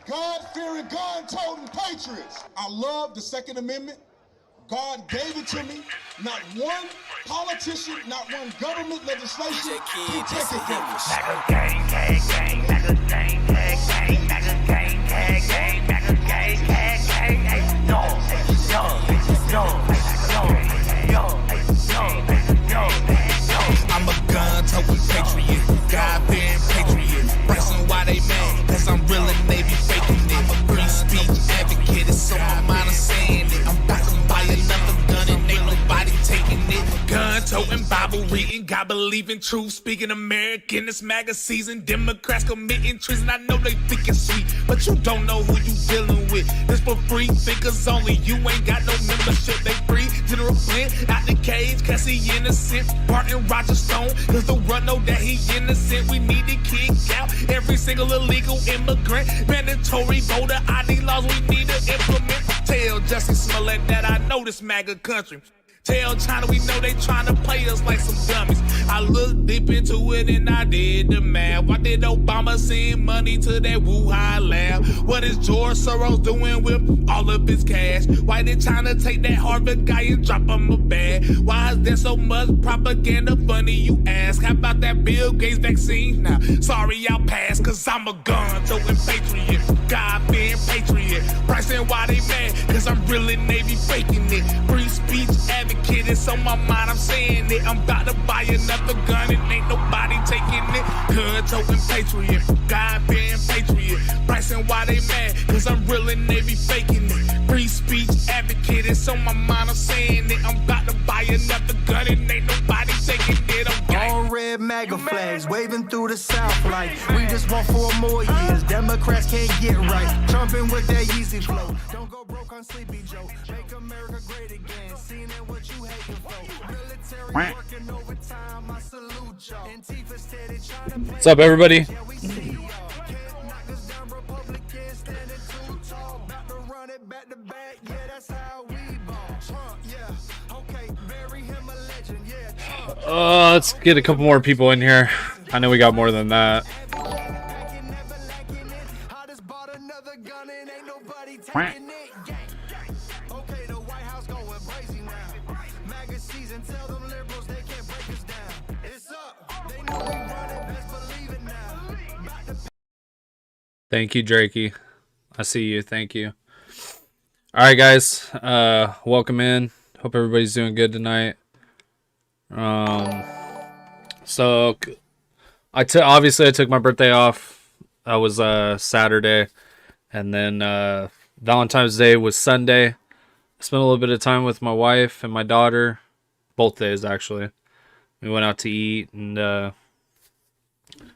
God-fearing, God-toting patriots. I love the Second Amendment. God gave it to me. Not one politician, not one government legislation can take it from me. I'm a gun-toting patriot, God-fearing patriot. Pressing why they mad, cause I'm real and they be faking it. I'm a free speech advocate, it's on my mind, I'm saying it. I'm about to buy another gun and ain't nobody taking it. Gun-toting, Bible reading, God believe in truth, speaking American, it's MAGA season. Democrats committing treason, I know they think it's sweet, but you don't know who you dealing with. This for free thinkers only, you ain't got no membership, they free. General Flynn out the cage, cause he innocent. Martin Roger Stone, cause the world know that he innocent. We need to kick out every single illegal immigrant. Mandatory voter ID laws we need to implement. Tell Justin Smollett that I know this MAGA country. Tell China we know they trying to play us like some dummies. I looked deep into it and I did the math. Why did Obama send money to that Wuhan lab? What is George Soros doing with all of his cash? Why did China take that Harvard guy and drop him a bag? Why is there so much propaganda funny, you ask? How about that Bill Gates vaccine? Now, sorry I'll pass, cause I'm a gun-toting patriot, God-fearing patriot. Pricing why they mad, cause I'm really Navy faking it. Free speech advocate, it's on my mind, I'm saying it. I'm about to buy another gun and ain't nobody taking it. Gun-toting patriot, God-fearing patriot. Pricing why they mad, cause I'm really Navy faking it. Free speech advocate, it's on my mind, I'm saying it. I'm about to buy another gun and ain't nobody taking it. All red MAGA flags waving through the South like we just want 4 more years. Democrats can't get right. Trumping with that Yeezy flow. Don't go broke on Sleepy Joe. Make America great again. Seeing what you hating for. Military working overtime. I salute y'all. Antifa steady trying to. What's up, everybody? Let's get a couple more people in here. I know we got more than that. Thank you, Drakey. I see you. Thank you. All right, guys. Welcome in. Hope everybody's doing good tonight. So obviously I took my birthday off. That was Saturday, and then Valentine's Day was Sunday. I spent a little bit of time with my wife and my daughter, both days actually. We went out to eat and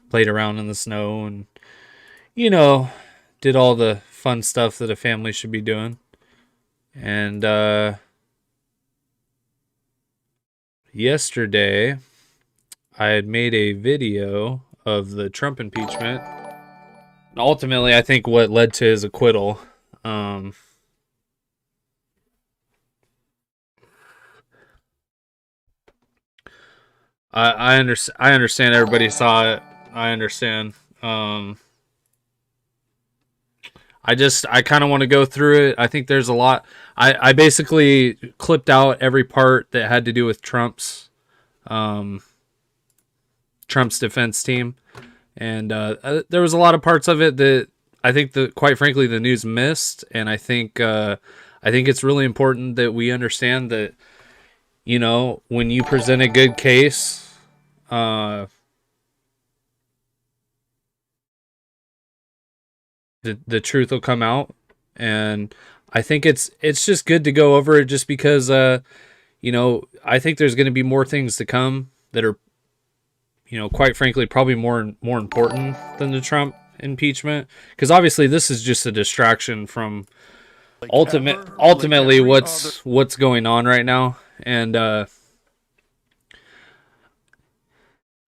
played around in the snow and did all the fun stuff that a family should be doing. And yesterday, I had made a video of the Trump impeachment. Ultimately, I think what led to his acquittal. I understand everybody saw it. I understand. I kind of want to go through it. I think there's a lot. I basically clipped out every part that had to do with Trump's defense team. And there was a lot of parts of it that I think that, quite frankly, the news missed. And I think it's really important that we understand that, when you present a good case, the truth will come out. And I think it's just good to go over it just because, I think there's going to be more things to come that are, quite frankly, probably more important than the Trump impeachment. Because obviously this is just a distraction from ultimately what's going on right now. And I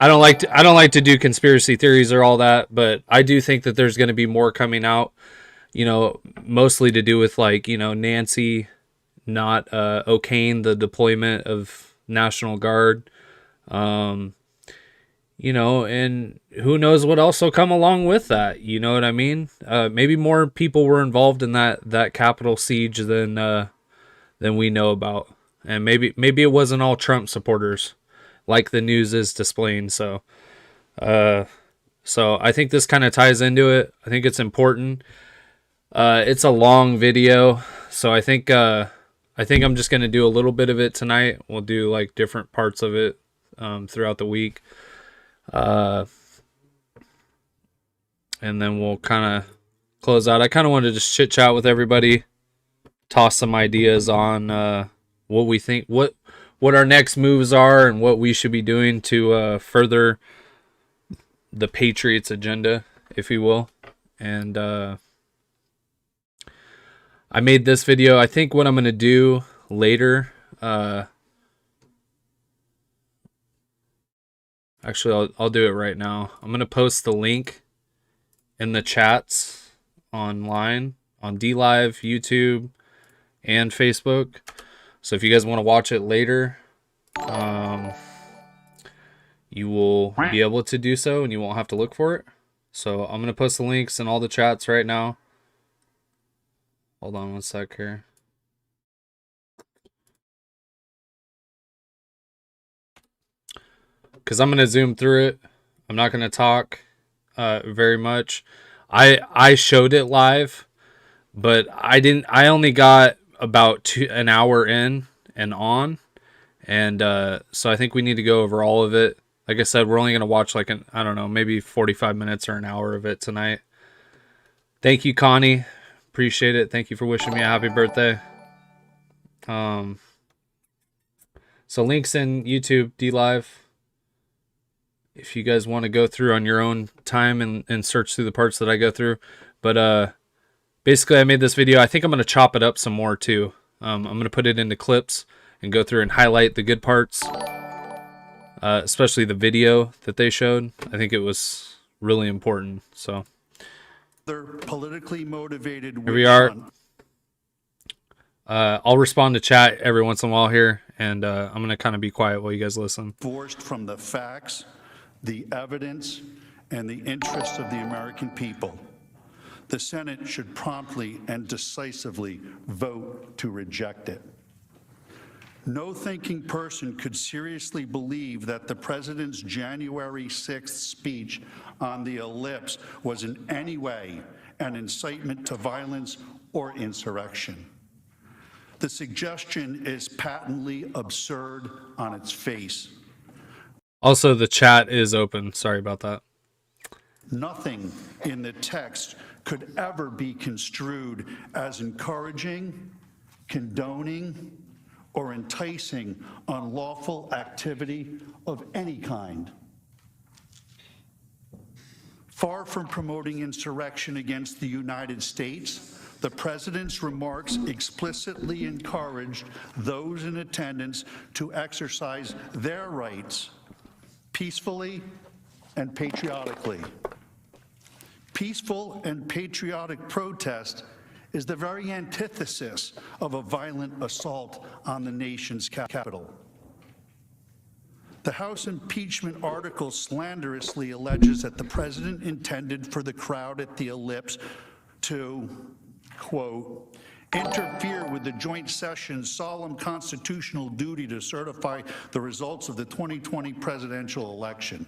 don't like to do conspiracy theories or all that, but I do think that there's going to be more coming out, mostly to do with Nancy not okaying the deployment of National Guard. and who knows what else will come along with that. You know what I mean? Maybe more people were involved in that Capitol siege than we know about, and maybe it wasn't all Trump supporters, like the news is displaying. So I think this kind of ties into it. I think it's important. It's a long video, so I think I'm just gonna do a little bit of it tonight. We'll do like different parts of it throughout the week. And then we'll kind of close out. I kind of wanted to just chit chat with everybody, toss some ideas on what we think, what our next moves are, and what we should be doing to further the Patriots agenda, if you will. And I made this video. I think what I'm going to do later, actually, I'll do it right now. I'm going to post the link in the chats online on DLive, YouTube, and Facebook. So if you guys want to watch it later, you will be able to do so and you won't have to look for it. So I'm going to post the links in all the chats right now. Hold on one sec here. Because I'm going to zoom through it. I'm not going to talk very much. I showed it live, but I only got about an hour in and on. And so I think we need to go over all of it. Like I said, we're only going to watch like I don't know, maybe 45 minutes or an hour of it tonight. Thank you, Connie. Appreciate it. Thank you for wishing me a happy birthday. So links in YouTube, DLive. If you guys want to go through on your own time and search through the parts that I go through. But basically I made this video. I think I'm going to chop it up some more too. I'm going to put it into clips and go through and highlight the good parts. Especially the video that they showed. I think it was really important. So they're politically motivated. Here we are. I'll respond to chat every once in a while here, and I'm going to kind of be quiet while you guys listen. Divorced from the facts, the evidence, and the interests of the American people. The Senate should promptly and decisively vote to reject it. No thinking person could seriously believe that the president's January 6th speech on the ellipse was in any way an incitement to violence or insurrection. The suggestion is patently absurd on its face. Also, the chat is open. Sorry about that. Nothing in the text could ever be construed as encouraging, condoning, or enticing unlawful activity of any kind. Far from promoting insurrection against the United States, the president's remarks explicitly encouraged those in attendance to exercise their rights peacefully and patriotically. Peaceful and patriotic protest is the very antithesis of a violent assault on the nation's capital. The House impeachment article slanderously alleges that the president intended for the crowd at the ellipse to, quote, interfere with the joint session's solemn constitutional duty to certify the results of the 2020 presidential election.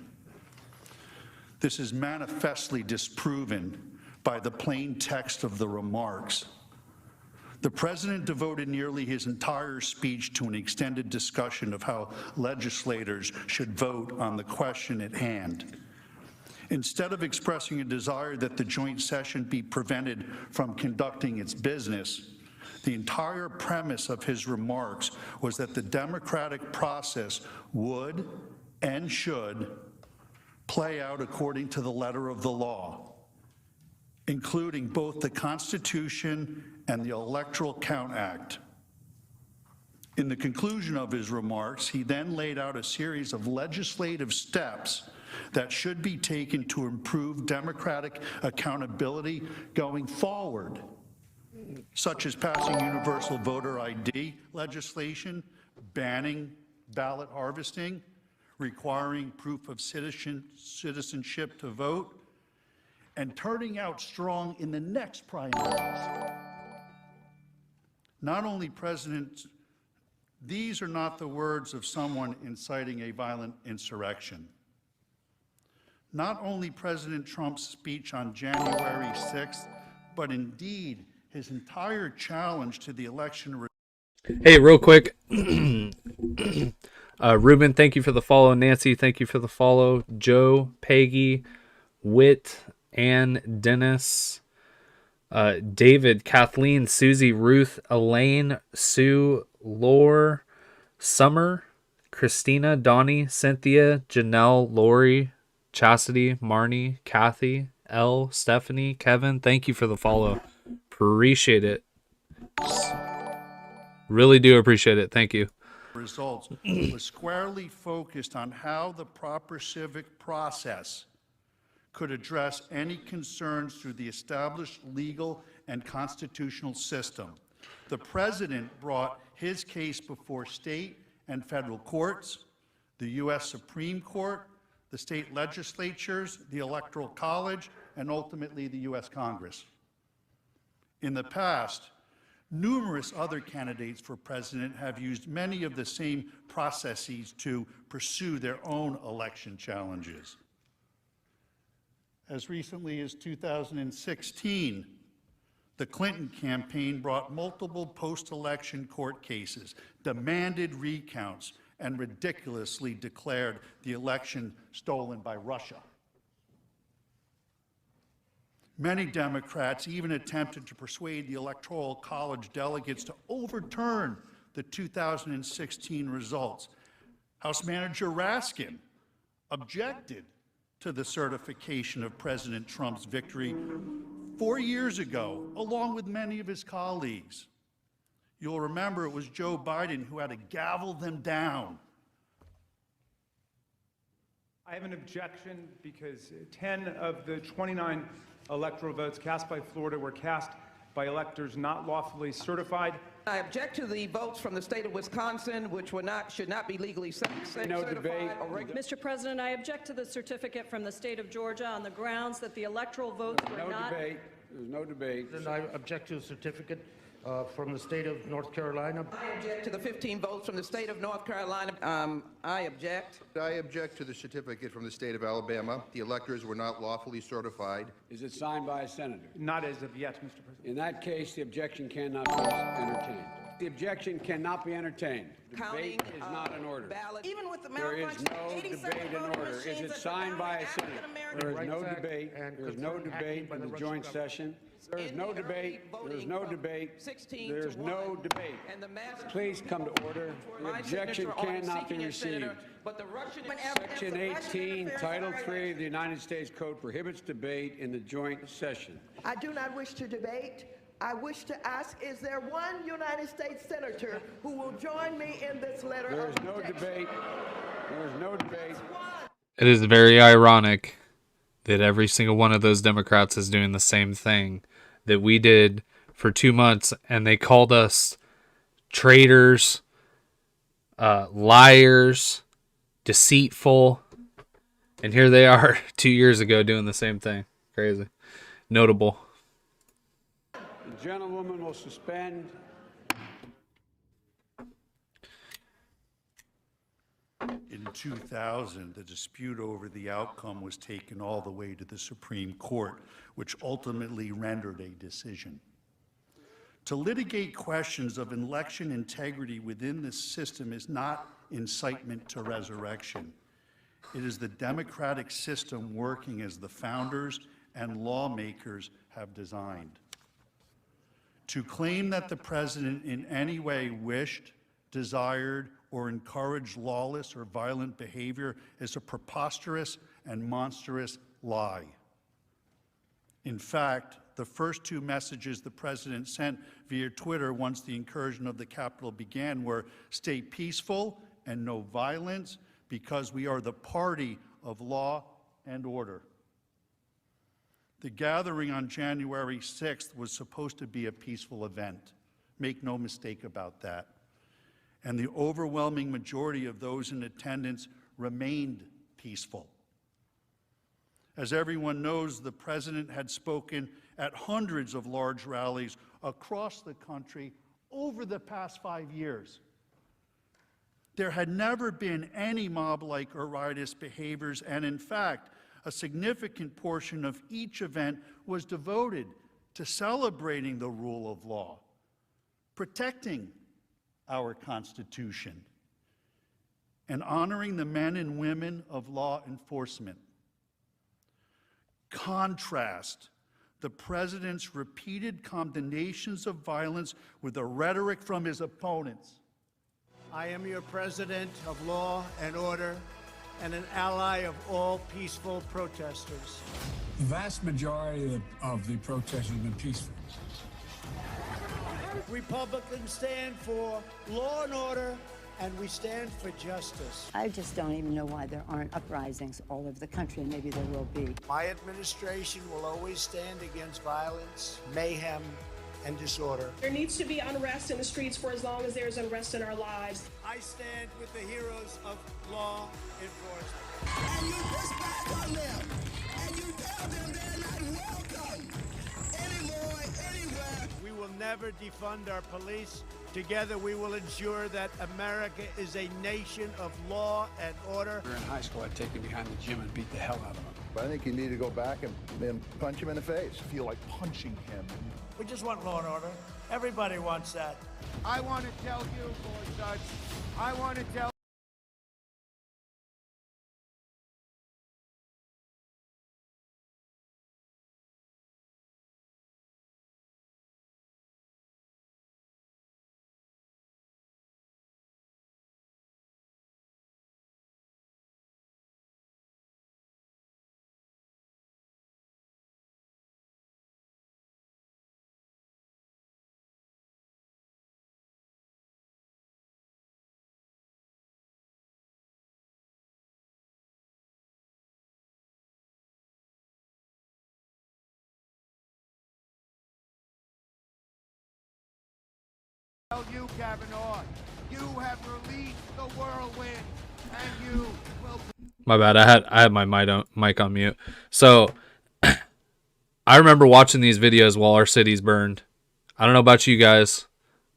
This is manifestly disproven by the plain text of the remarks. The president devoted nearly his entire speech to an extended discussion of how legislators should vote on the question at hand. Instead of expressing a desire that the joint session be prevented from conducting its business, the entire premise of his remarks was that the democratic process would and should play out according to the letter of the law, including both the Constitution and the Electoral Count Act. In the conclusion of his remarks, he then laid out a series of legislative steps that should be taken to improve democratic accountability going forward, such as passing universal voter ID legislation, banning ballot harvesting, requiring proof of citizenship to vote, and turning out strong in the next primaries. Not only these are not the words of someone inciting a violent insurrection. Not only President Trump's speech on January 6th, but indeed his entire challenge to the election. Hey, real quick. Ruben, thank you for the follow. Nancy, thank you for the follow. Joe, Peggy, Whit, Ann, Dennis, David, Kathleen, Susie, Ruth, Elaine, Sue, Lore, Summer, Christina, Donnie, Cynthia, Janelle, Lori, Chastity, Marnie, Kathy, Elle, Stephanie, Kevin, thank you for the follow. Appreciate it. Really do appreciate it. Thank you. Results was squarely focused on how the proper civic process could address any concerns through the established legal and constitutional system. The president brought his case before state and federal courts, the U.S. Supreme Court, the state legislatures, the Electoral College, and ultimately the U.S. Congress. In the past, numerous other candidates for president have used many of the same processes to pursue their own election challenges. As recently as 2016, the Clinton campaign brought multiple post-election court cases, demanded recounts, and ridiculously declared the election stolen by Russia. Many Democrats even attempted to persuade the Electoral College delegates to overturn the 2016 results. House Manager Raskin objected to the certification of President Trump's victory 4 years ago, along with many of his colleagues. You'll remember it was Joe Biden who had to gavel them down. I have an objection because 10 of the 29 electoral votes cast by Florida were cast by electors not lawfully certified. I object to the votes from the state of Wisconsin, which should not be legally certified. No debate. Mr. President, I object to the certificate from the state of Georgia on the grounds that the electoral votes were not. Debate. There's no debate. And I object to a certificate from the state of North Carolina. I object to the 15 votes from the state of North Carolina. I object. I object to the certificate from the state of Alabama. The electors were not lawfully certified. Is it signed by a senator? Not as of yet, Mr. President. In that case, the objection cannot be entertained. The objection cannot be entertained. Debate is not in order. Even with the There is no debate in order. Is it signed by a senator? There is no debate. There is no debate in the joint session. There is no debate. There is no debate. There is no debate. Please come to order. The objection cannot be received. Section 18, Title 3 of the United States Code prohibits debate in the joint session. I do not wish to debate. I wish to ask, is there one United States senator who will join me in this letter There of is no debate. There is no debate. It is very ironic that every single one of those Democrats is doing the same thing that we did for 2 months, and they called us traitors, liars, deceitful, and here they are 2 years ago doing the same thing. Crazy. Notable. The gentlewoman will suspend. In 2000, the dispute over the outcome was taken all the way to the Supreme Court, which ultimately rendered a decision. To litigate questions of election integrity within this system is not incitement to resurrection. It is the democratic system working as the founders and lawmakers have designed. To claim that the president in any way wished, desired, or encouraged lawless or violent behavior is a preposterous and monstrous lie. In fact, the first two messages the president sent via Twitter once the incursion of the Capitol began were, "Stay peaceful and no violence, because we are the party of law and order." The gathering on January 6th was supposed to be a peaceful event. Make no mistake about that. And the overwhelming majority of those in attendance remained peaceful. As everyone knows, the president had spoken at hundreds of large rallies across the country over the past 5 years. There had never been any mob-like or riotous behaviors, and in fact, a significant portion of each event was devoted to celebrating the rule of law, protecting our Constitution, and honoring the men and women of law enforcement. Contrast the president's repeated condemnations of violence with the rhetoric from his opponents. I am your president of law and order and an ally of all peaceful protesters. The vast majority of the protests have been peaceful. Republicans stand for law and order, and we stand for justice. I just don't even know why there aren't uprisings all over the country, and maybe there will be. My administration will always stand against violence, mayhem, and disorder. There needs to be unrest in the streets for as long as there's unrest in our lives. I stand with the heroes of law enforcement. And you push back on them, and you tell them they're not welcome anymore, anywhere. We will never defund our police. Together we will ensure that America is a nation of law and order. We were in high school, I'd take him behind the gym and beat the hell out of him. I think you need to go back and punch him in the face. Feel like punching him. We just want law and order. Everybody wants that. I want to tell you, Gorsuch, I want to tell you, Kavanaugh, you have released the whirlwind, and you will... My bad. I had my mic on mute. So I remember watching these videos while our city's burned. I don't know about you guys.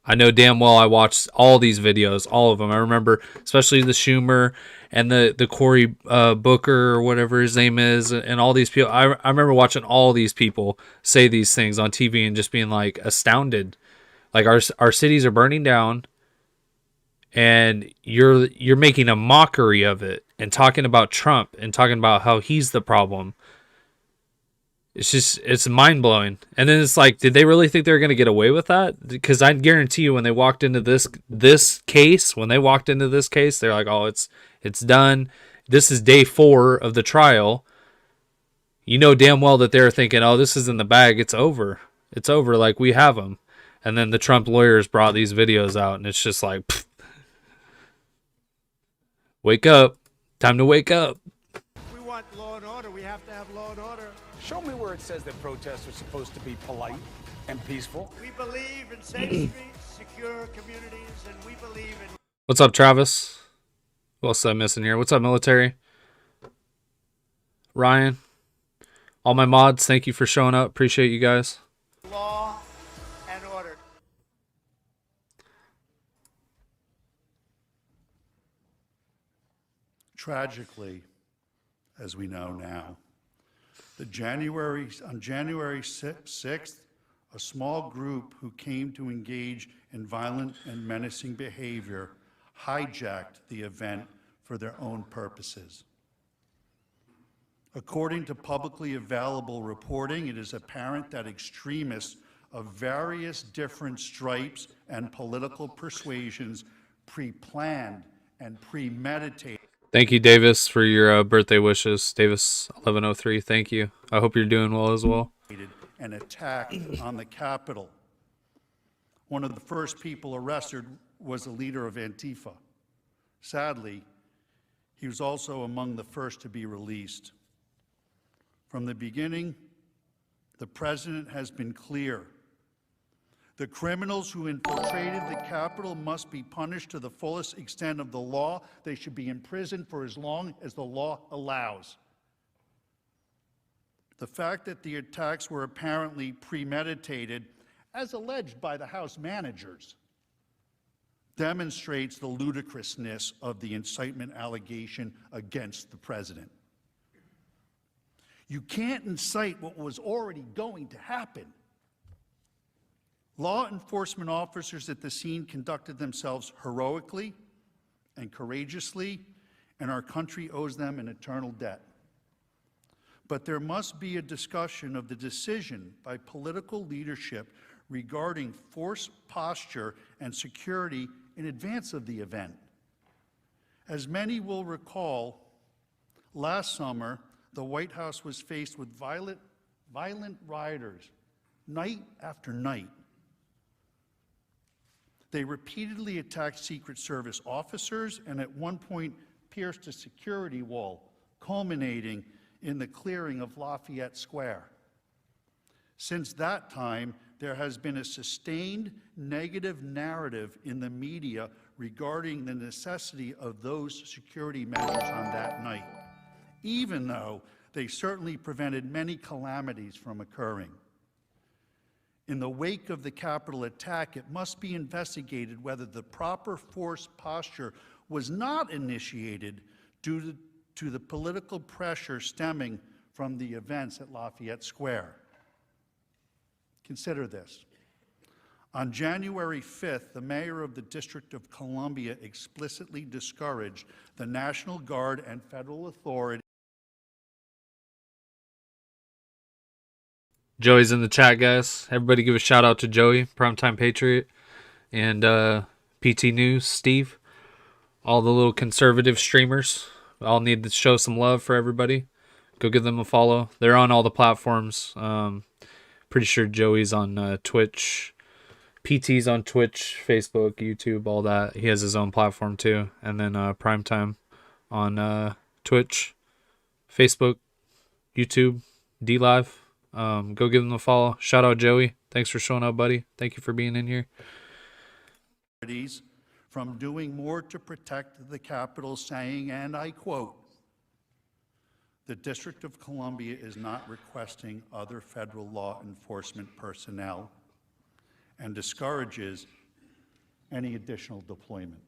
I know damn well I watched all these videos, all of them. I remember especially the Schumer and the Cory Booker or whatever his name is, and all these people. I remember watching all these people say these things on TV and just being like astounded. Like our cities are burning down, and you're making a mockery of it and talking about Trump and talking about how he's the problem. It's mind blowing. And then it's like, did they really think they were going to get away with that? Because I guarantee you, when they walked into this case, they're like, oh, it's done. This is day 4 of the trial. You know damn well that they're thinking, oh, this is in the bag. It's over. It's over. Like, we have them. And then the Trump lawyers brought these videos out, and it's just like, pfft. Wake up. Time to wake up. We want law and order. We have to have law and order. Show me where it says that protests are supposed to be polite and peaceful. We believe in safe streets, secure communities, and we believe in... What's up, Travis? What else am I missing here? What's up, military? Ryan? All my mods, thank you for showing up. Appreciate you guys. Law and order. Tragically, as we know now, on January 6th, a small group who came to engage in violent and menacing behavior hijacked the event for their own purposes. According to publicly available reporting, it is apparent that extremists of various different stripes and political persuasions pre-planned and premeditated. Thank you, Davis, for your birthday wishes. Davis 1103, thank you. I hope you're doing well as well. An attack on the Capitol. One of the first people arrested was the leader of Antifa. Sadly, he was also among the first to be released. From the beginning, the president has been clear The criminals who infiltrated the Capitol must be punished to the fullest extent of the law. They should be imprisoned for as long as the law allows. The fact that the attacks were apparently premeditated, as alleged by the House managers, demonstrates the ludicrousness of the incitement allegation against the president. You can't incite what was already going to happen. Law enforcement officers at the scene conducted themselves heroically and courageously, and our country owes them an eternal debt. But there must be a discussion of the decision by political leadership regarding force posture and security in advance of the event. As many will recall, last summer, the White House was faced with violent rioters night after night. They repeatedly attacked Secret Service officers and at one point pierced a security wall, culminating in the clearing of Lafayette Square. Since that time, there has been a sustained negative narrative in the media regarding the necessity of those security measures on that night, even though they certainly prevented many calamities from occurring. In the wake of the Capitol attack, it must be investigated whether the proper force posture was not initiated due to the political pressure stemming from the events at Lafayette Square. Consider this. On January 5th, the mayor of the District of Columbia explicitly discouraged the National Guard and federal authorities. Joey's in the chat, guys. Everybody give a shout out to Joey, Primetime Patriot, and PT News, Steve. All the little conservative streamers. All need to show some love for everybody. Go give them a follow. They're on all the platforms. Pretty sure Joey's on Twitch. PT's on Twitch, Facebook, YouTube, all that. He has his own platform too. And then Primetime on Twitch, Facebook, YouTube, DLive. Go give them a follow. Shout out Joey. Thanks for showing up, buddy. Thank you for being in here. From doing more to protect the Capitol, saying, and I quote, "The District of Columbia is not requesting other federal law enforcement personnel and discourages any additional deployment."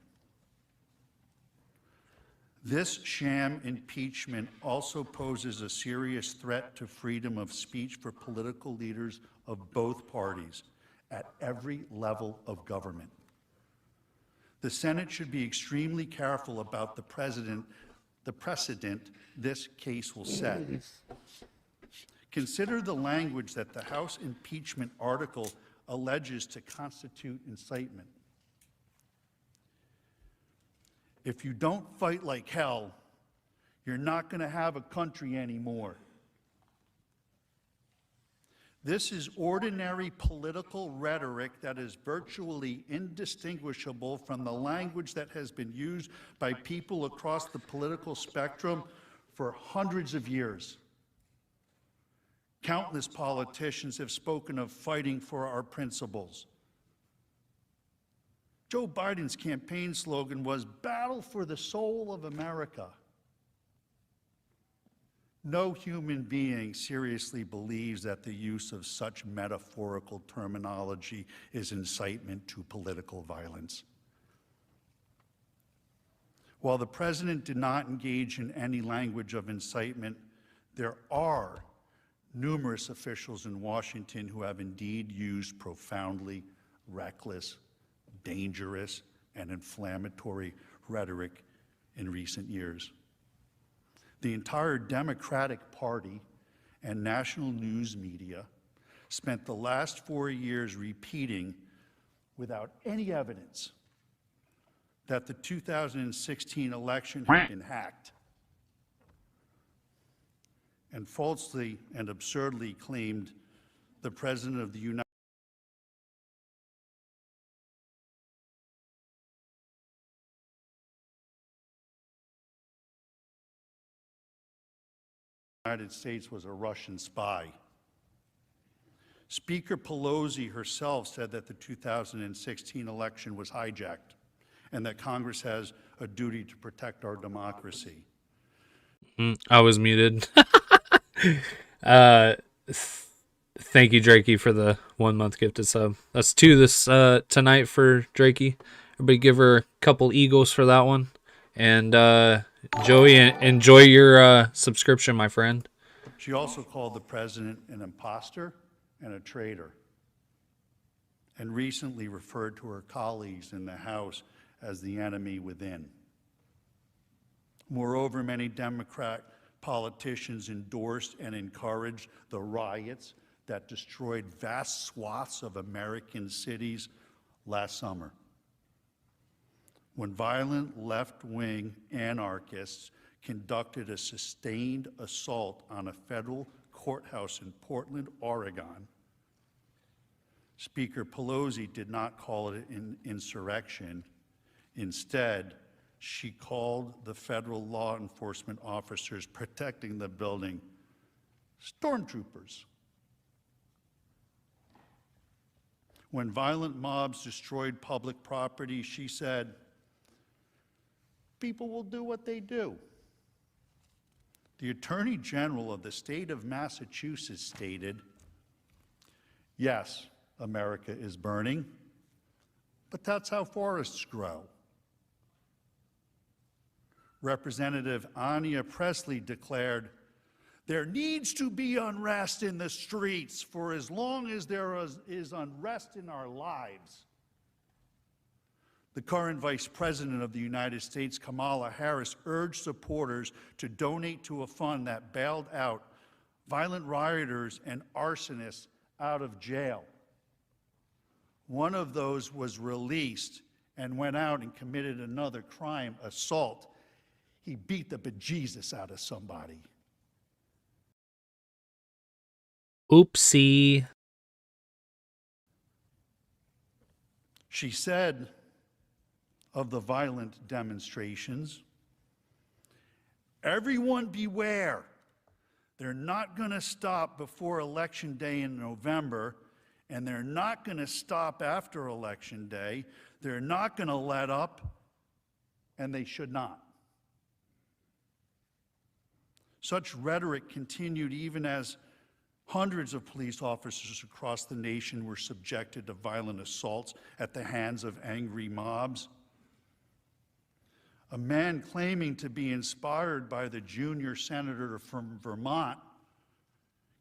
This sham impeachment also poses a serious threat to freedom of speech for political leaders of both parties at every level of government. The Senate should be extremely careful about the precedent this case will set. Consider the language that the House impeachment article alleges to constitute incitement. If you don't fight like hell, you're not going to have a country anymore. This is ordinary political rhetoric that is virtually indistinguishable from the language that has been used by people across the political spectrum for hundreds of years. Countless politicians have spoken of fighting for our principles. Joe Biden's campaign slogan was "Battle for the Soul of America." No human being seriously believes that the use of such metaphorical terminology is incitement to political violence. While the president did not engage in any language of incitement, there are numerous officials in Washington who have indeed used profoundly reckless, dangerous, and inflammatory rhetoric in recent years. The entire Democratic Party and national news media spent the last 4 years repeating, without any evidence, that the 2016 election had been hacked, and falsely and absurdly claimed the President of the United States was a Russian spy. Speaker Pelosi herself said that the 2016 election was hijacked and that Congress has a duty to protect our democracy. I was muted. Thank you, Drakey, for the 1 month gifted sub. That's 2 this tonight for Drakey. Everybody give her a couple eagles for that one. And Joey, enjoy your subscription, my friend. She also called the president an imposter and a traitor, and recently referred to her colleagues in the House as the enemy within. Moreover, many Democrat politicians endorsed and encouraged the riots that destroyed vast swaths of American cities last summer, when violent left-wing anarchists conducted a sustained assault on a federal courthouse in Portland, Oregon. Speaker Pelosi did not call it an insurrection. Instead, she called the federal law enforcement officers protecting the building stormtroopers. When violent mobs destroyed public property, she said, "People will do what they do." The Attorney General of the state of Massachusetts stated, "Yes, America is burning, but that's how forests grow." Representative Anya Presley declared, "There needs to be unrest in the streets for as long as there is unrest in our lives." The current Vice President of the United States, Kamala Harris, urged supporters to donate to a fund that bailed out violent rioters and arsonists out of jail. One of those was released and went out and committed another crime, assault. He beat the bejesus out of somebody. Oopsie. She said of the violent demonstrations, "Everyone beware. They're not going to stop before Election Day in November, and they're not going to stop after Election Day. They're not going to let up, and they should not." Such rhetoric continued even as hundreds of police officers across the nation were subjected to violent assaults at the hands of angry mobs. A man claiming to be inspired by the junior senator from Vermont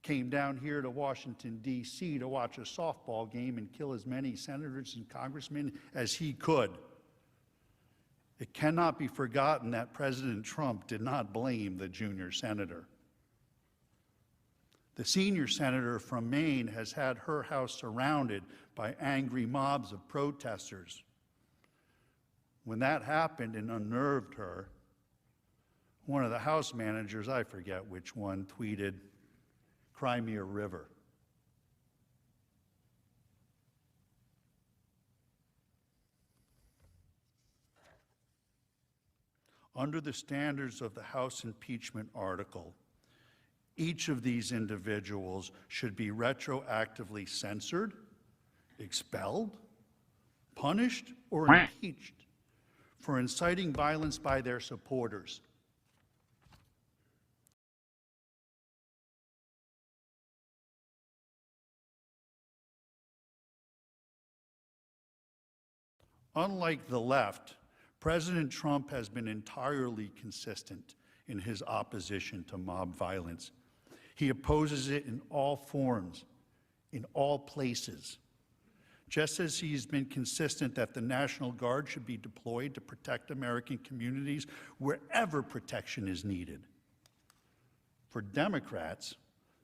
came down here to Washington, D.C. to watch a softball game and kill as many senators and congressmen as he could. It cannot be forgotten that President Trump did not blame the junior senator. The senior senator from Maine has had her house surrounded by angry mobs of protesters. When that happened and unnerved her, one of the House managers, I forget which one, tweeted, "Cry me a river." Under the standards of the House impeachment article, each of these individuals should be retroactively censored, expelled, punished, or impeached for inciting violence by their supporters. Unlike the left, President Trump has been entirely consistent in his opposition to mob violence. He opposes it in all forms, in all places. Just as he's been consistent that the National Guard should be deployed to protect American communities wherever protection is needed. For Democrats,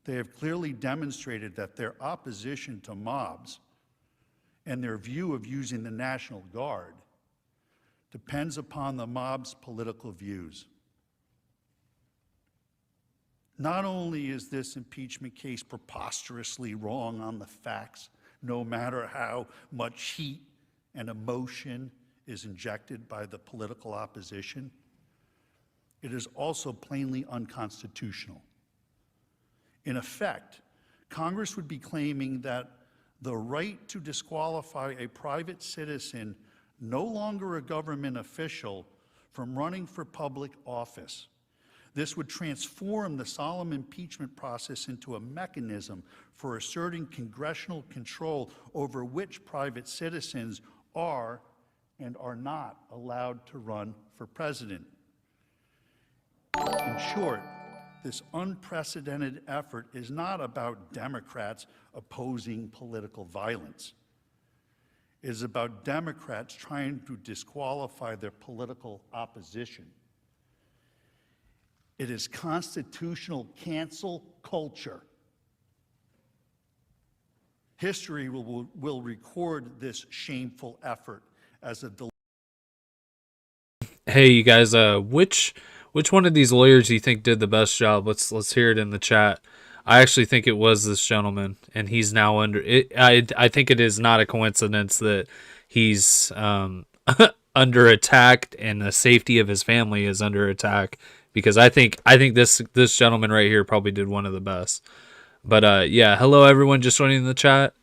they have clearly demonstrated that their opposition to mobs and their view of using the National Guard depends upon the mob's political views. Not only is this impeachment case preposterously wrong on the facts, no matter how much heat and emotion is injected by the political opposition, it is also plainly unconstitutional. In effect, Congress would be claiming that the right to disqualify a private citizen, no longer a government official, from running for public office. This would transform the solemn impeachment process into a mechanism for asserting congressional control over which private citizens are and are not allowed to run for president. In short, this unprecedented effort is not about Democrats opposing political violence. It is about Democrats trying to disqualify their political opposition. It is constitutional cancel culture. History will record this shameful effort as a Hey, you guys, which one of these lawyers do you think did the best job? Let's hear it in the chat. I actually think it was this gentleman, and he's now under it. I think it is not a coincidence that he's under attack and the safety of his family is under attack, because I think this gentleman right here probably did one of the best. But yeah, hello everyone just joining the chat.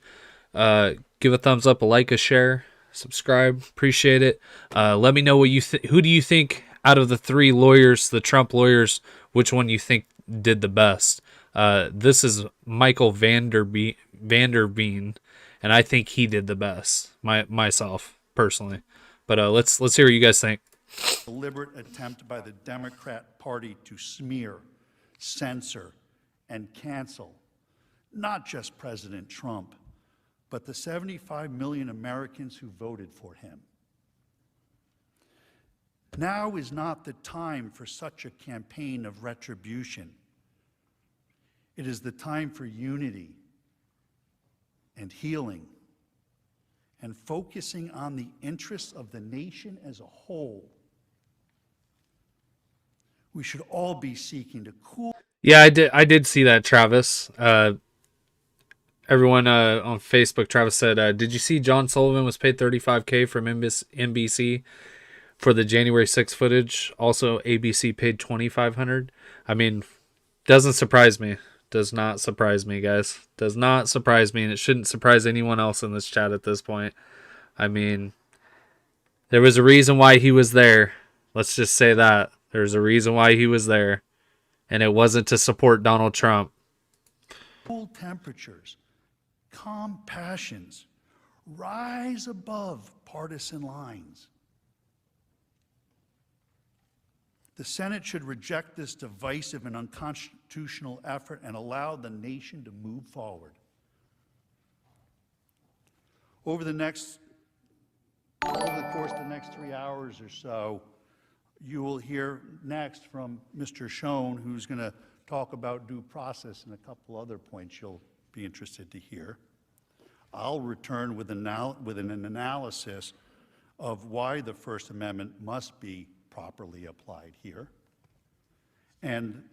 Give a thumbs up, a like, a share, subscribe. Appreciate it. Let me know what you who do you think out of the three lawyers, the Trump lawyers, which one you think did the best? This is Michael Vanderbeen, and I think he did the best. Myself personally, but let's hear what you guys think. Deliberate attempt by the Democrat Party to smear, censor, and cancel not just President Trump, but the 75 million Americans who voted for him. Now is not the time for such a campaign of retribution. It is the time for unity and healing and focusing on the interests of the nation as a whole. We should all be seeking to cool. Yeah, I did see that, Travis. Everyone on Facebook, Travis said, did you see John Sullivan was paid $35K from NBC for the January 6th footage? Also, ABC paid $2,500. I mean, doesn't surprise me. Does not surprise me, guys. Does not surprise me, and it shouldn't surprise anyone else in this chat at this point. I mean, there was a reason why he was there. Let's just say that. There's a reason why he was there, and it wasn't to support Donald Trump. Cool temperatures, calm passions, rise above partisan lines. The Senate should reject this divisive and unconstitutional effort and allow the nation to move forward. Over the course of the next 3 hours or so, you will hear next from Mr. Schoen, who's going to talk about due process and a couple other points you'll be interested to hear. I'll return with an analysis of why the First Amendment must be properly applied here. And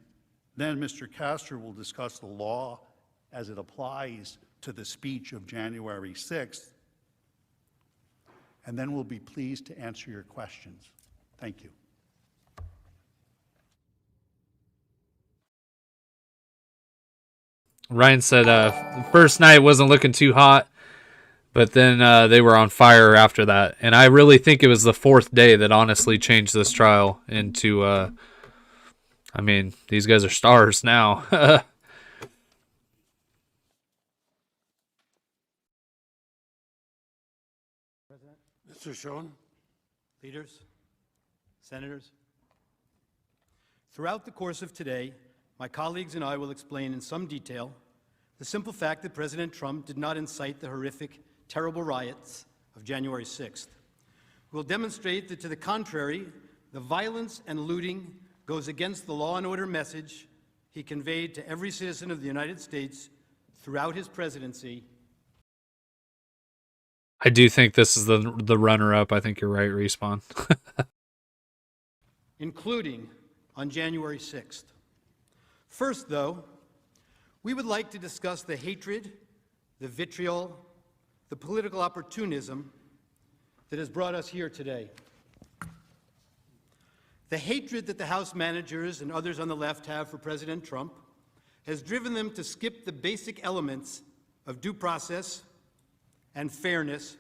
then Mr. Castor will discuss the law as it applies to the speech of January 6th. And then we'll be pleased to answer your questions. Thank you. Ryan said the first night wasn't looking too hot, but then they were on fire after that. And I really think it was the fourth day that honestly changed this trial into, I mean, these guys are stars now. Mr. Schoen, leaders, senators. Throughout the course of today, my colleagues and I will explain in some detail the simple fact that President Trump did not incite the horrific, terrible riots of January 6th. We'll demonstrate that, to the contrary, the violence and looting goes against the law and order message he conveyed to every citizen of the United States throughout his presidency. I do think this is the runner-up. I think you're right, Respawn. Including on January 6th. First, though, we would like to discuss the hatred, the vitriol, the political opportunism that has brought us here today. The hatred that the House managers and others on the left have for President Trump has driven them to skip the basic elements of due process and fairness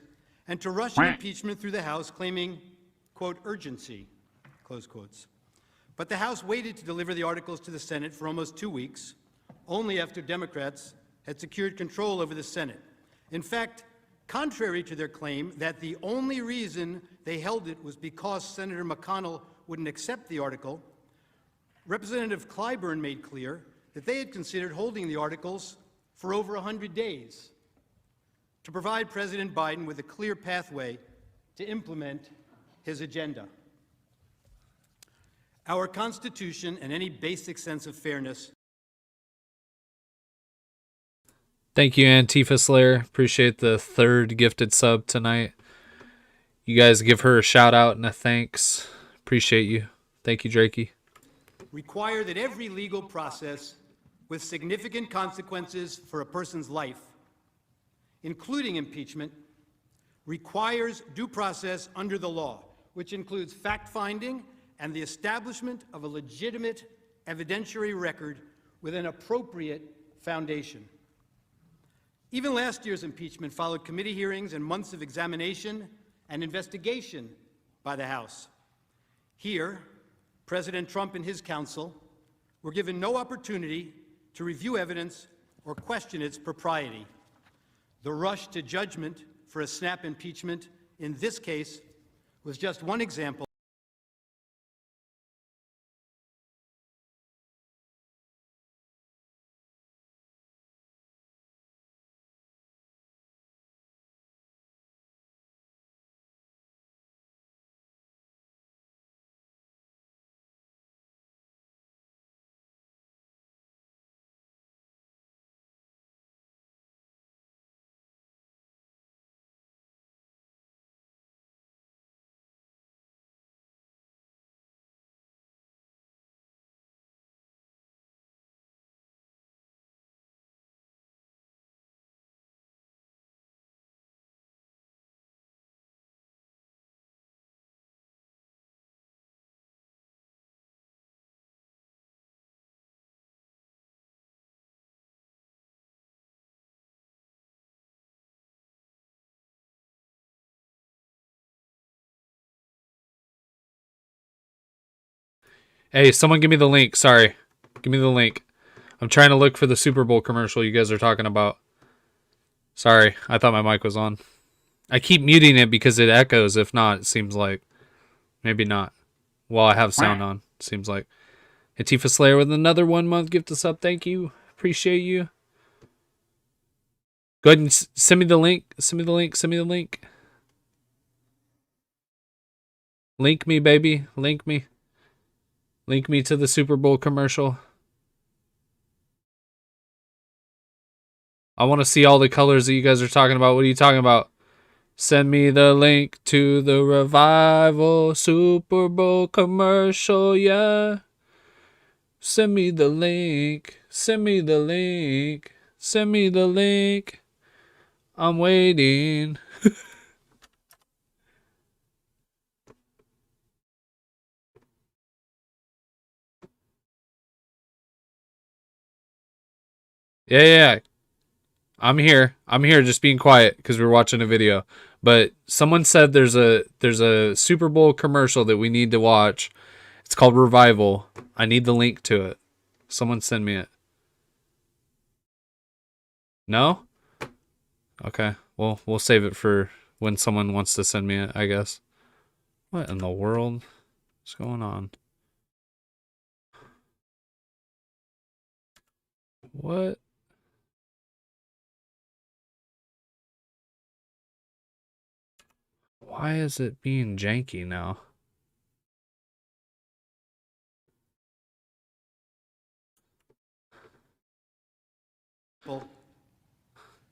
and to rush an impeachment through the House claiming, quote, urgency, close quotes. But the House waited to deliver the articles to the Senate for almost 2 weeks, only after Democrats had secured control over the Senate. In fact, contrary to their claim that the only reason they held it was because Senator McConnell wouldn't accept the article, Representative Clyburn made clear that they had considered holding the articles for over 100 days to provide President Biden with a clear pathway to implement his agenda. Our Constitution and any basic sense of fairness. Thank you, Antifa Slayer. Appreciate the 3rd gifted sub tonight. You guys give her a shout out and a thanks. Appreciate you. Thank you, Drakey. Require that every legal process with significant consequences for a person's life, including impeachment, requires due process under the law, which includes fact-finding and the establishment of a legitimate evidentiary record with an appropriate foundation. Even last year's impeachment followed committee hearings and months of examination and investigation by the House. Here, President Trump and his counsel were given no opportunity to review evidence or question its propriety. The rush to judgment for a snap impeachment in this case was just one example. Hey, someone give me the link. Sorry. Give me the link. I'm trying to look for the Super Bowl commercial you guys are talking about. Sorry. I thought my mic was on. I keep muting it because it echoes. If not, it seems like. Maybe not. Well, I have sound on. Seems like. Antifa Slayer with another 1 month gift us up. Thank you. Appreciate you. Go ahead and send me the link. Send me the link. Send me the link. Link me, baby. Link me. Link me to the Super Bowl commercial. I want to see all the colors that you guys are talking about. What are you talking about? Send me the link to the Revival Super Bowl commercial, yeah. Send me the link. Send me the link. Send me the link. I'm waiting. Yeah. I'm here. Just being quiet because we're watching a video. But someone said there's a Super Bowl commercial that we need to watch. It's called Revival. I need the link to it. Someone send me it. No? Okay. Well, we'll save it for when someone wants to send me it, I guess. What in the world? What's going on? What? Why is it being janky now?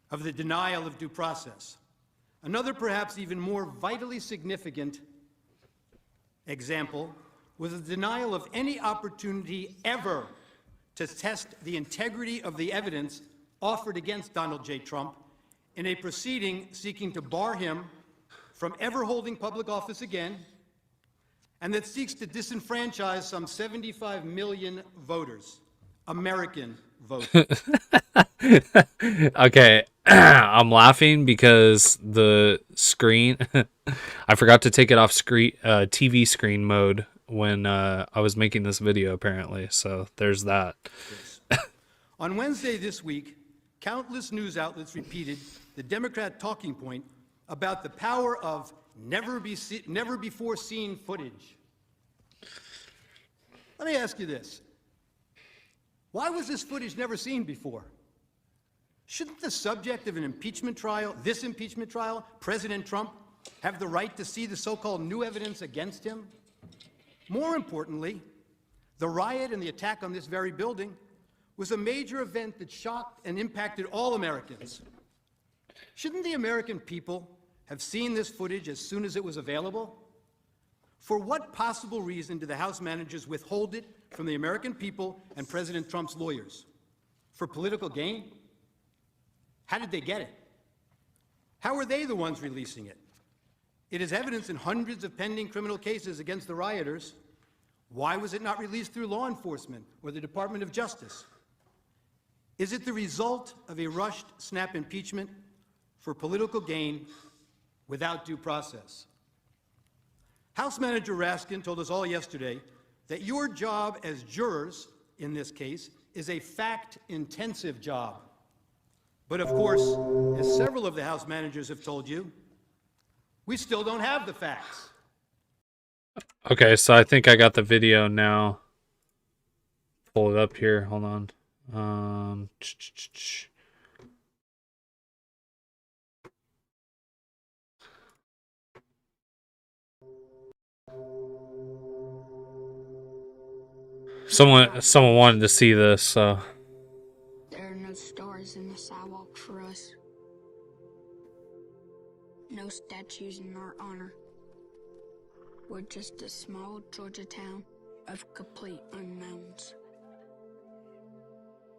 Of the denial of due process. Another, perhaps even more vitally significant example was the denial of any opportunity ever to test the integrity of the evidence offered against Donald J. Trump in a proceeding seeking to bar him from ever holding public office again, and that seeks to disenfranchise some 75 million voters, American vote. Okay, I'm laughing because the screen, I forgot to take it off TV screen mode when I was making this video, apparently. So there's that. On Wednesday this week, countless news outlets repeated the Democrat talking point about the power of never before seen footage. Let me ask you this. Why was this footage never seen before? Shouldn't the subject of an impeachment trial, this impeachment trial, President Trump, have the right to see the so-called new evidence against him? More importantly, the riot and the attack on this very building was a major event that shocked and impacted all Americans. Shouldn't the American people have seen this footage as soon as it was available? For what possible reason did the House managers withhold it from the American people and President Trump's lawyers? For political gain? How did they get it? How were they the ones releasing it? It is evidence in hundreds of pending criminal cases against the rioters. Why was it not released through law enforcement or the Department of Justice? Is it the result of a rushed snap impeachment for political gain without due process? House Manager Raskin told us all yesterday that your job as jurors in this case is a fact-intensive job. But of course, as several of the House managers have told you, we still don't have the facts. Okay, so I think I got the video now. Pull it up here. Hold on. Someone wanted to see this, so. There are no stars in the sidewalk for us. No statues in our honor. We're just a small Georgia town of complete unknowns.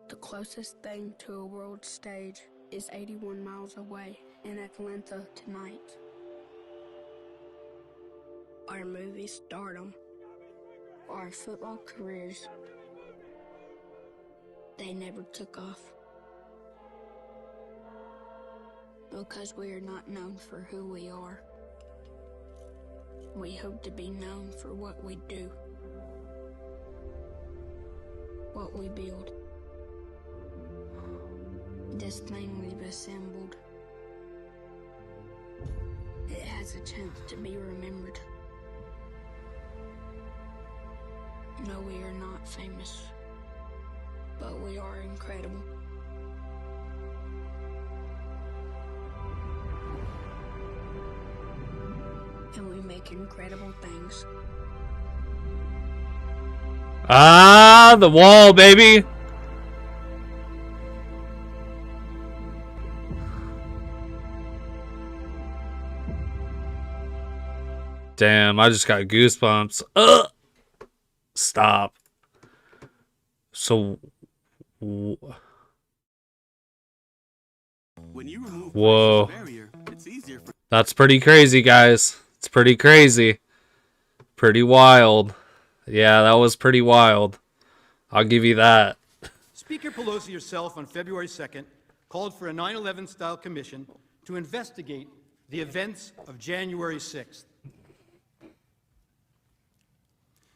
The closest thing to a world stage is 81 miles away in Atlanta tonight. Our movie stardom, our football careers, they never took off. Because we are not known for who we are. We hope to be known for what we do, what we build. This thing we've assembled, it has a chance to be remembered. No, we are not famous, but we are incredible. And we make incredible things. Ah, the wall, baby. Damn, I just got goosebumps. Ugh. Stop. So, whoa. That's pretty crazy, guys. It's pretty crazy. Pretty wild. Yeah, that was pretty wild. I'll give you that. Speaker Pelosi herself on February 2nd called for a 9/11 style commission to investigate the events of January 6th.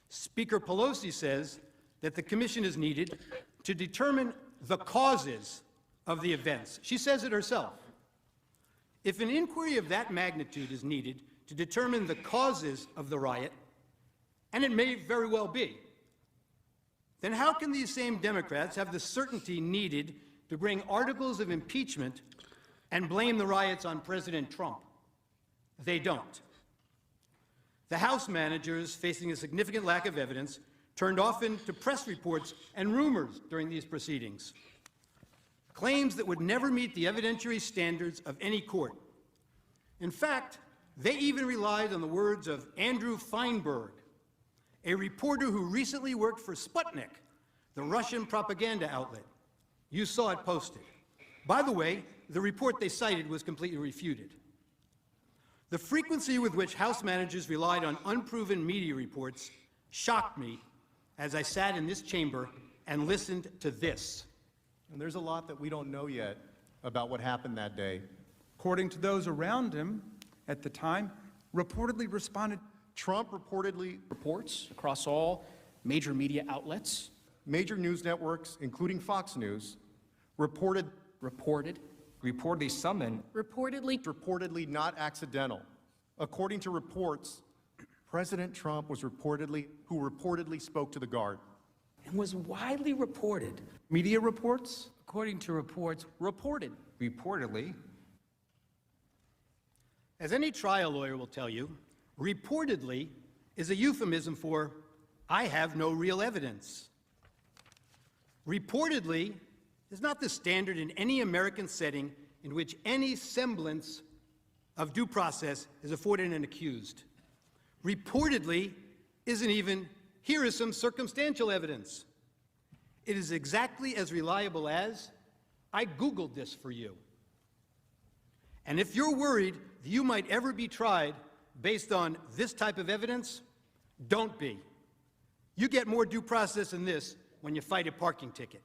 Speaker Pelosi says that the commission is needed to determine the causes of the events. She says it herself. If an inquiry of that magnitude is needed to determine the causes of the riot, and it may very well be, then how can these same Democrats have the certainty needed to bring articles of impeachment and blame the riots on President Trump? They don't. The House managers, facing a significant lack of evidence, turned often to press reports and rumors during these proceedings. Claims that would never meet the evidentiary standards of any court. In fact, they even relied on the words of Andrew Feinberg, a reporter who recently worked for Sputnik, the Russian propaganda outlet. You saw it posted. By the way, the report they cited was completely refuted. The frequency with which House managers relied on unproven media reports shocked me as I sat in this chamber and listened to this. And there's a lot that we don't know yet about what happened that day. According to those around him at the time, reportedly responded. Trump reportedly reports across all major media outlets. Major news networks, including Fox News, reportedly summoned. Reportedly not accidental. According to reports, President Trump was reportedly spoke to the guard. And was widely reported. Media reports? According to reports, reportedly. As any trial lawyer will tell you, reportedly is a euphemism for I have no real evidence. Reportedly is not the standard in any American setting in which any semblance of due process is afforded an accused. Reportedly isn't even, here is some circumstantial evidence. It is exactly as reliable as, I Googled this for you. And if you're worried that you might ever be tried based on this type of evidence, don't be. You get more due process than this when you fight a parking ticket.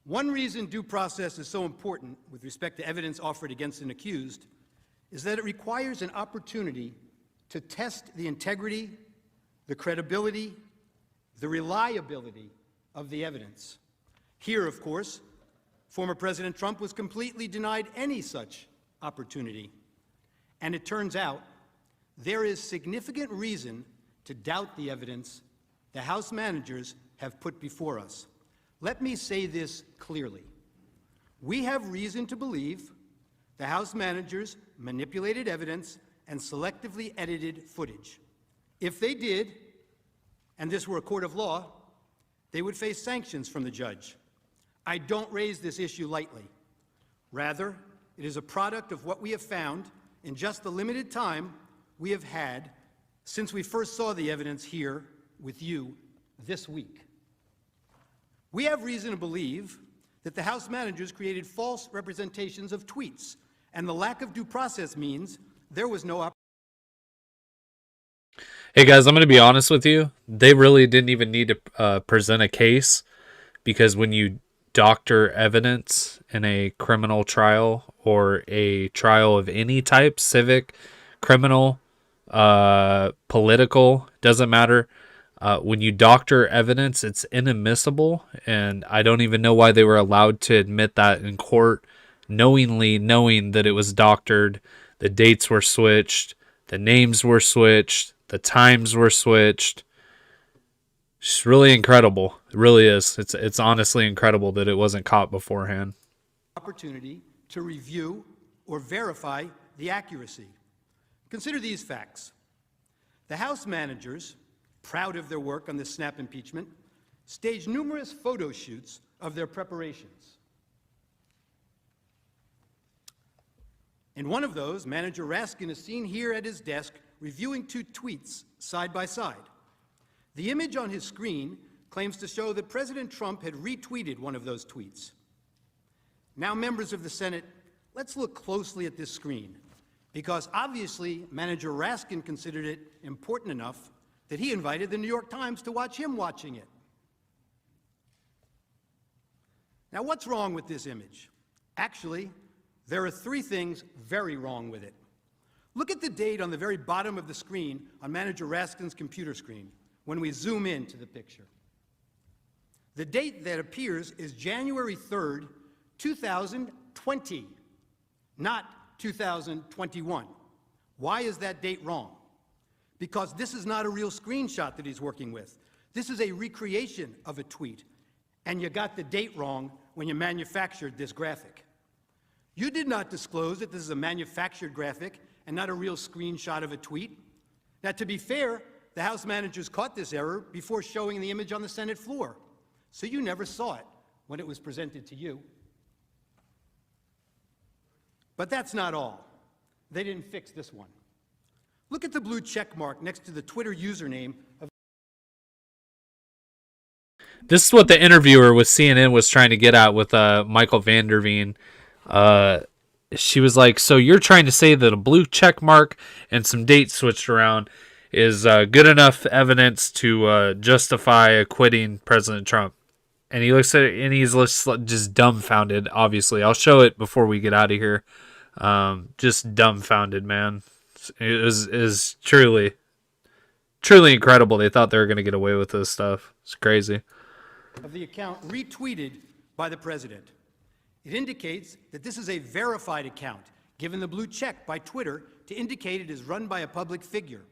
One reason due process is so important with respect to evidence offered against an accused is that it requires an opportunity to test the integrity, the credibility, the reliability of the evidence. Here, of course, former President Trump was completely denied any such opportunity. And it turns out there is significant reason to doubt the evidence the House managers have put before us. Let me say this clearly. We have reason to believe the House managers manipulated evidence and selectively edited footage. If they did, and this were a court of law, they would face sanctions from the judge. I don't raise this issue lightly. Rather, it is a product of what we have found in just the limited time we have had since we first saw the evidence here with you this week. We have reason to believe that the House managers created false representations of tweets, and the lack of due process means there was no opportunity. Hey guys, I'm going to be honest with you. They really didn't even need to present a case, because when you doctor evidence in a criminal trial or a trial of any type, civic, criminal, political, doesn't matter. When you doctor evidence, it's inadmissible, and I don't even know why they were allowed to admit that in court, knowing that it was doctored, the dates were switched, the names were switched, the times were switched. It's really incredible. It really is. It's honestly incredible that it wasn't caught beforehand. Opportunity to review or verify the accuracy. Consider these facts. The House managers, proud of their work on the snap impeachment, staged numerous photo shoots of their preparations. In one of those, Manager Raskin is seen here at his desk reviewing two tweets side by side. The image on his screen claims to show that President Trump had retweeted one of those tweets. Now, members of the Senate, let's look closely at this screen, because obviously Manager Raskin considered it important enough that he invited the New York Times to watch him watching it. Now, what's wrong with this image? Actually, there are three things very wrong with it. Look at the date on the very bottom of the screen on Manager Raskin's computer screen when we zoom in to the picture. The date that appears is January 3rd, 2020, not 2021. Why is that date wrong? Because this is not a real screenshot that he's working with. This is a recreation of a tweet, and you got the date wrong when you manufactured this graphic. You did not disclose that this is a manufactured graphic and not a real screenshot of a tweet. Now, to be fair, the House managers caught this error before showing the image on the Senate floor, so you never saw it when it was presented to you. But that's not all. They didn't fix this one. Look at the blue check mark next to the Twitter username of. This is what the interviewer with CNN was trying to get at with Michael Vanderveen. She was like, so you're trying to say that a blue check mark and some dates switched around is good enough evidence to justify acquitting President Trump? And he looks at it and he's just dumbfounded, obviously. I'll show it before we get out of here. Just dumbfounded, man. It is truly incredible. They thought they were going to get away with this stuff. It's crazy. Of the account retweeted by the president. It indicates that this is a verified account, given the blue check by Twitter to indicate it is run by a public figure.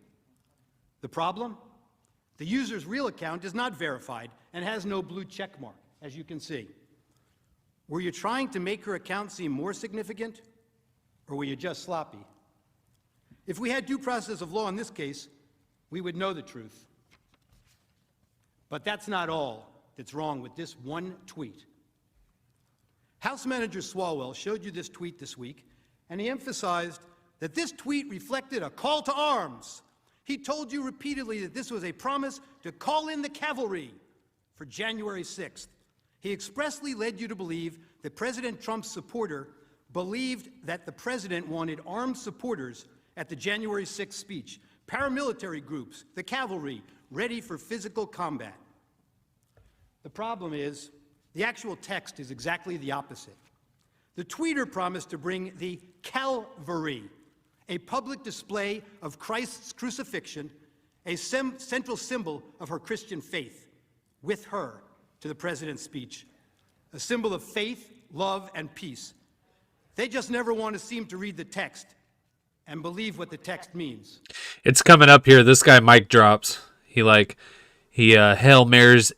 The problem? The user's real account is not verified and has no blue check mark, as you can see. Were you trying to make her account seem more significant, or were you just sloppy? If we had due process of law in this case, we would know the truth. But that's not all that's wrong with this one tweet. House Manager Swalwell showed you this tweet this week, and he emphasized that this tweet reflected a call to arms. He told you repeatedly that this was a promise to call in the cavalry for January 6th. He expressly led you to believe that President Trump's supporter believed that the president wanted armed supporters at the January 6th speech, paramilitary groups, the cavalry, ready for physical combat. The problem is, the actual text is exactly the opposite. The tweeter promised to bring the Calvary, a public display of Christ's crucifixion, a central symbol of her Christian faith, with her to the president's speech, a symbol of faith, love, and peace. They just never want to seem to read the text and believe what the text means. It's coming up here. This guy mic drops. He Hail Marys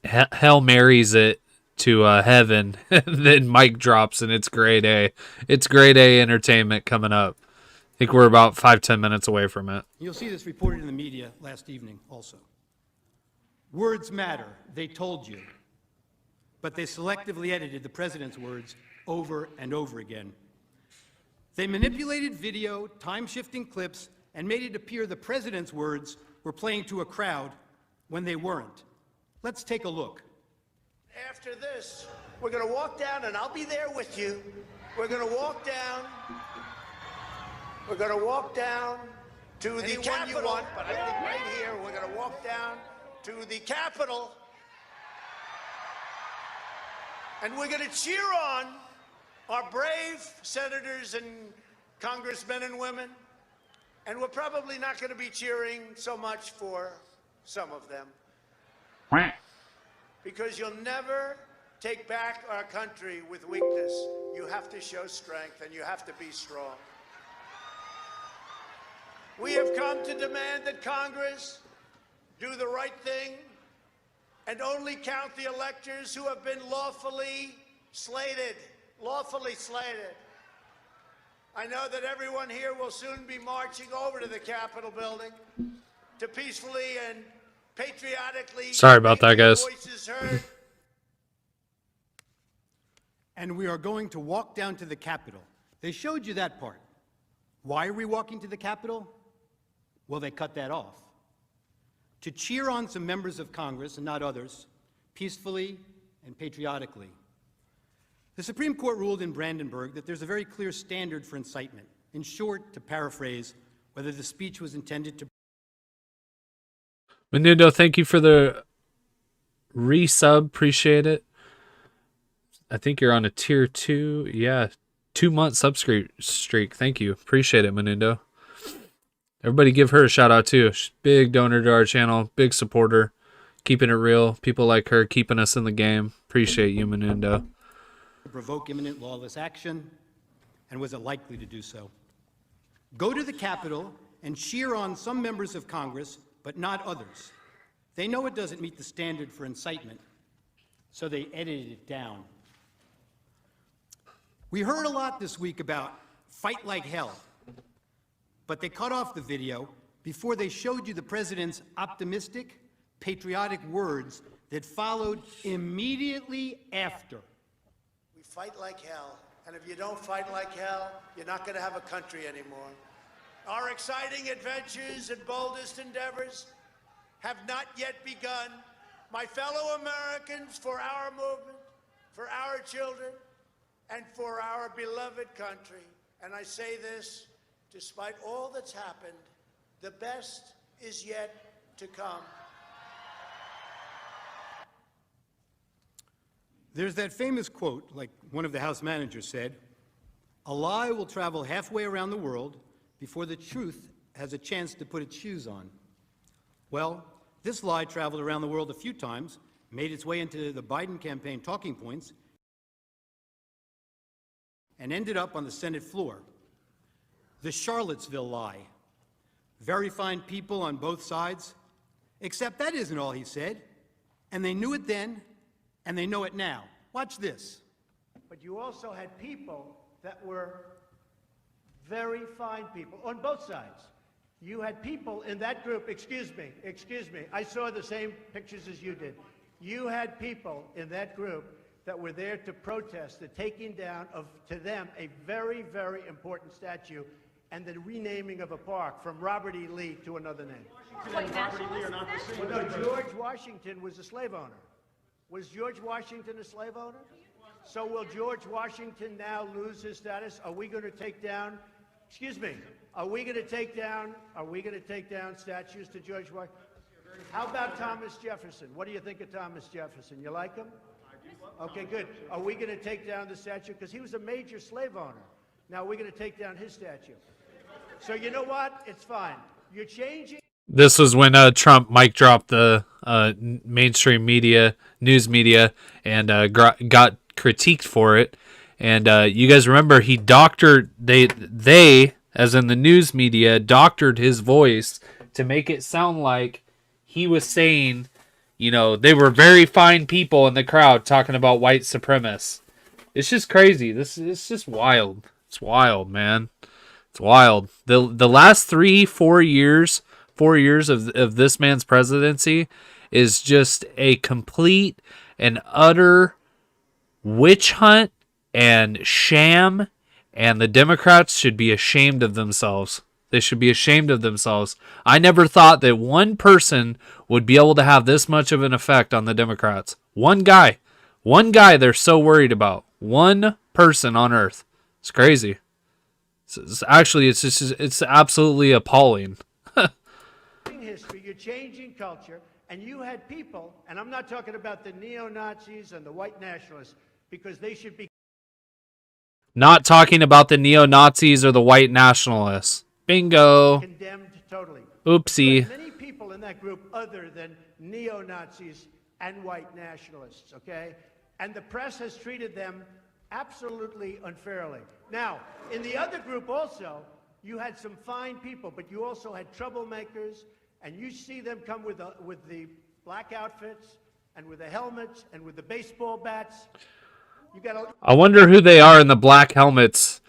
it to heaven, and then mic drops, and it's grade A. It's grade A entertainment coming up. I think we're about 5-10 minutes away from it. You'll see this reported in the media last evening also. Words matter, they told you. But they selectively edited the president's words over and over again. They manipulated video, time-shifting clips, and made it appear the president's words were playing to a crowd when they weren't. Let's take a look. After this, we're going to walk down, and I'll be there with you. We're going to walk down. We're going to walk down to the Capitol. You want, but I think right here, we're going to walk down to the Capitol. And we're going to cheer on our brave senators and congressmen and women. And we're probably not going to be cheering so much for some of them. Because you'll never take back our country with weakness. You have to show strength, and you have to be strong. We have come to demand that Congress do the right thing and only count the electors who have been lawfully slated. Lawfully slated. I know that everyone here will soon be marching over to the Capitol building to peacefully and patriotically. Sorry about that, guys. Voices heard. And we are going to walk down to the Capitol. They showed you that part. Why are we walking to the Capitol? Well, they cut that off. To cheer on some members of Congress and not others, peacefully and patriotically. The Supreme Court ruled in Brandenburg that there's a very clear standard for incitement. In short, to paraphrase, whether the speech was intended to... Menudo, thank you for the resub. Appreciate it. I think you're on a tier 2. Yeah, 2-month streak. Thank you. Appreciate it, Menudo. Everybody give her a shout out too. She's a big donor to our channel, big supporter, keeping it real. People like her keeping us in the game. Appreciate you, Menudo. Provoke imminent lawless action, and was it likely to do so? Go to the Capitol and cheer on some members of Congress, but not others. They know it doesn't meet the standard for incitement, so they edited it down. We heard a lot this week about fight like hell, but they cut off the video before they showed you the president's optimistic, patriotic words that followed immediately after. We fight like hell, and if you don't fight like hell, you're not going to have a country anymore. Our exciting adventures and boldest endeavors have not yet begun. My fellow Americans, for our movement, for our children, and for our beloved country. And I say this, despite all that's happened, the best is yet to come. There's that famous quote, like one of the House managers said, "A lie will travel halfway around the world before the truth has a chance to put its shoes on." Well, this lie traveled around the world a few times, made its way into the Biden campaign talking points, and ended up on the Senate floor. The Charlottesville lie. Very fine people on both sides, except that isn't all he said. And they knew it then, and they know it now. Watch this. But you also had people that were very fine people on both sides. You had people in that group, excuse me, I saw the same pictures as you did. You had people in that group that were there to protest the taking down of, to them, a very, very important statue and the renaming of a park from Robert E. Lee to another name. White nationalists are not the same. Well, no, George Washington was a slave owner. Was George Washington a slave owner? So will George Washington now lose his status? Are we going to take down, excuse me, are we going to take down statues to George Washington? How about Thomas Jefferson? What do you think of Thomas Jefferson? You like him? Okay, good. Are we going to take down the statue? Because he was a major slave owner. Now we're going to take down his statue. So you know what? It's fine. You're changing. This was when Trump mic dropped the mainstream media, news media, and got critiqued for it. And you guys remember he doctored, they, as in the news media, doctored his voice to make it sound like he was saying, you know, they were very fine people in the crowd talking about white supremacists. It's just crazy. It's just wild. It's wild, man. It's wild. The last 4 years of this man's presidency is just a complete and utter witch hunt and sham, and the Democrats should be ashamed of themselves. They should be ashamed of themselves. I never thought that one person would be able to have this much of an effect on the Democrats. One guy they're so worried about. One person on earth. It's crazy. It's absolutely appalling. History, you're changing culture, and you had people, and I'm not talking about the neo-Nazis and the white nationalists, because they should be not talking about the neo-Nazis or the white nationalists. Bingo. Condemned totally. Oopsie. Many people in that group other than neo-Nazis and white nationalists, okay? And the press has treated them absolutely unfairly. Now, in the other group also, you had some fine people, but you also had troublemakers, and you see them come with the black outfits and with the helmets and with the baseball bats. I wonder who they are in the black helmets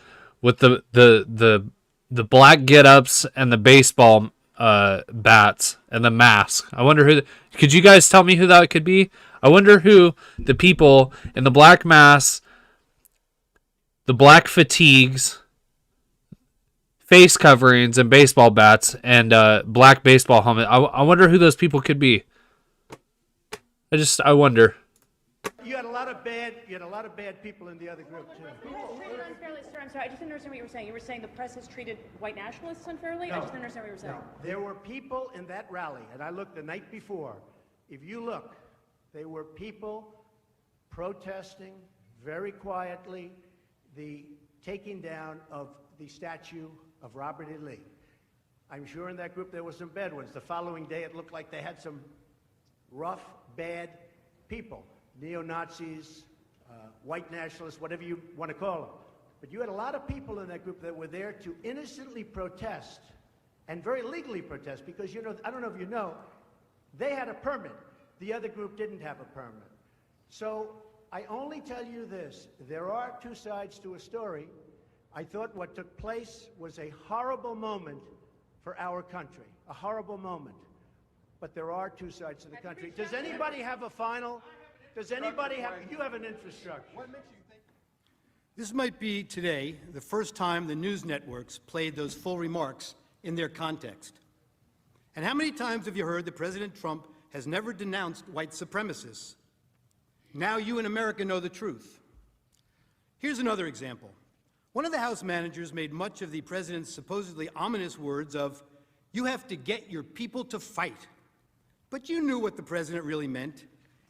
with the black get-ups and the baseball bats and the mask. I wonder who. Could you guys tell me who that could be? I wonder who the people in the black masks, the black fatigues, face coverings, and baseball bats, and black baseball helmet. I wonder who those people could be. I wonder. You had a lot of bad people in the other group too. Treated unfairly, sir. I'm sorry. I just didn't understand what you were saying. You were saying the press has treated white nationalists unfairly? No. I just didn't understand what you were saying. No. There were people in that rally, and I looked the night before. If you look, there were people protesting very quietly the taking down of the statue of Robert E. Lee. I'm sure in that group there were some bad ones. The following day it looked like they had some rough, bad people, neo-Nazis, white nationalists, whatever you want to call them. But you had a lot of people in that group that were there to innocently protest and very legally protest because, you know, I don't know if you know, they had a permit. The other group didn't have a permit. So I only tell you this, there are two sides to a story. I thought what took place was a horrible moment for our country, a horrible moment. But there are two sides to the country. Does anybody have a final? Does anybody have, you have an infrastructure. What makes you think? This might be today the first time the news networks played those full remarks in their context. And how many times have you heard that President Trump has never denounced white supremacists? Now you in America know the truth. Here's another example. One of the House managers made much of the president's supposedly ominous words of, "You have to get your people to fight." But you knew what the president really meant.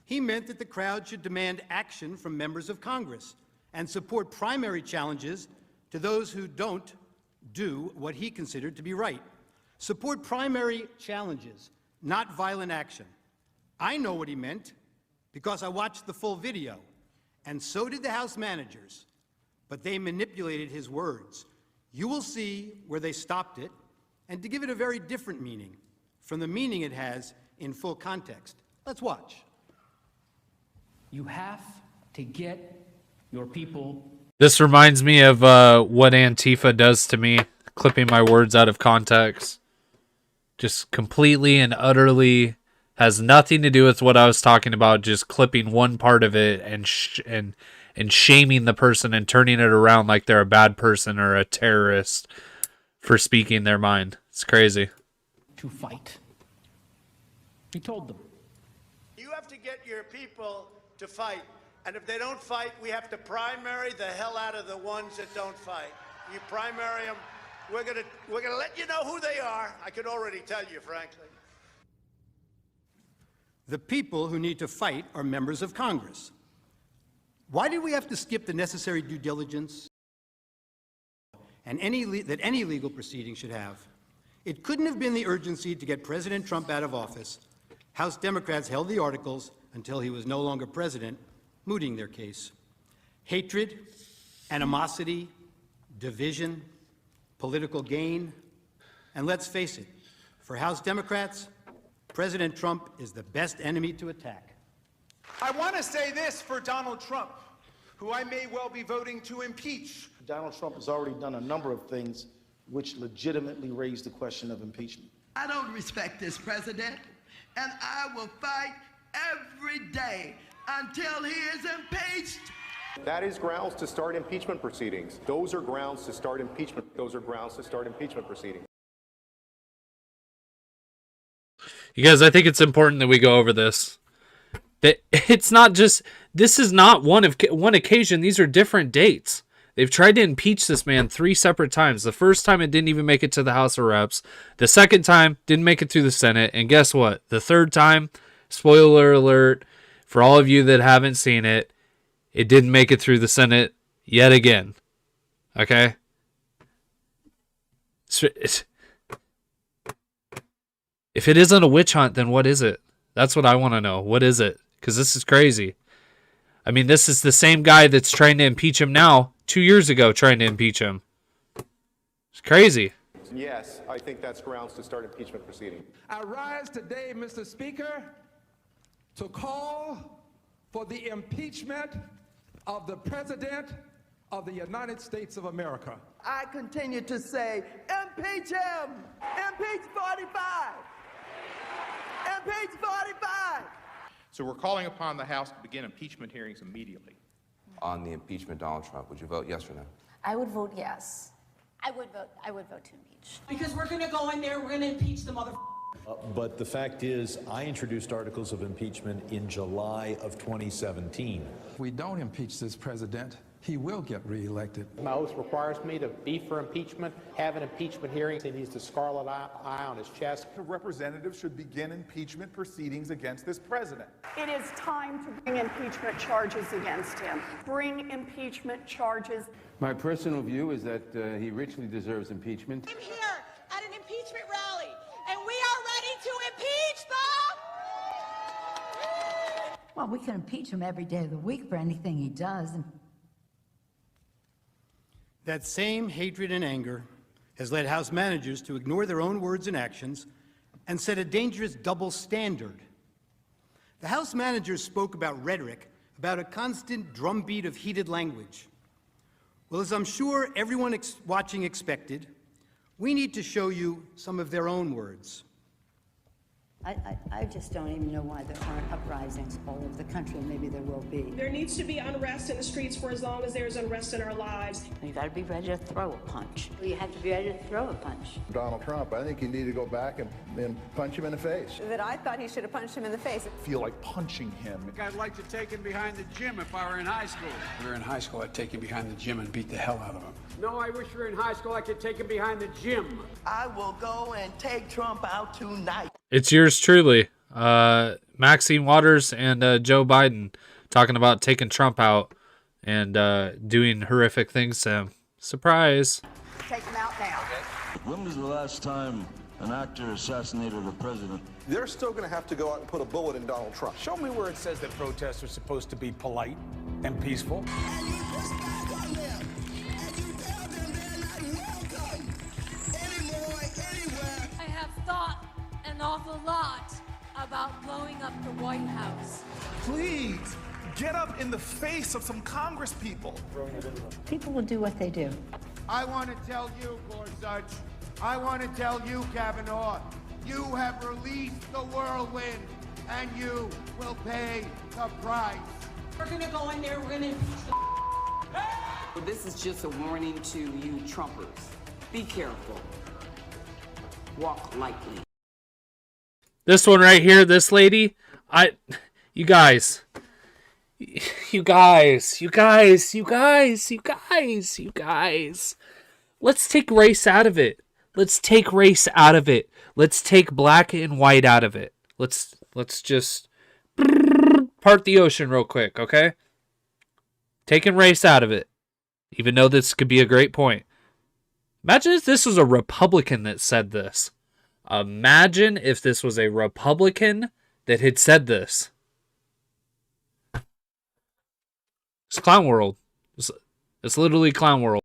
He meant that the crowd should demand action from members of Congress and support primary challenges to those who don't do what he considered to be right. Support primary challenges, not violent action. I know what he meant because I watched the full video, and so did the House managers, but they manipulated his words. You will see where they stopped it, and to give it a very different meaning from the meaning it has in full context. Let's watch. You have to get your people. This reminds me of what Antifa does to me, clipping my words out of context. Just completely and utterly has nothing to do with what I was talking about, just clipping one part of it and shaming the person and turning it around like they're a bad person or a terrorist for speaking their mind. It's crazy. To fight. He told them. You have to get your people to fight. And if they don't fight, we have to primary the hell out of the ones that don't fight. You primary them, we're gonna let you know who they are. I could already tell you, frankly. The people who need to fight are members of Congress. Why did we have to skip the necessary due diligence and that any legal proceeding should have? It couldn't have been the urgency to get President Trump out of office. House Democrats held the articles until he was no longer president, mooting their case. Hatred, animosity, division, political gain, and let's face it, for House Democrats, President Trump is the best enemy to attack. I want to say this for Donald Trump, who I may well be voting to impeach. Donald Trump has already done a number of things which legitimately raise the question of impeachment. I don't respect this president, and I will fight every day until he is impeached. That is grounds to start impeachment proceedings. Those are grounds to start impeachment. Those are grounds to start impeachment proceedings. You guys, I think it's important that we go over this. That it's not just, this is not one occasion. These are different dates. They've tried to impeach this man 3 separate times. The first time it didn't even make it to the House of Reps. The second time didn't make it through the Senate. And guess what? The third time, spoiler alert, for all of you that haven't seen it, it didn't make it through the Senate yet again. Okay? If it isn't a witch hunt, then what is it? That's what I want to know. What is it? Because this is crazy. I mean, this is the same guy that's trying to impeach him now, 2 years ago trying to impeach him. It's crazy. Yes, I think that's grounds to start impeachment proceedings. I rise today, Mr. Speaker, to call for the impeachment of the President of the United States of America. I continue to say, impeach him! Impeach 45! Impeach 45! So we're calling upon the House to begin impeachment hearings immediately. On the impeachment, Donald Trump, would you vote yes or no? I would vote yes. I would vote to impeach. Because we're going to go in there, we're going to impeach the mother. But the fact is, I introduced articles of impeachment in July of 2017. If we don't impeach this president, he will get reelected. My oath requires me to be for impeachment, have an impeachment hearing. He needs the scarlet eye on his chest. The representatives should begin impeachment proceedings against this president. It is time to bring impeachment charges against him. Bring impeachment charges. My personal view is that he richly deserves impeachment. I'm here at an impeachment rally, and we are ready to impeach them! Well, we can impeach him every day of the week for anything he does. That same hatred and anger has led House managers to ignore their own words and actions and set a dangerous double standard. The House managers spoke about rhetoric, about a constant drumbeat of heated language. Well, as I'm sure everyone watching expected, we need to show you some of their own words. I just don't even know why there aren't uprisings all over the country. Maybe there will be. There needs to be unrest in the streets for as long as there's unrest in our lives. You got to be ready to throw a punch. You have to be ready to throw a punch. Donald Trump, I think you need to go back and punch him in the face. That I thought he should have punched him in the face. I feel like punching him. I'd like to take him behind the gym if I were in high school. If we were in high school, I'd take him behind the gym and beat the hell out of him. No, I wish we were in high school. I could take him behind the gym. I will go and take Trump out tonight. It's yours truly. Maxine Waters and Joe Biden talking about taking Trump out and doing horrific things to him. Surprise. Take them out now. When was the last time an actor assassinated a president? They're still going to have to go out and put a bullet in Donald Trump. Show me where it says that protests are supposed to be polite and peaceful. I have thought an awful lot about blowing up the White House. Please, get up in the face of some Congress people. People will do what they do. I want to tell you, Gorsuch, I want to tell you, Kavanaugh, you have released the whirlwind, and you will pay the price. We're going to go in there, we're going to... This is just a warning to you Trumpers. Be careful. Walk lightly. This one right here, this lady, you guys, let's take race out of it. Let's take race out of it. Let's take black and white out of it. Let's just part the ocean real quick, okay? Taking race out of it. Even though this could be a great point. Imagine if this was a Republican that said this. Imagine if this was a Republican that had said this. It's clown world. It's literally clown world.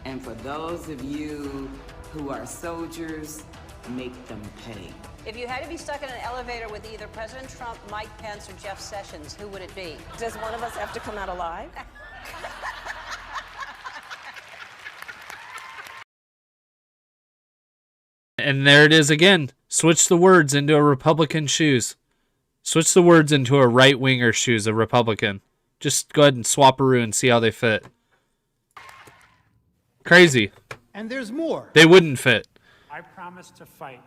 And for those of you who are soldiers, make them pay. If you had to be stuck in an elevator with either President Trump, Mike Pence, or Jeff Sessions, who would it be? Does one of us have to come out alive? And there it is again. Switch the words into a Republican shoes. Switch the words into a right-winger shoes, a Republican. Just go ahead and swap-a-roo and see how they fit. Crazy. And there's more. They wouldn't fit. I promise to fight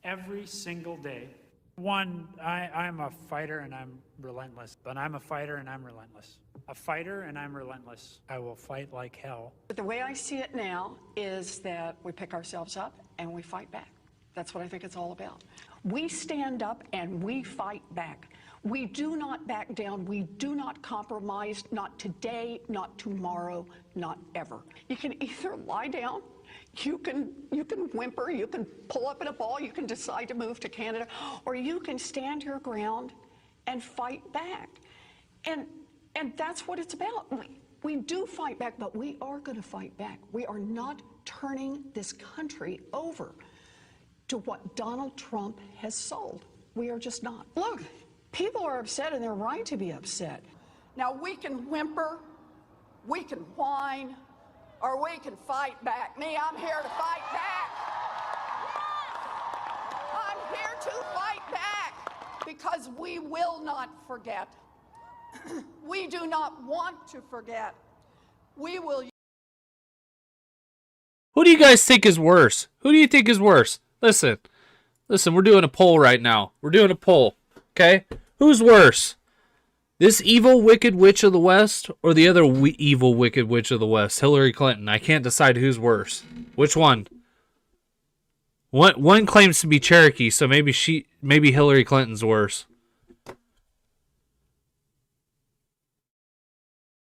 every single day. One, I'm a fighter and I'm relentless. But I'm a fighter and I'm relentless. A fighter and I'm relentless. I will fight like hell. But the way I see it now is that we pick ourselves up and we fight back. That's what I think it's all about. We stand up and we fight back. We do not back down. We do not compromise, not today, not tomorrow, not ever. You can either lie down, you can whimper, you can pull up in a ball, you can decide to move to Canada, or you can stand your ground and fight back. And that's what it's about. We do fight back, but we are going to fight back. We are not turning this country over to what Donald Trump has sold. We are just not. Look, people are upset and they're right to be upset. Now, we can whimper, we can whine, or we can fight back. Me, I'm here to fight back. I'm here to fight back because we will not forget. We do not want to forget. We will. Who do you guys think is worse? Who do you think is worse? Listen, we're doing a poll right now. We're doing a poll, okay? Who's worse? This evil, wicked witch of the West or the other evil, wicked witch of the West, Hillary Clinton? I can't decide who's worse. Which one? One claims to be Cherokee, so maybe Hillary Clinton's worse.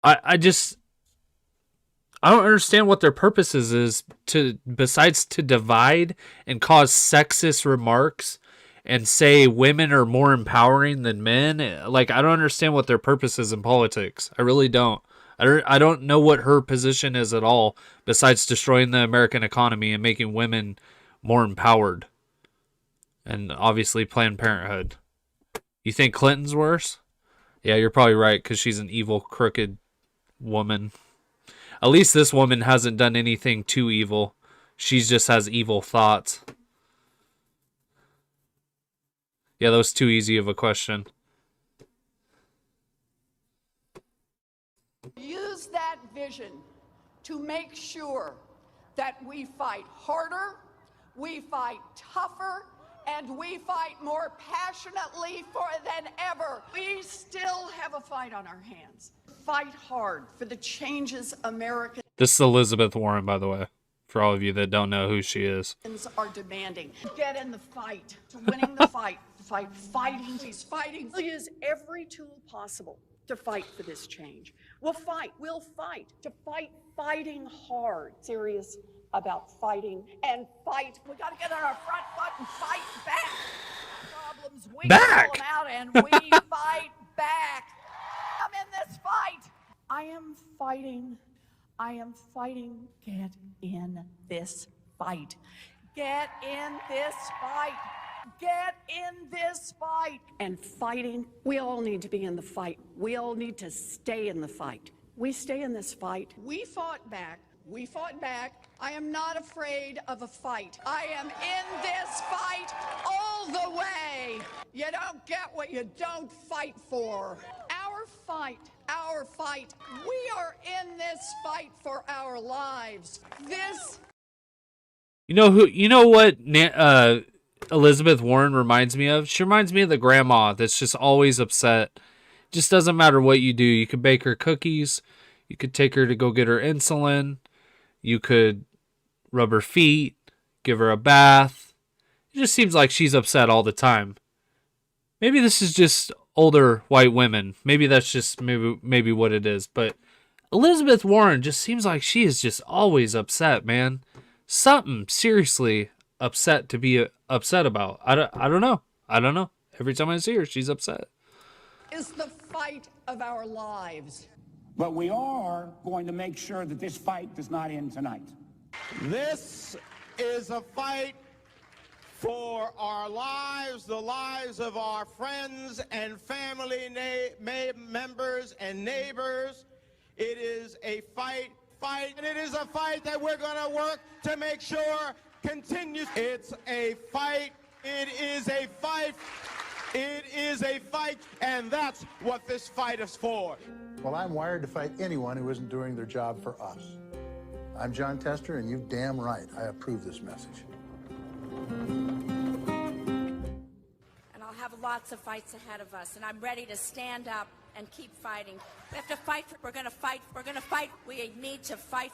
I don't understand what their purposes is besides to divide and cause sexist remarks and say women are more empowering than men. Like, I don't understand what their purpose is in politics. I really don't. I don't know what her position is at all besides destroying the American economy and making women more empowered. And obviously Planned Parenthood. You think Clinton's worse? Yeah, you're probably right because she's an evil, crooked woman. At least this woman hasn't done anything too evil. She just has evil thoughts. Yeah, that was too easy of a question. Use that vision to make sure that we fight harder, we fight tougher, and we fight more passionately than ever. We still have a fight on our hands. Fight hard for the changes America. This is Elizabeth Warren, by the way, for all of you that don't know who she is. Are demanding. Get in the fight. To winning the fight. Fighting. He's fighting. He uses every tool possible to fight for this change. We'll fight. To fighting hard. Serious about fighting and fight. We got to get on our front foot and fight back. Problems we call them out and we fight back. I'm in this fight. I am fighting. Get in this fight. Get in this fight. Get in this fight. And fighting, we all need to be in the fight. We all need to stay in the fight. We stay in this fight. We fought back. I am not afraid of a fight. I am in this fight all the way. You don't get what you don't fight for. Our fight. We are in this fight for our lives. You know what Elizabeth Warren reminds me of? She reminds me of the grandma that's just always upset. Just doesn't matter what you do. You could bake her cookies. You could take her to go get her insulin. You could rub her feet, give her a bath. It just seems like she's upset all the time. Maybe this is just older white women. Maybe that's just maybe what it is. But Elizabeth Warren just seems like she is just always upset, man. Something seriously upset to be upset about. I don't know. Every time I see her, she's upset. Is the fight of our lives. But we are going to make sure that this fight does not end tonight. This is a fight for our lives, the lives of our friends and family members and neighbors. It is a fight, and it is a fight that we're going to work to make sure continues. It's a fight. It is a fight. It is a fight, and that's what this fight is for. Well, I'm wired to fight anyone who isn't doing their job for us. I'm John Tester, and you're damn right. I approve this message. And I'll have lots of fights ahead of us, and I'm ready to stand up and keep fighting. We have to fight. We're going to fight. We need to fight,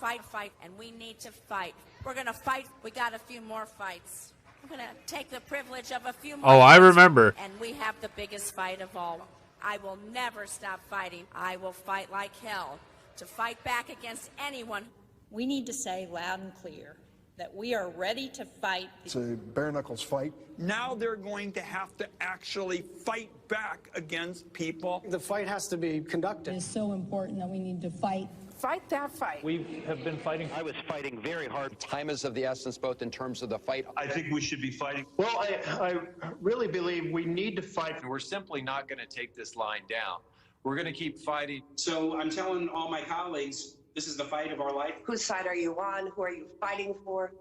and we need to fight. We're going to fight. We got a few more fights. I'm going to take the privilege of a few more Oh, I fights, remember. And we have the biggest fight of all. I will never stop fighting. I will fight like hell to fight back against anyone. We need to say loud and clear that we are ready to fight. It's a bare-knuckles fight. Now they're going to have to actually fight back against people. The fight has to be conducted. It's so important that we need to fight. Fight that fight. We have been fighting. I was fighting very hard. Time is of the essence, both in terms of the fight. I think we should be fighting. Well, I really believe we need to fight. We're simply not going to take this line down. We're going to keep fighting. So I'm telling all my colleagues, this is the fight of our life. Whose side are you on? Who are you fighting for?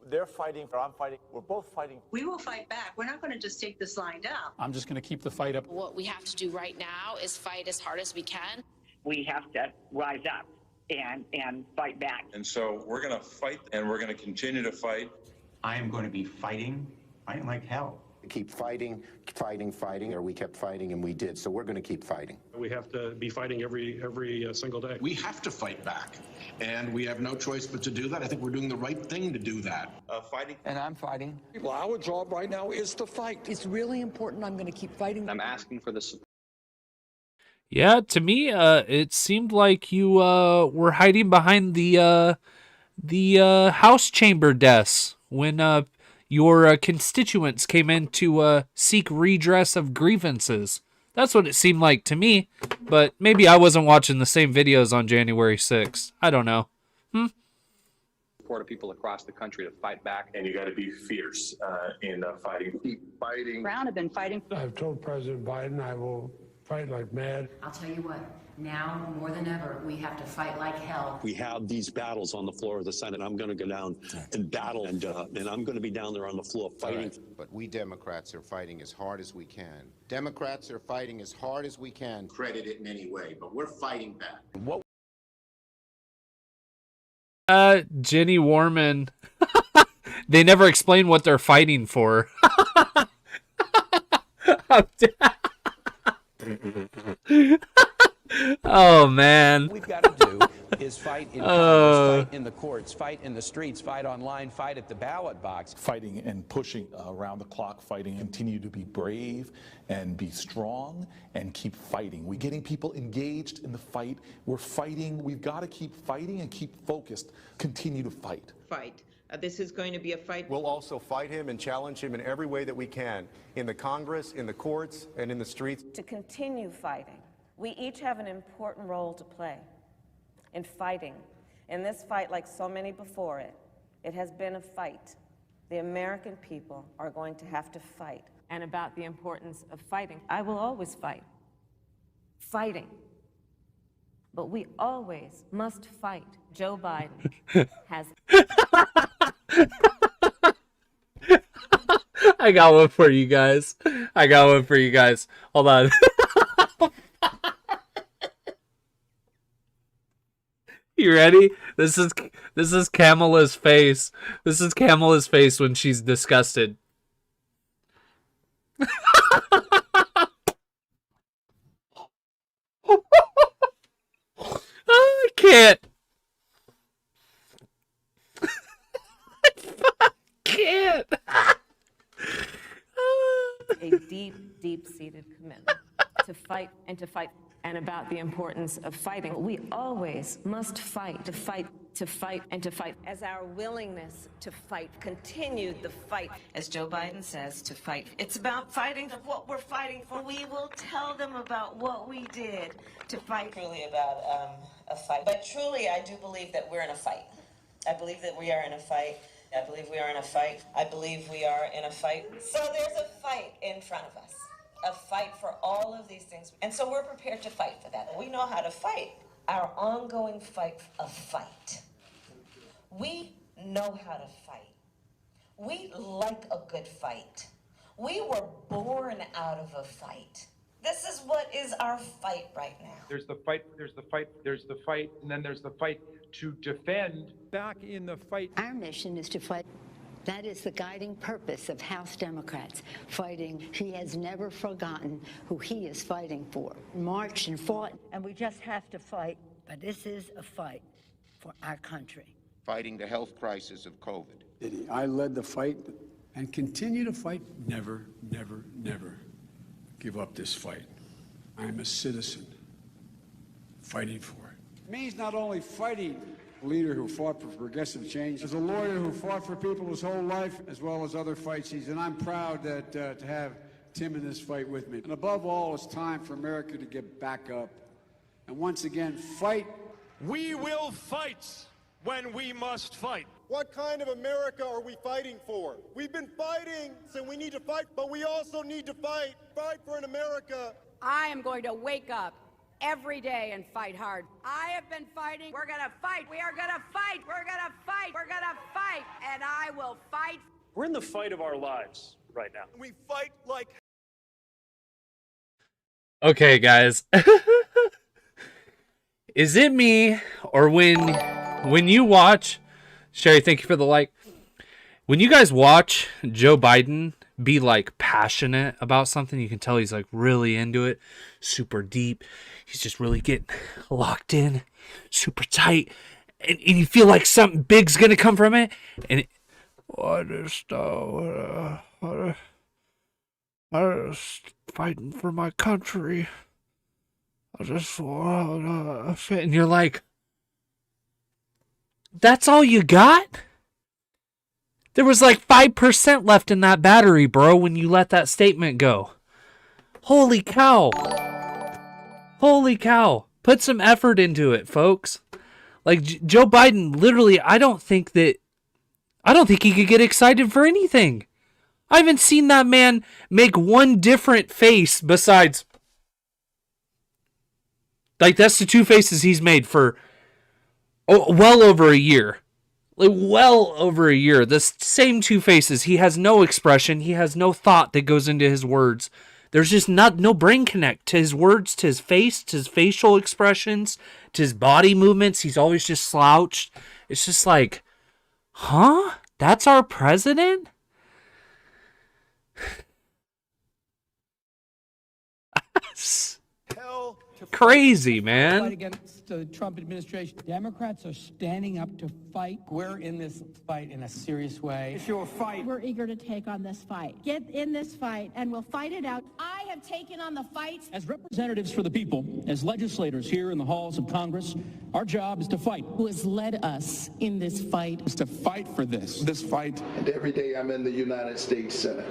They're fighting, or I'm fighting. We're both fighting. We will fight back. We're not going to just take this line down. I'm just going to keep the fight up. What we have to do right now is fight as hard as we can. We have to rise up and fight back. And so we're going to fight, and we're going to continue to fight. I am going to be fighting like hell. Keep fighting, or we kept fighting and we did. So we're going to keep fighting. We have to be fighting every single day. We have to fight back, and we have no choice but to do that. I think we're doing the right thing to do that. Fighting. And I'm fighting. Well, our job right now is to fight. It's really important. I'm going to keep fighting. I'm asking for this. Yeah, to me, it seemed like you were hiding behind the House chamber desks when your constituents came in to seek redress of grievances. That's what it seemed like to me, but maybe I wasn't watching the same videos on January 6th. I don't know. Support of people across the country to fight back. And you got to be fierce in fighting. Keep fighting. Brown have been fighting. I've told President Biden I will fight like mad. I'll tell you what, now more than ever, we have to fight like hell. We have these battles on the floor of the Senate. I'm going to go down and battle, and I'm going to be down there on the floor fighting. Right. But we Democrats are fighting as hard as we can. Democrats are fighting as hard as we can. Credit it in any way, but we're fighting back. What? Jenny Warman. They never explain what they're fighting for. Oh man. We've got to do is fight in Congress, fight in the courts, fight in the streets, fight online, fight at the ballot box. Fighting and pushing around the clock, fighting, continue to be brave and be strong and keep fighting. We're getting people engaged in the fight. We're fighting. We've got to keep fighting and keep focused. Continue to fight. Fight. This is going to be a fight. We'll also fight him and challenge him in every way that we can, in the Congress, in the courts, and in the streets. To continue fighting, we each have an important role to play in fighting. In this fight, like so many before it, it has been a fight. The American people are going to have to fight. And about the importance of fighting, I will always fight. Fighting. But we always must fight. Joe Biden has... I got one for you guys. Hold on. You ready? This is Kamala's face. This is Kamala's face when she's disgusted. I can't. Can't. A deep, deep-seated commitment to fight and to fight, and about the importance of fighting. We always must fight, to fight, to fight, and to fight. As our willingness to fight continued the fight, as Joe Biden says, to fight. It's about fighting for what we're fighting for. We will tell them about what we did to fight. Truly about a fight. But truly, I do believe that we're in a fight. I believe that we are in a fight. I believe we are in a fight. I believe we are in a fight. So there's a fight in front of us. A fight for all of these things. And so we're prepared to fight for that. We know how to fight. Our ongoing fight of fight. We know how to fight. We like a good fight. We were born out of a fight. This is what is our fight right now. There's the fight, there's the fight, there's the fight, and then there's the fight to defend. Back in the fight. Our mission is to fight. That is the guiding purpose of House Democrats, fighting. He has never forgotten who he is fighting for. Marched and fought. And we just have to fight. But this is a fight for our country. Fighting the health crisis of COVID. I led the fight and continue to fight. Never, never, never give up this fight. I'm a citizen fighting for it. It means not only fighting a leader who fought for progressive change, as a lawyer who fought for people his whole life, as well as other fights, and I'm proud that to have Tim in this fight with me. And above all, it's time for America to get back up and once again fight. We will fight when we must fight. What kind of America are we fighting for? We've been fighting, so we need to fight, but we also need to fight for an America. I am going to wake up every day and fight hard. I have been fighting. We're going to fight. We are going to fight. We're going to fight. We're going to fight. And I will fight. We're in the fight of our lives right now. We fight like... Okay, guys. Is it me, or when you watch... Sherry, thank you for the like. When you guys watch Joe Biden be like passionate about something, you can tell he's like really into it, super deep. He's just really getting locked in, super tight, and you feel like something big's gonna come from it. And I just fighting for my country. I just want to, and you're like, that's all you got? There was like 5% left in that battery, bro, when you let that statement go. Holy cow. Holy cow. Put some effort into it, folks. Like, Joe Biden, literally, I don't think he could get excited for anything. I haven't seen that man make one different face besides... Like, that's the two faces he's made for well over a year. Like, well over a year. The same two faces. He has no expression. He has no thought that goes into his words. There's just no brain connect to his words, to his face, to his facial expressions, to his body movements. He's always just slouched. It's just like, huh? That's our president? Hell Crazy, Fight man. against the Trump administration. Democrats are standing up to fight. We're in this fight in a serious way. It's your fight. We're eager to take on this fight. Get in this fight, and we'll fight it out. I have taken on the fight. As representatives for the people, as legislators here in the halls of Congress, our job is to fight. Who has led us in this fight? Is to fight for this fight. And every day I'm in the United States Senate,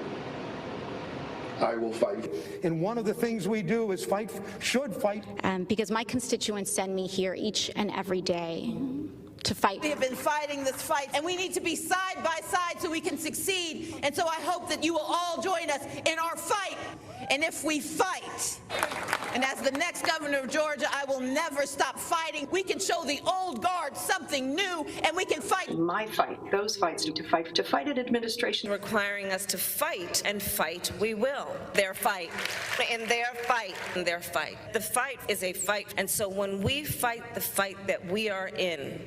I will fight. And one of the things we do is should fight. Because my constituents send me here each and every day to fight. We have been fighting this fight, and we need to be side by side so we can succeed. And so I hope that you will all join us in our fight. And if we fight, and as the next governor of Georgia, I will never stop fighting. We can show the old guard something new, and we can fight. My fight, those fights, to fight an administration Requiring us to fight, and fight we will. Their fight, and their fight, and their fight. The fight is a fight, and so when we fight the fight that we are in,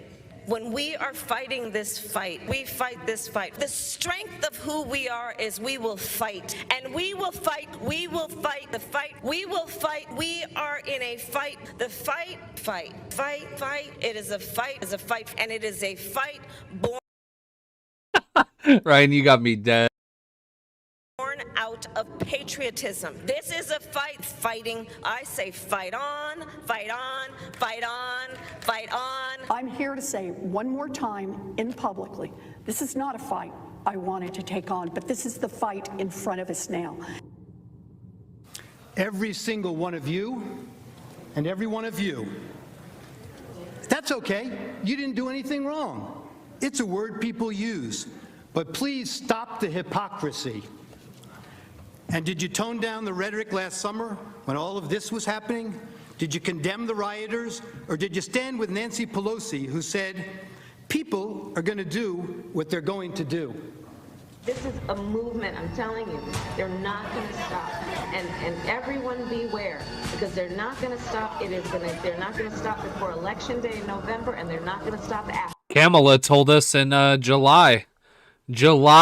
when we are fighting this fight, we fight this fight. The strength of who we are is we will fight. And we will fight, we will fight the fight, we will fight. We are in a fight. The fight. It is a fight, and it is a fight born Ryan, you got me dead. out of patriotism. This is a fight, fighting. I say fight on, fight on, fight on, fight on. I'm here to say one more time in publicly, this is not a fight I wanted to take on, but this is the fight in front of us now. Every single one of you and every one of you, that's okay. You didn't do anything wrong. It's a word people use. But please stop the hypocrisy. And did you tone down the rhetoric last summer when all of this was happening? Did you condemn the rioters? Or did you stand with Nancy Pelosi, who said, people are going to do what they're going to do? This is a movement, I'm telling you. They're not going to stop. And everyone beware, because they're not going to stop. They're not going to stop before Election Day in November, and they're not going to stop after. Kamala told us in July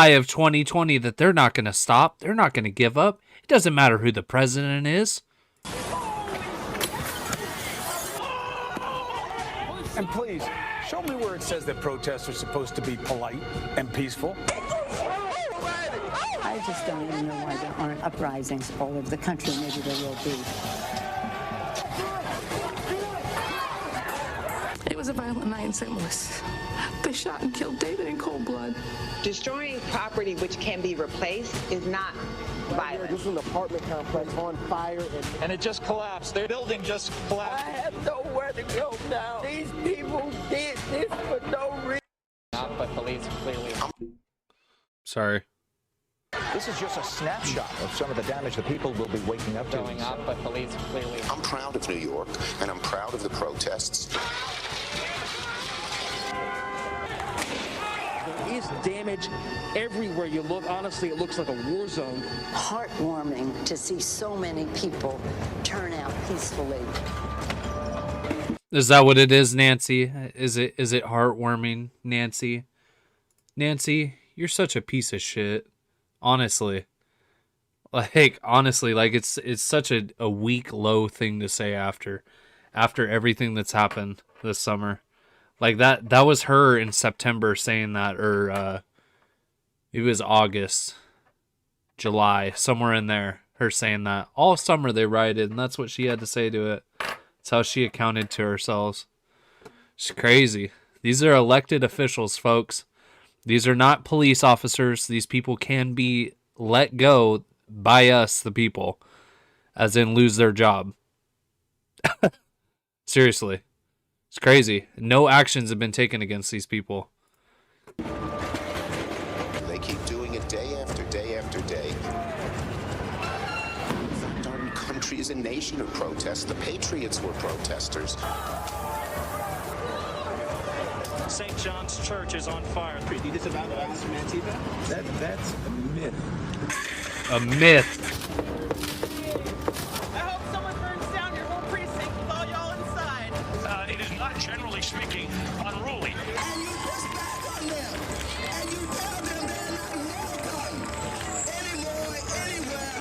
of 2020 that they're not going to stop. They're not going to give up. It doesn't matter who the president is. And please, show me where it says that protests are supposed to be polite and peaceful. I just don't even know why there aren't uprisings all over the country. Maybe there will be. It was a violent night in St. Louis. They shot and killed David in cold blood. Destroying property which can be replaced is not violent. This is an apartment complex on fire, and it just collapsed. Their building just collapsed. I have nowhere to go now. These people did this for no reason. But police clearly. Sorry. This is just a snapshot of some of the damage the people will be waking up to. Going up, but police clearly. I'm proud of New York, and I'm proud of the protests. There is damage everywhere you look. Honestly, it looks like a war zone. Heartwarming to see so many people turn out peacefully. Is that what it is, Nancy? Is it heartwarming, Nancy? Nancy, you're such a piece of shit. Honestly. Honestly, it's such a weak, low thing to say after everything that's happened this summer. That was her in September saying that, or it was August, July, somewhere in there, her saying that. All summer they rioted, and that's what she had to say to it. That's how she accounted to herself. She's crazy. These are elected officials, folks. These are not police officers. These people can be let go by us, the people, as in lose their job. Seriously. It's crazy. No actions have been taken against these people. They keep doing it day after day after day. Our country is a nation of protests. The Patriots were protesters. St. John's Church is on fire. Do you disavow violence from Antifa? That's a myth. A myth. I hope someone burns down your whole precinct with all y'all inside. It is not, generally speaking, unruly. And you push back on them. And you tell them they're not welcome anymore, anywhere.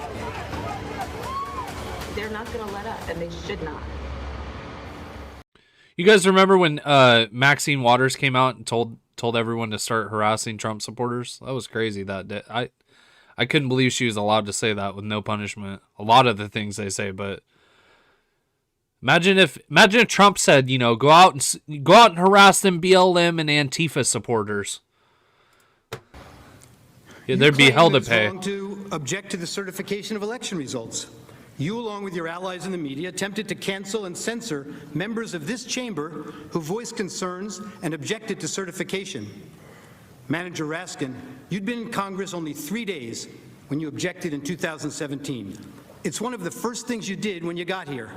They're not going to let up, and they should not. You guys remember when Maxine Waters came out and told everyone to start harassing Trump supporters? That was crazy that day. I couldn't believe she was allowed to say that with no punishment. A lot of the things they say, but imagine if Trump said, you know, go out and harass them BLM and Antifa supporters. Yeah, there'd be hell to pay. To object to the certification of election results. You, along with your allies in the media, attempted to cancel and censor members of this chamber who voiced concerns and objected to certification. Manager Raskin, you'd been in Congress only 3 days when you objected in 2017. It's one of the first things you did when you got here.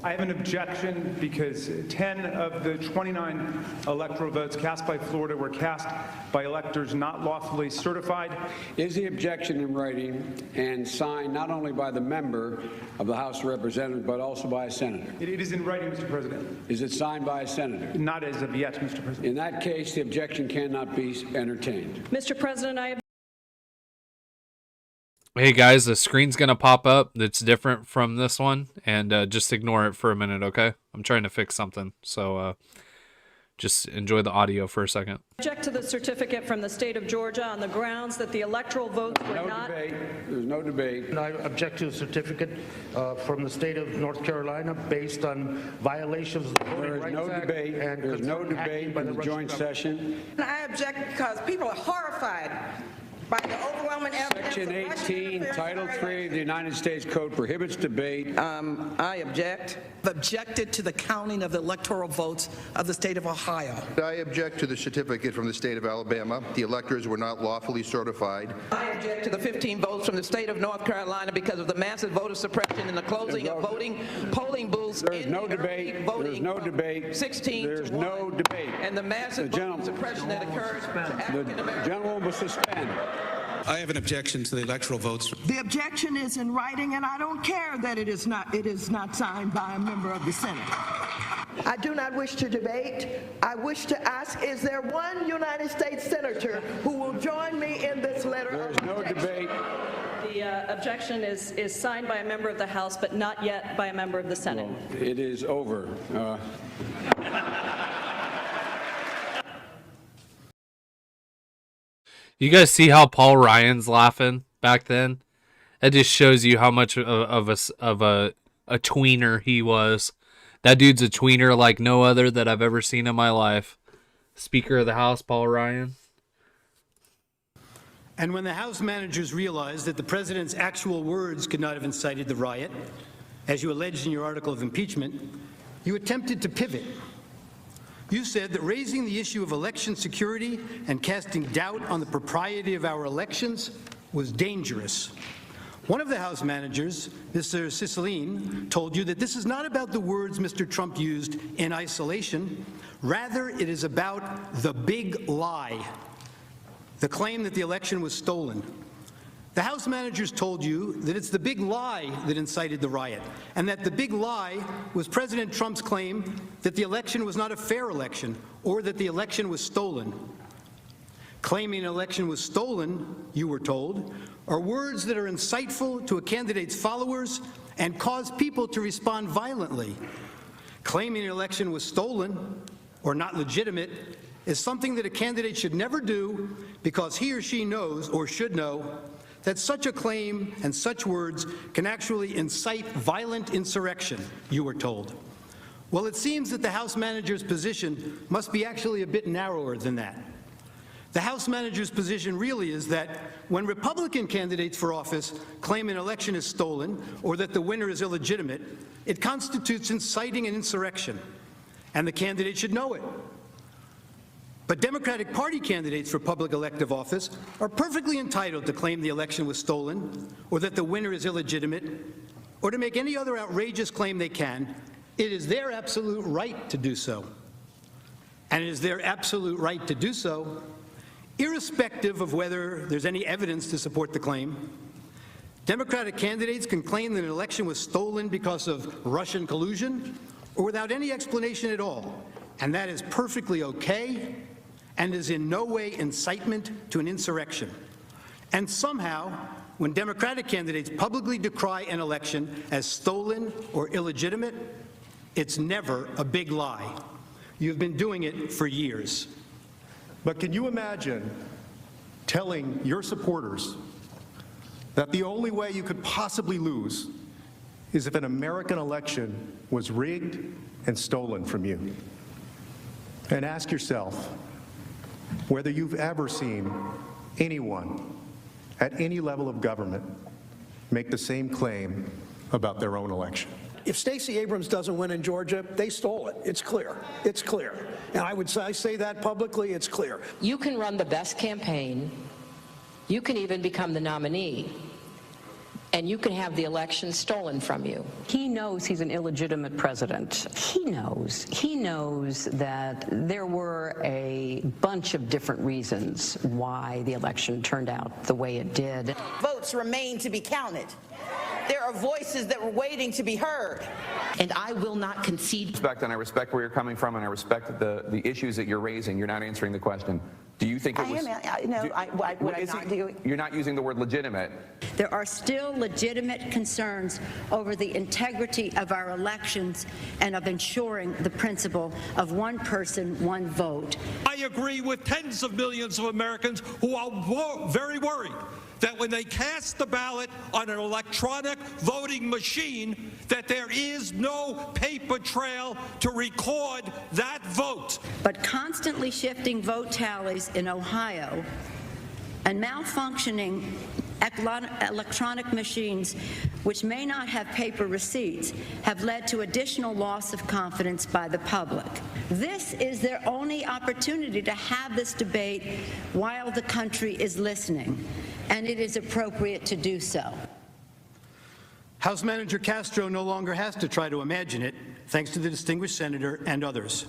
I have an objection because 10 of the 29 electoral votes cast by Florida were cast by electors not lawfully certified. Is the objection in writing and signed not only by the member of the House of Representatives, but also by a senator? It is in writing, Mr. President. Is it signed by a senator? Not as of yet, Mr. President. In that case, the objection cannot be entertained. Mr. President, I Hey guys, the screen's gonna pop up that's different from this one, and just ignore it for a minute, okay? I'm trying to fix something, so just enjoy the audio for a second. object to the certificate from the state of Georgia on the grounds that the electoral votes were not... Debate. There's no debate. And I object to a certificate from the state of North Carolina based on violations of the Voting Rights Act. There's no debate in the joint session. I object because people are horrified by the overwhelming evidence. Section 18, Title 3 of the United States Code prohibits debate. I object. Objected to the counting of the electoral votes of the state of Ohio. I object to the certificate from the state of Alabama. The electors were not lawfully certified. I object to the 15 votes from the state of North Carolina because of the massive voter suppression and the closing of polling booths. There's no debate. There's no debate. 16 There's to 1, no debate. And the massive voter suppression that occurred to African Americans. The gentleman will suspend. I have an objection to the electoral votes. The objection is in writing, and I don't care that it is not signed by a member of the Senate. I do not wish to debate. I wish to ask, is there one United States senator who will join me in this letter of objection? There's no debate. The objection is signed by a member of the House, but not yet by a member of the Senate. Well, it is over. You guys see how Paul Ryan's laughing back then? That just shows you how much of a tweener he was. That dude's a tweener like no other that I've ever seen in my life. Speaker of the House, Paul Ryan. And when the House managers realized that the president's actual words could not have incited the riot, as you alleged in your article of impeachment, you attempted to pivot. You said that raising the issue of election security and casting doubt on the propriety of our elections was dangerous. One of the House managers, Mr. Cicilline, told you that this is not about the words Mr. Trump used in isolation. Rather, it is about the big lie, the claim that the election was stolen. The House managers told you that it's the big lie that incited the riot, and that the big lie was President Trump's claim that the election was not a fair election or that the election was stolen. Claiming an election was stolen, you were told, are words that are insightful to a candidate's followers and cause people to respond violently. Claiming an election was stolen or not legitimate is something that a candidate should never do because he or she knows or should know that such a claim and such words can actually incite violent insurrection, you were told. Well, it seems that the House manager's position must be actually a bit narrower than that. The House manager's position really is that when Republican candidates for office claim an election is stolen or that the winner is illegitimate, it constitutes inciting an insurrection, and the candidate should know it. But Democratic Party candidates for public elective office are perfectly entitled to claim the election was stolen or that the winner is illegitimate or to make any other outrageous claim they can. It is their absolute right to do so. And it is their absolute right to do so irrespective of whether there's any evidence to support the claim. Democratic candidates can claim that an election was stolen because of Russian collusion or without any explanation at all, and that is perfectly okay and is in no way incitement to an insurrection. And somehow, when Democratic candidates publicly decry an election as stolen or illegitimate, It's never a big lie. You've been doing it for years. But can you imagine telling your supporters that the only way you could possibly lose is if an American election was rigged and stolen from you? And ask yourself whether you've ever seen anyone at any level of government make the same claim about their own election. If Stacey Abrams doesn't win in Georgia, they stole it. It's clear. It's clear. And I say that publicly, it's clear. You can run the best campaign. You can even become the nominee. And you can have the election stolen from you. He knows he's an illegitimate president. He knows that there were a bunch of different reasons why the election turned out the way it did. Votes remain to be counted. There are voices that were waiting to be heard. And I will not concede. And I respect where you're coming from, and I respect the issues that you're raising. You're not answering the question. Do you think it was... You're not using the word legitimate. There are still legitimate concerns over the integrity of our elections and of ensuring the principle of one person, one vote. I agree with tens of millions of Americans who are very worried that when they cast the ballot on an electronic voting machine, that there is no paper trail to record that vote. But constantly shifting vote tallies in Ohio and malfunctioning electronic machines, which may not have paper receipts, have led to additional loss of confidence by the public. This is their only opportunity to have this debate while the country is listening, and it is appropriate to do so. House Manager Castro no longer has to try to imagine it, thanks to the distinguished senator and others.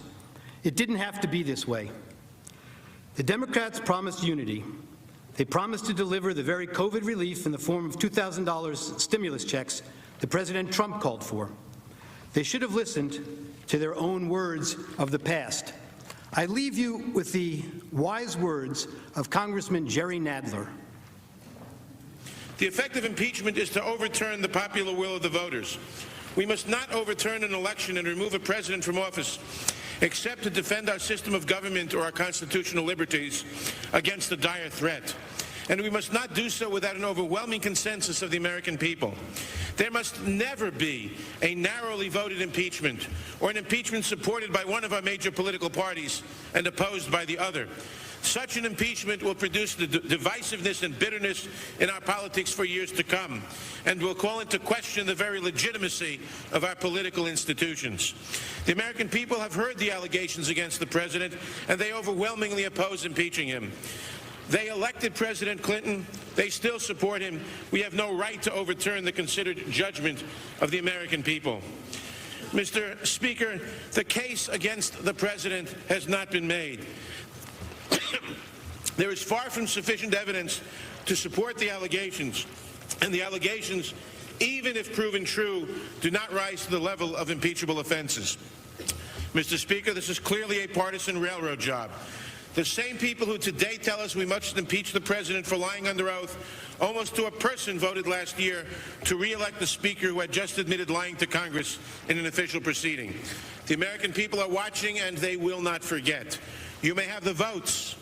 It didn't have to be this way. The Democrats promised unity. They promised to deliver the very COVID relief in the form of $2,000 stimulus checks that President Trump called for. They should have listened to their own words of the past. I leave you with the wise words of Congressman Jerry Nadler. The effect of impeachment is to overturn the popular will of the voters. We must not overturn an election and remove a president from office except to defend our system of government or our constitutional liberties against a dire threat. And we must not do so without an overwhelming consensus of the American people. There must never be a narrowly voted impeachment or an impeachment supported by one of our major political parties and opposed by the other. Such an impeachment will produce the divisiveness and bitterness in our politics for years to come, and will call into question the very legitimacy of our political institutions. The American people have heard the allegations against the president, and they overwhelmingly oppose impeaching him. They elected President Clinton. They still support him. We have no right to overturn the considered judgment of the American people. Mr. Speaker, the case against the president has not been made. There is far from sufficient evidence to support the allegations, and the allegations, even if proven true, do not rise to the level of impeachable offenses. Mr. Speaker, this is clearly a partisan railroad job. The same people who today tell us we must impeach the president for lying under oath, almost to a person voted last year to re-elect the speaker who had just admitted lying to Congress in an official proceeding. The American people are watching, and they will not forget. You may have the votes,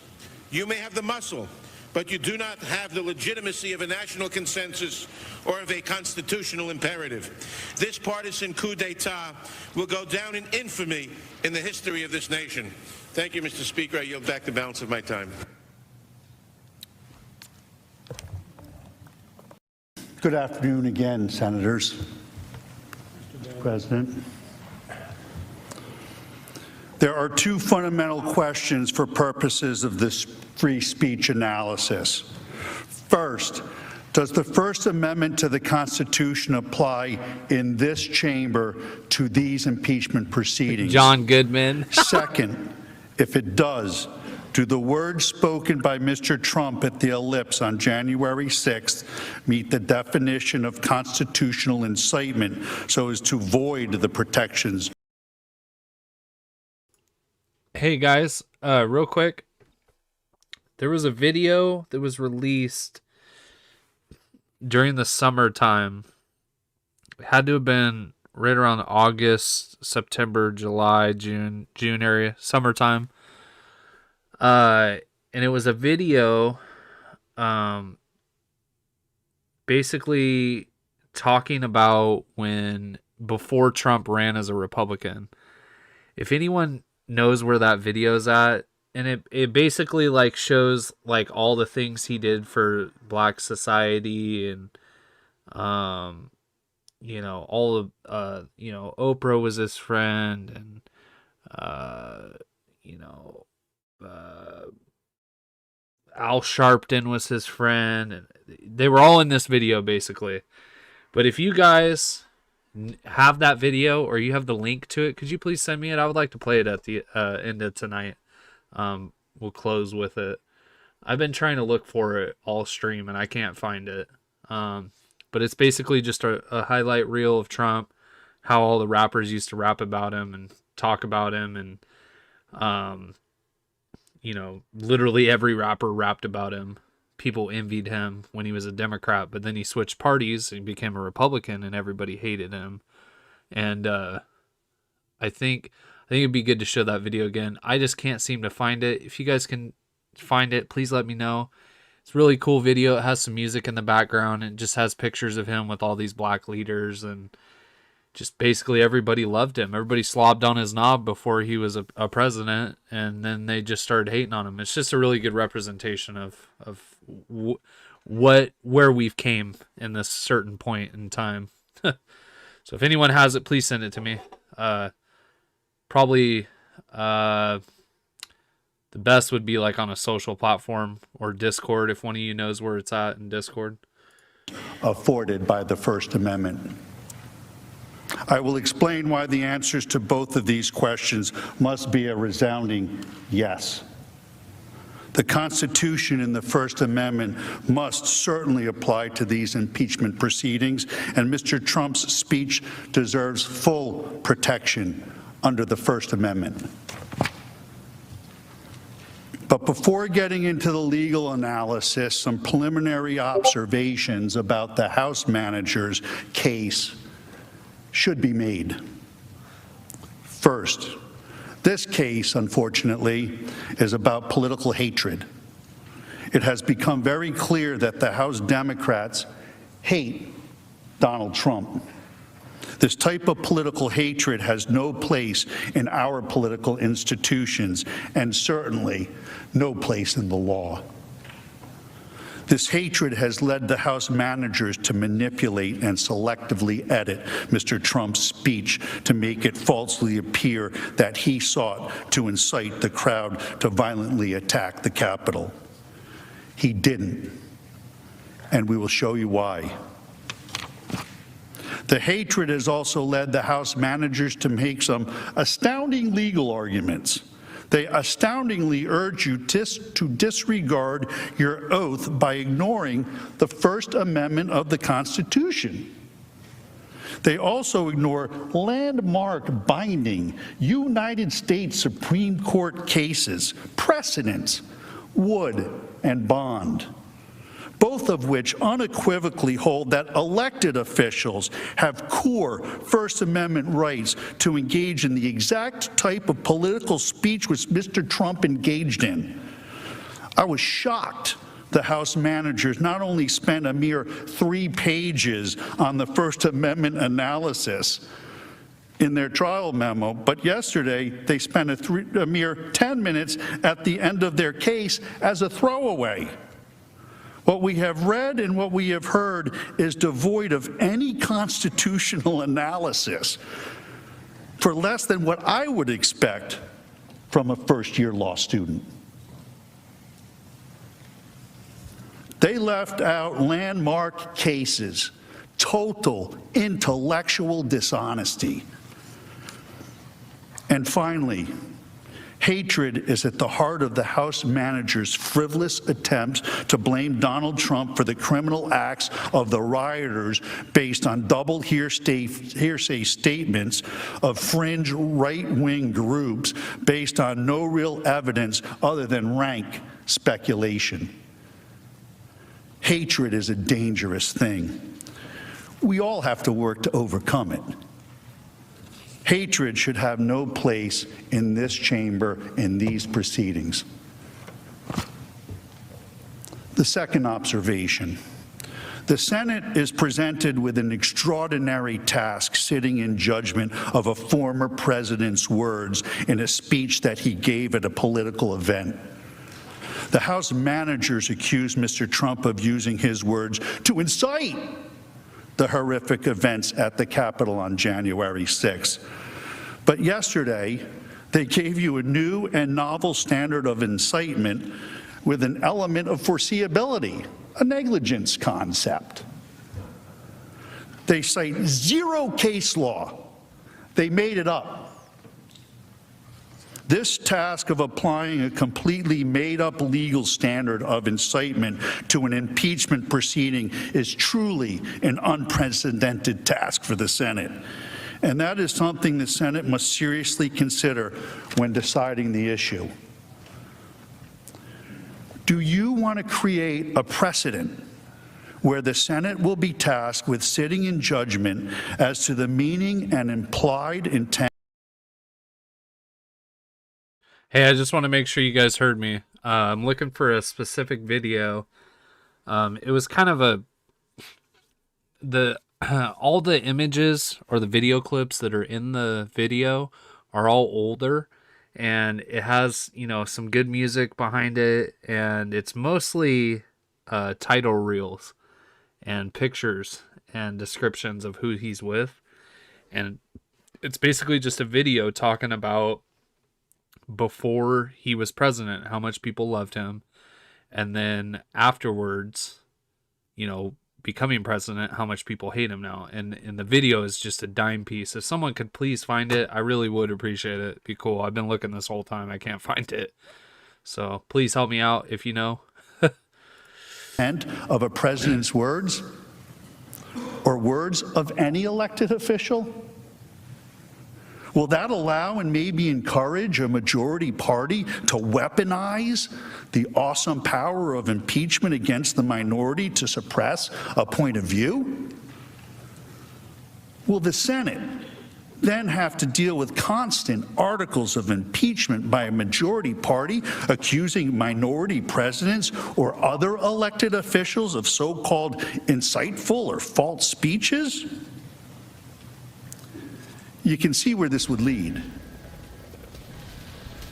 you may have the muscle, but you do not have the legitimacy of a national consensus or of a constitutional imperative. This partisan coup d'etat will go down in infamy in the history of this nation. Thank you, Mr. Speaker. I yield back the balance of my time. Good afternoon again, Senators. Mr. President. There are two fundamental questions for purposes of this free speech analysis. First, does the First Amendment to the Constitution apply in this chamber to these impeachment proceedings? John Goodman. Second, if it does, do the words spoken by Mr. Trump at the Ellipse on January 6th meet the definition of constitutional incitement so as to void the protections? Hey guys, real quick. There was a video that was released during the summertime. It had to have been right around August, September, July, June area, summertime. And it was a video basically talking about before Trump ran as a Republican. If anyone knows where that video's at, and it basically like shows like all the things he did for Black society, and you know, all of you know, Oprah was his friend, and you know, Al Sharpton was his friend, and they were all in this video basically. But if you guys have that video, or you have the link to it, could you please send me it? I would like to play it at the end of tonight. We'll close with it. I've been trying to look for it all stream and I can't find it. But it's basically just a highlight reel of Trump, how all the rappers used to rap about him and talk about him, and you know, literally every rapper rapped about him. People envied him when he was a Democrat, but then he switched parties and became a Republican, and everybody hated him. And I think it'd be good to show that video again. I just can't seem to find it. If you guys can find it, please let me know. It's a really cool video. It has some music in the background. It just has pictures of him with all these Black leaders, and just basically everybody loved him. Everybody slobbed on his knob before he was a president, and then they just started hating on him. It's just a really good representation of where we've came in this certain point in time. So if anyone has it, please send it to me. Probably the best would be like on a social platform or Discord, if one of you knows where it's at in Discord. Afforded by the First Amendment. I will explain why the answers to both of these questions must be a resounding yes. The Constitution and the First Amendment must certainly apply to these impeachment proceedings, and Mr. Trump's speech deserves full protection under the First Amendment. But before getting into the legal analysis, some preliminary observations about the House manager's case should be made. First, this case, unfortunately, is about political hatred. It has become very clear that the House Democrats hate Donald Trump. This type of political hatred has no place in our political institutions, and certainly no place in the law. This hatred has led the House managers to manipulate and selectively edit Mr. Trump's speech to make it falsely appear that he sought to incite the crowd to violently attack the Capitol. He didn't, and we will show you why. The hatred has also led the House managers to make some astounding legal arguments. They astoundingly urge you to disregard your oath by ignoring the First Amendment of the Constitution. They also ignore landmark binding United States Supreme Court cases, precedents, Wood and Bond, both of which unequivocally hold that elected officials have core First Amendment rights to engage in the exact type of political speech which Mr. Trump engaged in. I was shocked the House managers not only spent a mere 3 pages on the First Amendment analysis in their trial memo, but yesterday they spent a mere 10 minutes at the end of their case as a throwaway. What we have read and what we have heard is devoid of any constitutional analysis for less than what I would expect from a first-year law student. They left out landmark cases, total intellectual dishonesty. And finally, hatred is at the heart of the House managers' frivolous attempts to blame Donald Trump for the criminal acts of the rioters based on double hearsay statements of fringe right-wing groups based on no real evidence other than rank speculation. Hatred is a dangerous thing. We all have to work to overcome it. Hatred should have no place in this chamber in these proceedings. The second observation. The Senate is presented with an extraordinary task sitting in judgment of a former president's words in a speech that he gave at a political event. The House managers accused Mr. Trump of using his words to incite the horrific events at the Capitol on January 6th. But yesterday, they gave you a new and novel standard of incitement with an element of foreseeability, a negligence concept. They cite zero case law. They made it up. This task of applying a completely made-up legal standard of incitement to an impeachment proceeding is truly an unprecedented task for the Senate. And that is something the Senate must seriously consider when deciding the issue. Do you want to create a precedent where the Senate will be tasked with sitting in judgment as to the meaning and implied intent? Hey, I just want to make sure you guys heard me. I'm looking for a specific video. It was kind of all the images or the video clips that are in the video are all older, and it has, some good music behind it, and it's mostly title reels and pictures and descriptions of who he's with. And it's basically just a video talking about before he was president, how much people loved him, and then afterwards, becoming president, how much people hate him now. And the video is just a dime piece. If someone could please find it, I really would appreciate it. It'd be cool. I've been looking this whole time. I can't find it. So please help me out if you know. Of a president's words or words of any elected official? Will that allow and maybe encourage a majority party to weaponize the awesome power of impeachment against the minority to suppress a point of view? Will the Senate then have to deal with constant articles of impeachment by a majority party accusing minority presidents or other elected officials of so-called insightful or false speeches? You can see where this would lead.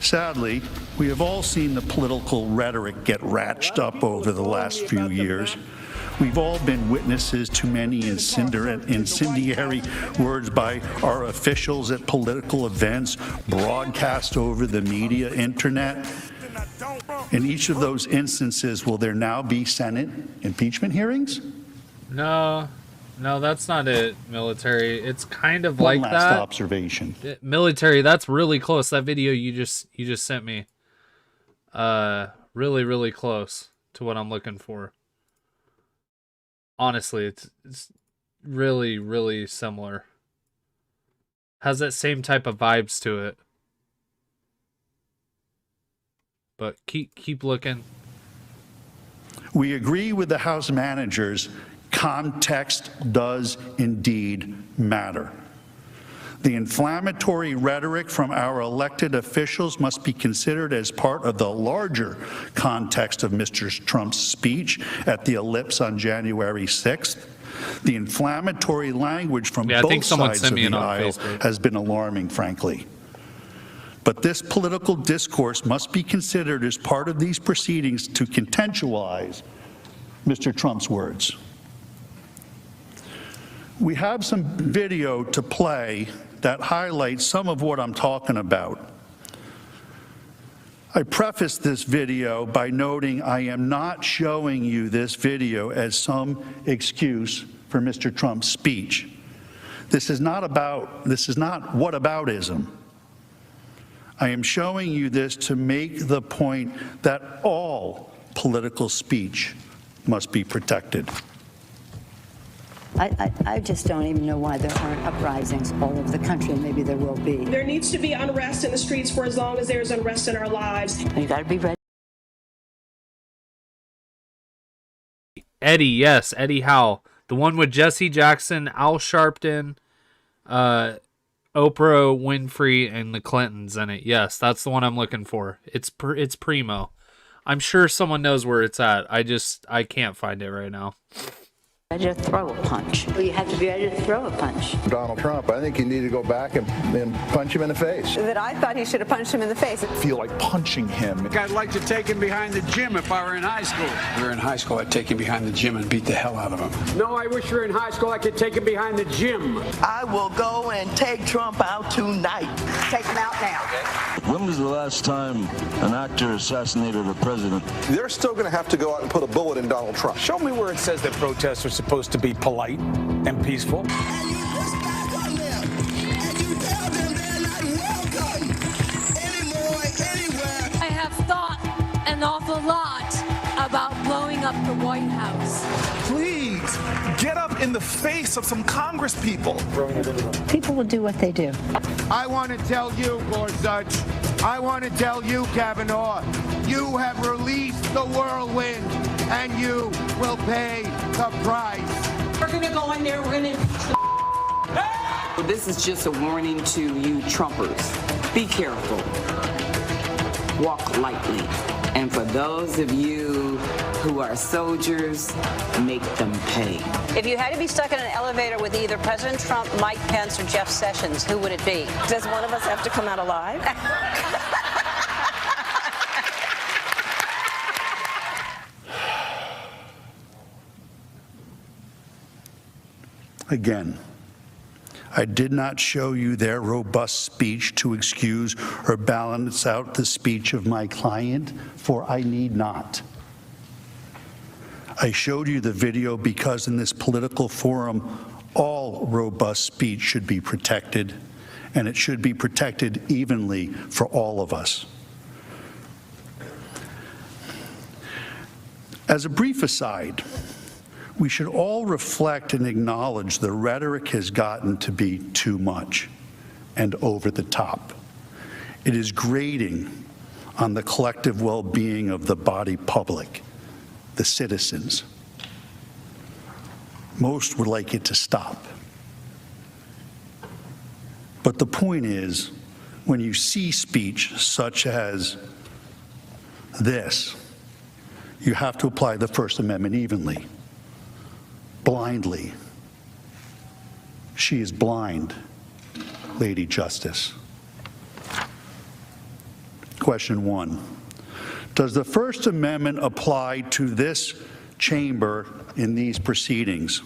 Sadly, we have all seen the political rhetoric get ratcheted up over the last few years. We've all been witnesses to many incendiary words by our officials at political events, broadcast over the media, internet. In each of those instances, will there now be Senate impeachment hearings? No, that's not it, military. It's kind of like that. One last observation. Military, that's really close. That video you just sent me. Really, really close to what I'm looking for. Honestly, it's really, really similar. Has that same type of vibes to it. But keep looking. We agree with the House managers. Context does indeed matter. The inflammatory rhetoric from our elected officials must be considered as part of the larger context of Mr. Trump's speech at the Ellipse on January 6th. The inflammatory language from both sides of the aisle has been alarming, frankly. But this political discourse must be considered as part of these proceedings to contextualize Mr. Trump's words. We have some video to play that highlights some of what I'm talking about. I preface this video by noting I am not showing you this video as some excuse for Mr. Trump's speech. This is not whataboutism. I am showing you this to make the point that all political speech must be protected. I just don't even know why there aren't uprisings all over the country, and maybe there will be. There needs to be unrest in the streets for as long as there's unrest in our lives. You got to be ready. Eddie, yes, Eddie Howe. The one with Jesse Jackson, Al Sharpton, Oprah Winfrey and the Clintons in it. Yes, that's the one I'm looking for. It's primo. I'm sure someone knows where it's at. I can't find it right now. Ready to throw a punch. You have to be ready to throw a punch. Donald Trump, I think you need to go back and punch him in the face. That I thought he should have punched him in the face. I feel like punching him. I'd like to take him behind the gym if I were in high school. If we were in high school, I'd take him behind the gym and beat the hell out of him. No, I wish we were in high school. I could take him behind the gym. I will go and take Trump out tonight. Take him out now. When was the last time an actor assassinated a president? They're still going to have to go out and put a bullet in Donald Trump. Show me where it says that protests are supposed to be polite and peaceful. I have thought an awful lot about blowing up the White House. Please, get up in the face of some Congress people. People will do what they do. I want to tell you, Gorsuch, I want to tell you, Kavanaugh, you have released the whirlwind, and you will pay the price. We're going to go in there, we're going to impeach the This is just a warning to you Trumpers. Be careful. Walk lightly. And for those of you who are soldiers, make them pay. If you had to be stuck in an elevator with either President Trump, Mike Pence, or Jeff Sessions, who would it be? Does one of us have to come out alive? Again, I did not show you their robust speech to excuse or balance out the speech of my client, for I need not. I showed you the video because in this political forum, all robust speech should be protected, and it should be protected evenly for all of us. As a brief aside, we should all reflect and acknowledge the rhetoric has gotten to be too much and over the top. It is grating on the collective well-being of the body politic, the citizens. Most would like it to stop. But the point is, when you see speech such as this, you have to apply the First Amendment evenly. Blindly. She is blind, Lady Justice. Question 1. Does the First Amendment apply to this chamber in these proceedings?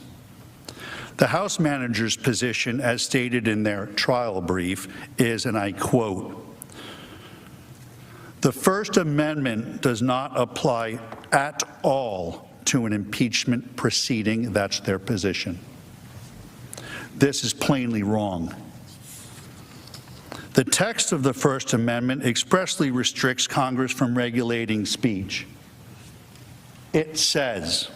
The House manager's position, as stated in their trial brief, is, and I quote, "The First Amendment does not apply at all to an impeachment proceeding." That's their position. This is plainly wrong. The text of the First Amendment expressly restricts Congress from regulating speech. It says,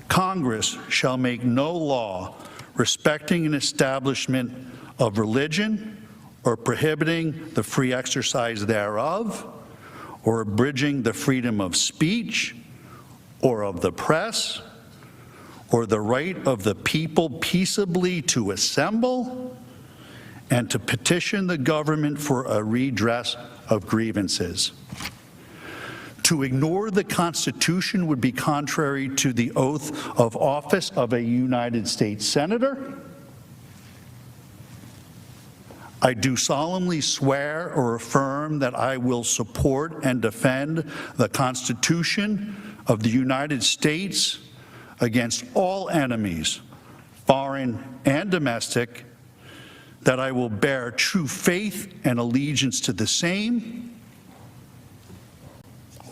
"Congress shall make no law respecting an establishment of religion or prohibiting the free exercise thereof or abridging the freedom of speech or of the press, or the right of the people peaceably to assemble and to petition the government for a redress of grievances." To ignore the Constitution would be contrary to the oath of office of a United States Senator. I do solemnly swear or affirm that I will support and defend the Constitution of the United States against all enemies, foreign and domestic, that I will bear true faith and allegiance to the same.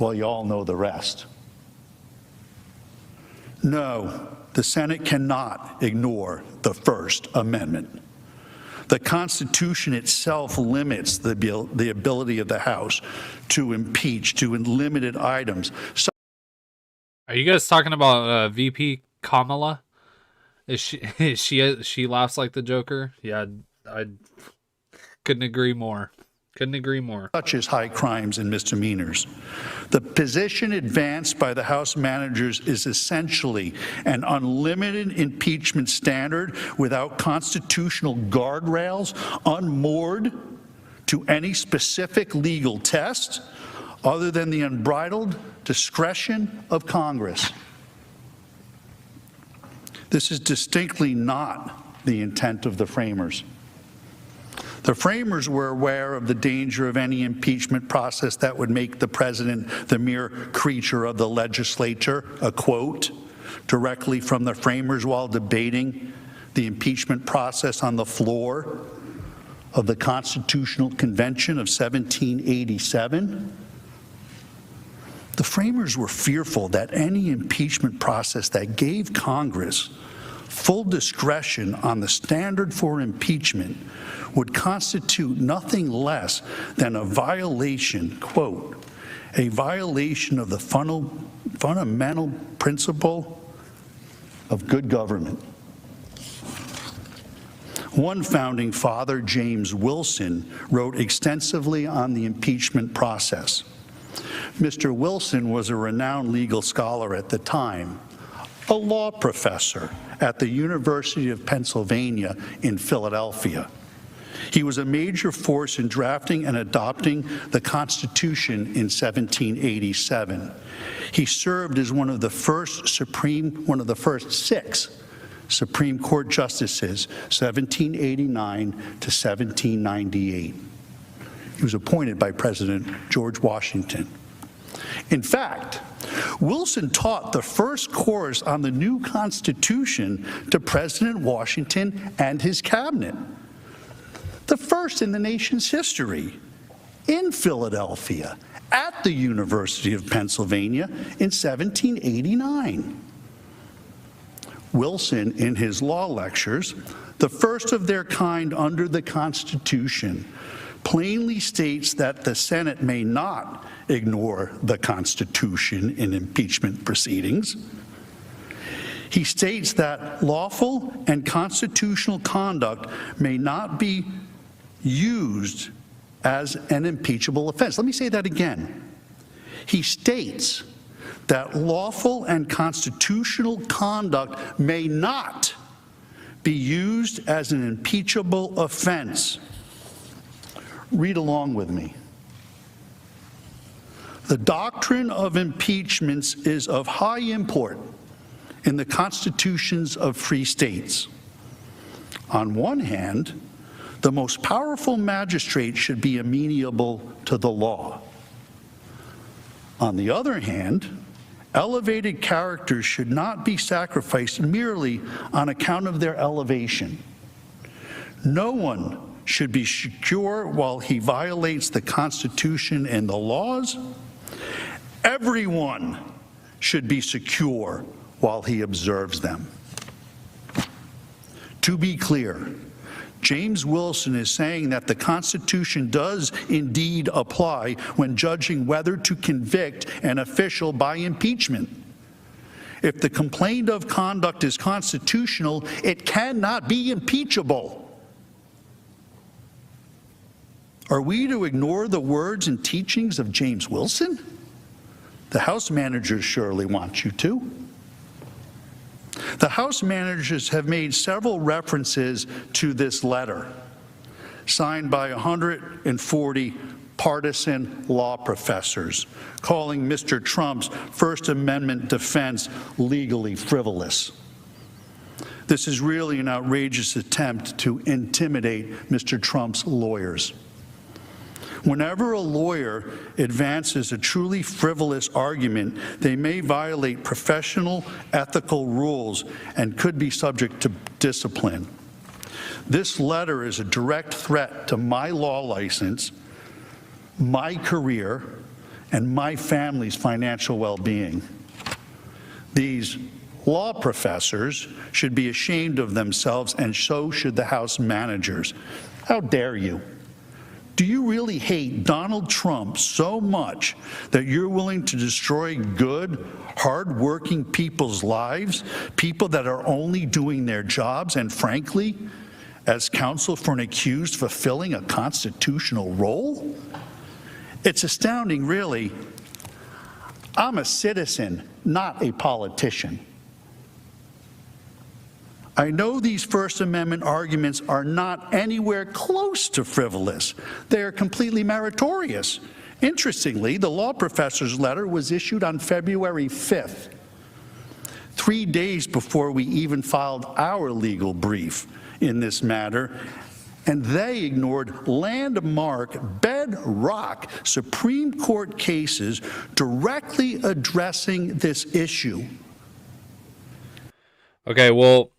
Well, you all know the rest. No, the Senate cannot ignore the First Amendment. The Constitution itself limits the ability of the House to impeach to limited items. Are you guys talking about VP Kamala? Is she laughs like the Joker? Yeah, I couldn't agree more. Couldn't agree more. Such as high crimes and misdemeanors. The position advanced by the House managers is essentially an unlimited impeachment standard without constitutional guardrails, unmoored to any specific legal test other than the unbridled discretion of Congress. This is distinctly not the intent of the framers. The framers were aware of the danger of any impeachment process that would make the president the mere creature of the legislature, a quote directly from the framers while debating the impeachment process on the floor of the Constitutional Convention of 1787. The framers were fearful that any impeachment process that gave Congress full discretion on the standard for impeachment would constitute nothing less than a violation, quote, a violation of the fundamental principle of good government. One founding father, James Wilson, wrote extensively on the impeachment process. Mr. Wilson was a renowned legal scholar at the time, a law professor at the University of Pennsylvania in Philadelphia. He was a major force in drafting and adopting the Constitution in 1787. He served as one of the first six Supreme Court justices, 1789 to 1798. He was appointed by President George Washington. In fact, Wilson taught the first course on the new Constitution to President Washington and his cabinet, the first in the nation's history, in Philadelphia, at the University of Pennsylvania in 1789. Wilson, in his law lectures, the first of their kind under the Constitution, plainly states that the Senate may not ignore the Constitution in impeachment proceedings. He states that lawful and constitutional conduct may not be used as an impeachable offense. Let me say that again. He states that lawful and constitutional conduct may not be used as an impeachable offense. Read along with me. The doctrine of impeachments is of high import in the constitutions of free states. On one hand, the most powerful magistrate should be amenable to the law. On the other hand, elevated characters should not be sacrificed merely on account of their elevation. No one should be secure while he violates the Constitution and the laws. Everyone should be secure while he observes them. To be clear, James Wilson is saying that the Constitution does indeed apply when judging whether to convict an official by impeachment. If the complaint of conduct is constitutional, it cannot be impeachable. Are we to ignore the words and teachings of James Wilson? The House managers surely want you to. The House managers have made several references to this letter, signed by 140 partisan law professors, calling Mr. Trump's First Amendment defense legally frivolous. This is really an outrageous attempt to intimidate Mr. Trump's lawyers. Whenever a lawyer advances a truly frivolous argument, they may violate professional ethical rules and could be subject to discipline. This letter is a direct threat to my law license, my career, and my family's financial well-being. These law professors should be ashamed of themselves, and so should the House managers. How dare you? Do you really hate Donald Trump so much that you're willing to destroy good, hard-working people's lives, people that are only doing their jobs, and frankly, as counsel for an accused fulfilling a constitutional role? It's astounding, really. I'm a citizen, not a politician. I know these First Amendment arguments are not anywhere close to frivolous. They are completely meritorious. Interestingly, the law professor's letter was issued on February 5th, 3 days before we even filed our legal brief in this matter, and they ignored landmark, bedrock Supreme Court cases directly addressing this issue. Okay, well,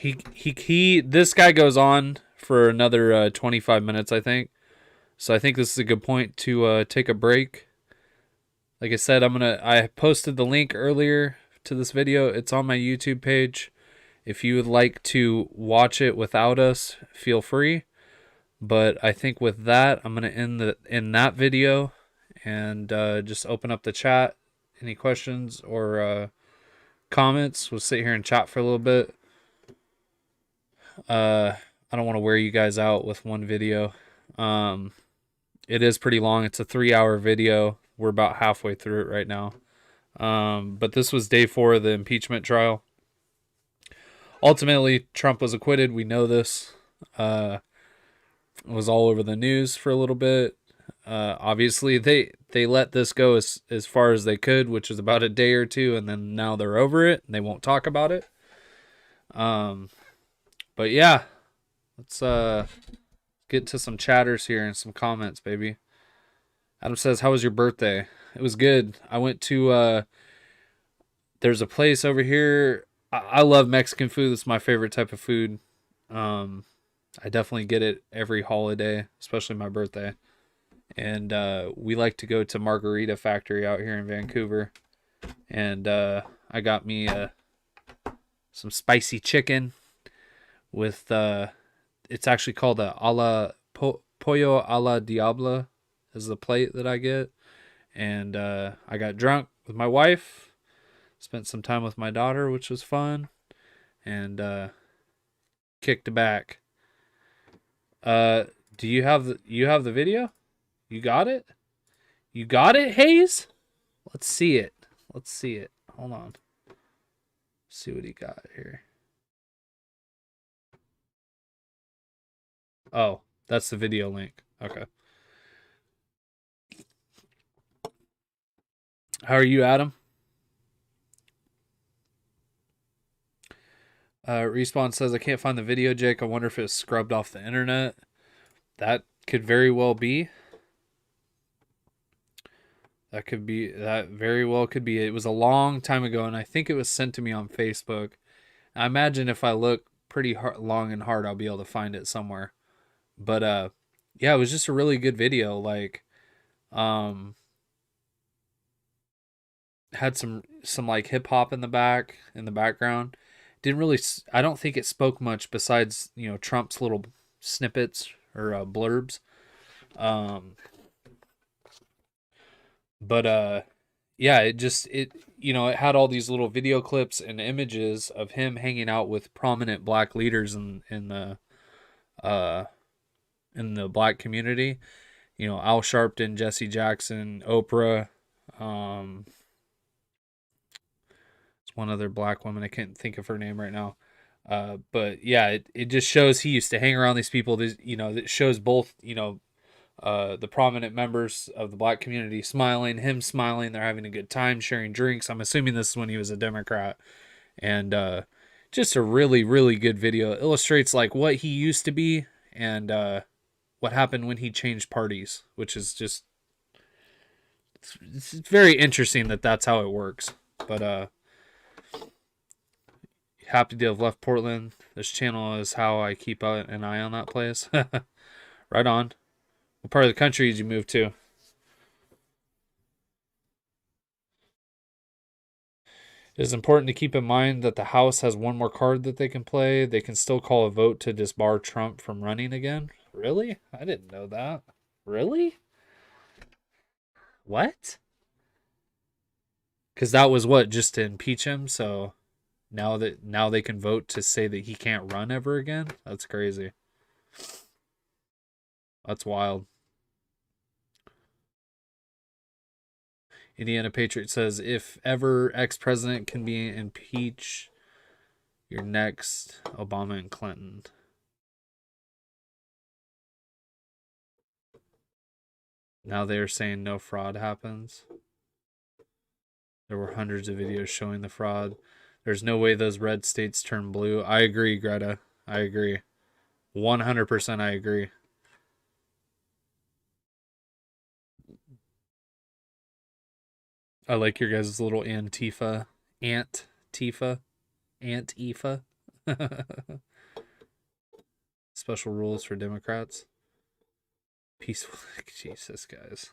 this guy goes on for another 25 minutes, I think. So I think this is a good point to take a break. Like I said, I posted the link earlier to this video. It's on my YouTube page. If you would like to watch it without us, feel free. But I think with that, I'm going to end that video and just open up the chat. Any questions or comments? We'll sit here and chat for a little bit. I don't want to wear you guys out with one video. It is pretty long. It's a 3-hour video. We're about halfway through it right now. But this was day 4 of the impeachment trial. Ultimately, Trump was acquitted. We know this. It was all over the news for a little bit. Obviously, they let this go as far as they could, which is about a day or two, and then now they're over it, and they won't talk about it. But yeah, let's get to some chatters here and some comments, baby. Adam says, how was your birthday? It was good. I went to, there's a place over here. I love Mexican food. It's my favorite type of food. I definitely get it every holiday, especially my birthday. And we like to go to Margarita Factory out here in Vancouver. And I got me some spicy chicken with, it's actually called a pollo a la diabla is the plate that I get. And I got drunk with my wife, spent some time with my daughter, which was fun, and kicked back. Do you have the video? You got it? You got it, Hayes? Let's see it. Let's see it. Hold on. See what he got here. Oh, that's the video link. Okay. How are you, Adam? Respawn says, I can't find the video, Jake. I wonder if it's scrubbed off the internet. That could very well be. That very well could be. It was a long time ago, and I think it was sent to me on Facebook. I imagine if I look pretty long and hard, I'll be able to find it somewhere. But, yeah, it was just a really good video. Like, had some like hip hop in the background. Didn't really, I don't think it spoke much besides, Trump's little snippets or blurbs. But yeah, it had all these little video clips and images of him hanging out with prominent black leaders in the black community. Al Sharpton, Jesse Jackson, Oprah, one other black woman. I can't think of her name right now. But yeah, it just shows he used to hang around these people. It shows both, the prominent members of the black community smiling, him smiling. They're having a good time, sharing drinks. I'm assuming this is when he was a Democrat. And just a really, really good video. It illustrates like what he used to be and what happened when he changed parties, which is just, it's very interesting that that's how it works. But happy to have left Portland. This channel is how I keep an eye on that place. Right on. What part of the country did you move to? It is important to keep in mind that the House has one more card that they can play. They can still call a vote to disbar Trump from running again. Really? I didn't know that. Really? What? Because that was what? Just to impeach him? So Now they can vote to say that he can't run ever again? That's crazy. That's wild. Indiana Patriot says, if ever ex-president can be impeached, you're next, Obama and Clinton. Now they're saying no fraud happens. There were hundreds of videos showing the fraud. There's no way those red states turn blue. I agree, Greta. I agree. 100% I agree. I like your guys' little Antifa. Antifa. Special rules for Democrats. Peaceful. Jesus, guys.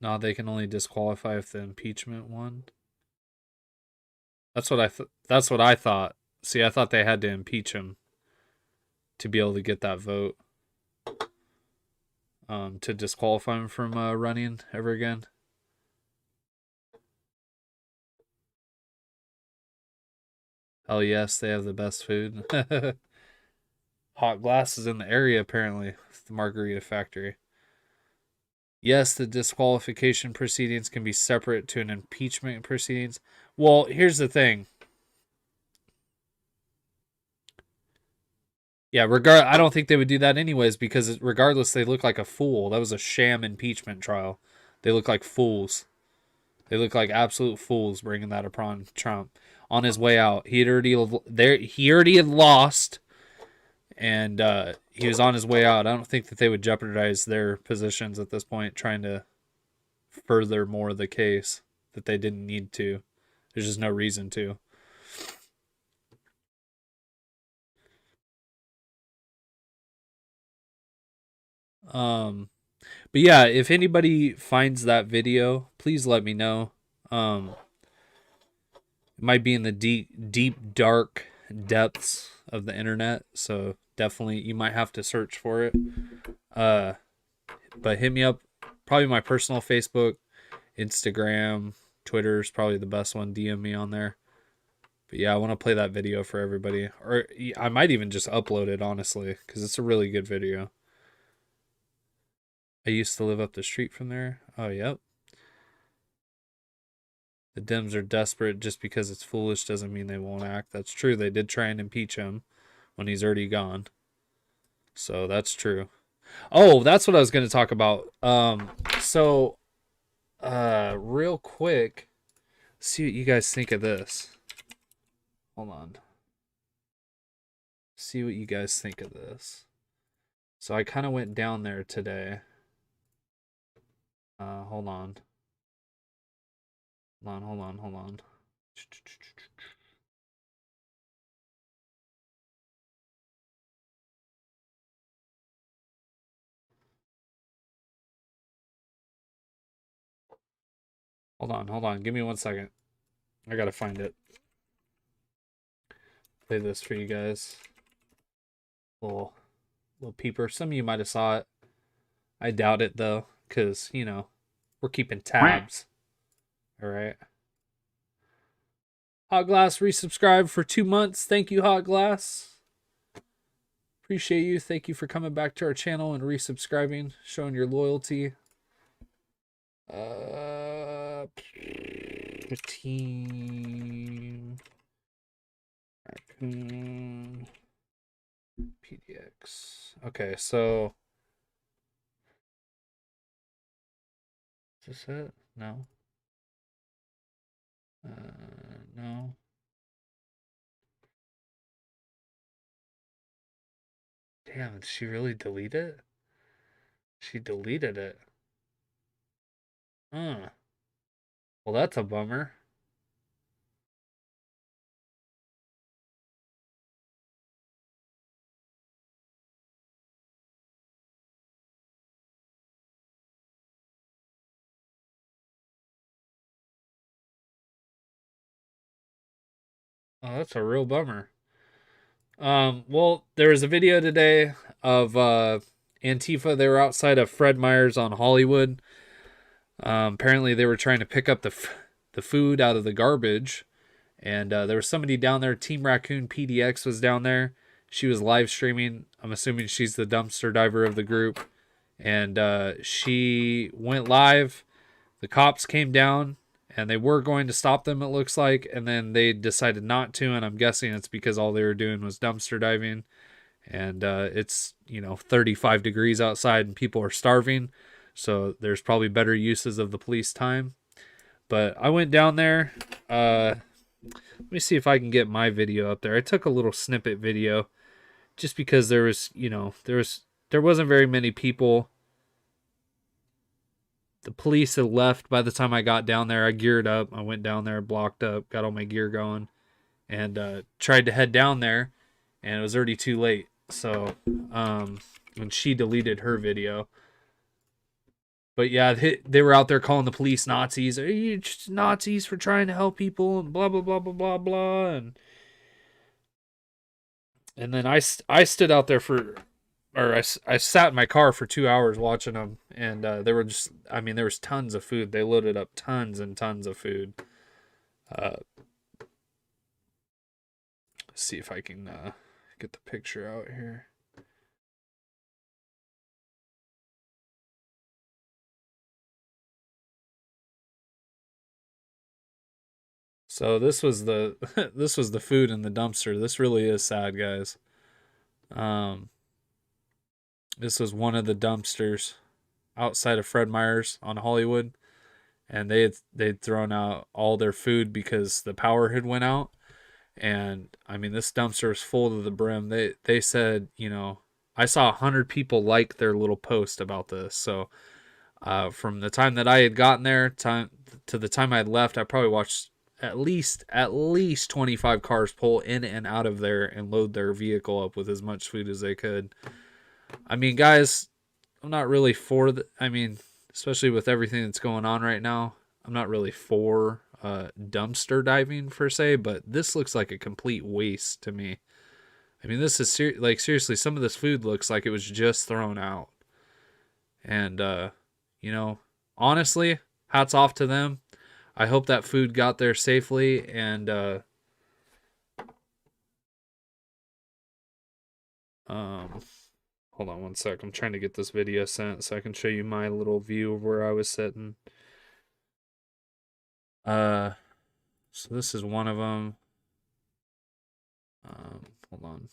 No, they can only disqualify if the impeachment won. That's what I thought. See, I thought they had to impeach him to be able to get that vote. To disqualify him from running ever again. Oh yes, they have the best food. Hot Glass is in the area apparently. It's the Margarita Factory. Yes, the disqualification proceedings can be separate to an impeachment proceedings. Well, here's the thing. Yeah, I don't think they would do that anyways because regardless, they look like a fool. That was a sham impeachment trial. They look like fools. They look like absolute fools bringing that upon Trump on his way out. He already had lost, and he was on his way out. I don't think that they would jeopardize their positions at this point, trying to further more the case that they didn't need to. There's just no reason to. But yeah, if anybody finds that video, please let me know. It might be in the deep, dark depths of the internet, so definitely you might have to search for it. But hit me up. Probably my personal Facebook, Instagram, Twitter is probably the best one. DM me on there. But yeah, I want to play that video for everybody. Or I might even just upload it, honestly, because it's a really good video. I used to live up the street from there. Oh, yep. The Dems are desperate. Just because it's foolish doesn't mean they won't act. That's true. They did try and impeach him when he's already gone. So that's true. Oh, that's what I was going to talk about. Real quick, see what you guys think of this. Hold on. See what you guys think of this. So I kind of went down there today. Hold on. Hold on. Hold on. Give me 1 second. I gotta find it. Play this for you guys. Little peeper. Some of you might have saw it. I doubt it though, because you know we're keeping tabs. All right. Hot Glass resubscribed for 2 months. Thank you, Hot Glass. Appreciate you. Thank you for coming back to our channel and resubscribing, showing your loyalty. Team Raccoon PDX. Okay, so is this it? No. No. Damn, did she really delete it? She deleted it. Huh. Well, that's a bummer. Oh, that's a real bummer. Well, there was a video today of Antifa. They were outside of Fred Meyer's on Hollywood. Apparently, they were trying to pick up the food out of the garbage. And there was somebody down there. Team Raccoon PDX was down there. She was live streaming. I'm assuming she's the dumpster diver of the group. And she went live. The cops came down, and they were going to stop them, it looks like. And then they decided not to, and I'm guessing it's because all they were doing was dumpster diving. And it's, 35 degrees outside, and people are starving. So there's probably better uses of the police time. But I went down there. Let me see if I can get my video up there. I took a little snippet video just because there was, there wasn't very many people. The police had left by the time I got down there. I geared up. I went down there, blocked up, got all my gear going, and tried to head down there, and it was already too late. So, when she deleted her video. But yeah, they were out there calling the police Nazis. Are you just Nazis for trying to help people and blah, blah, blah, blah, blah, blah. And then I stood out there I sat in my car for 2 hours watching them. And there was tons of food. They loaded up tons and tons of food. Let's see if I can get the picture out here. So this was the this was the food in the dumpster. This really is sad, guys. This was one of the dumpsters outside of Fred Meyer's on Hollywood, and they'd thrown out all their food because the power had went out. And I mean, this dumpster was full to the brim. They said, I saw 100 people like their little post about this. So from the time that I had gotten there to the time I had left, I probably watched at least 25 cars pull in and out of there and load their vehicle up with as much food as they could. I mean, guys, I'm not really for especially with everything that's going on right now, I'm not really for dumpster diving per se, but this looks like a complete waste to me. I mean, this is seriously, some of this food looks like it was just thrown out. And, honestly, hats off to them. I hope that food got there safely, and hold on one sec. I'm trying to get this video sent so I can show you my little view of where I was sitting. So this is one of them. Hold on.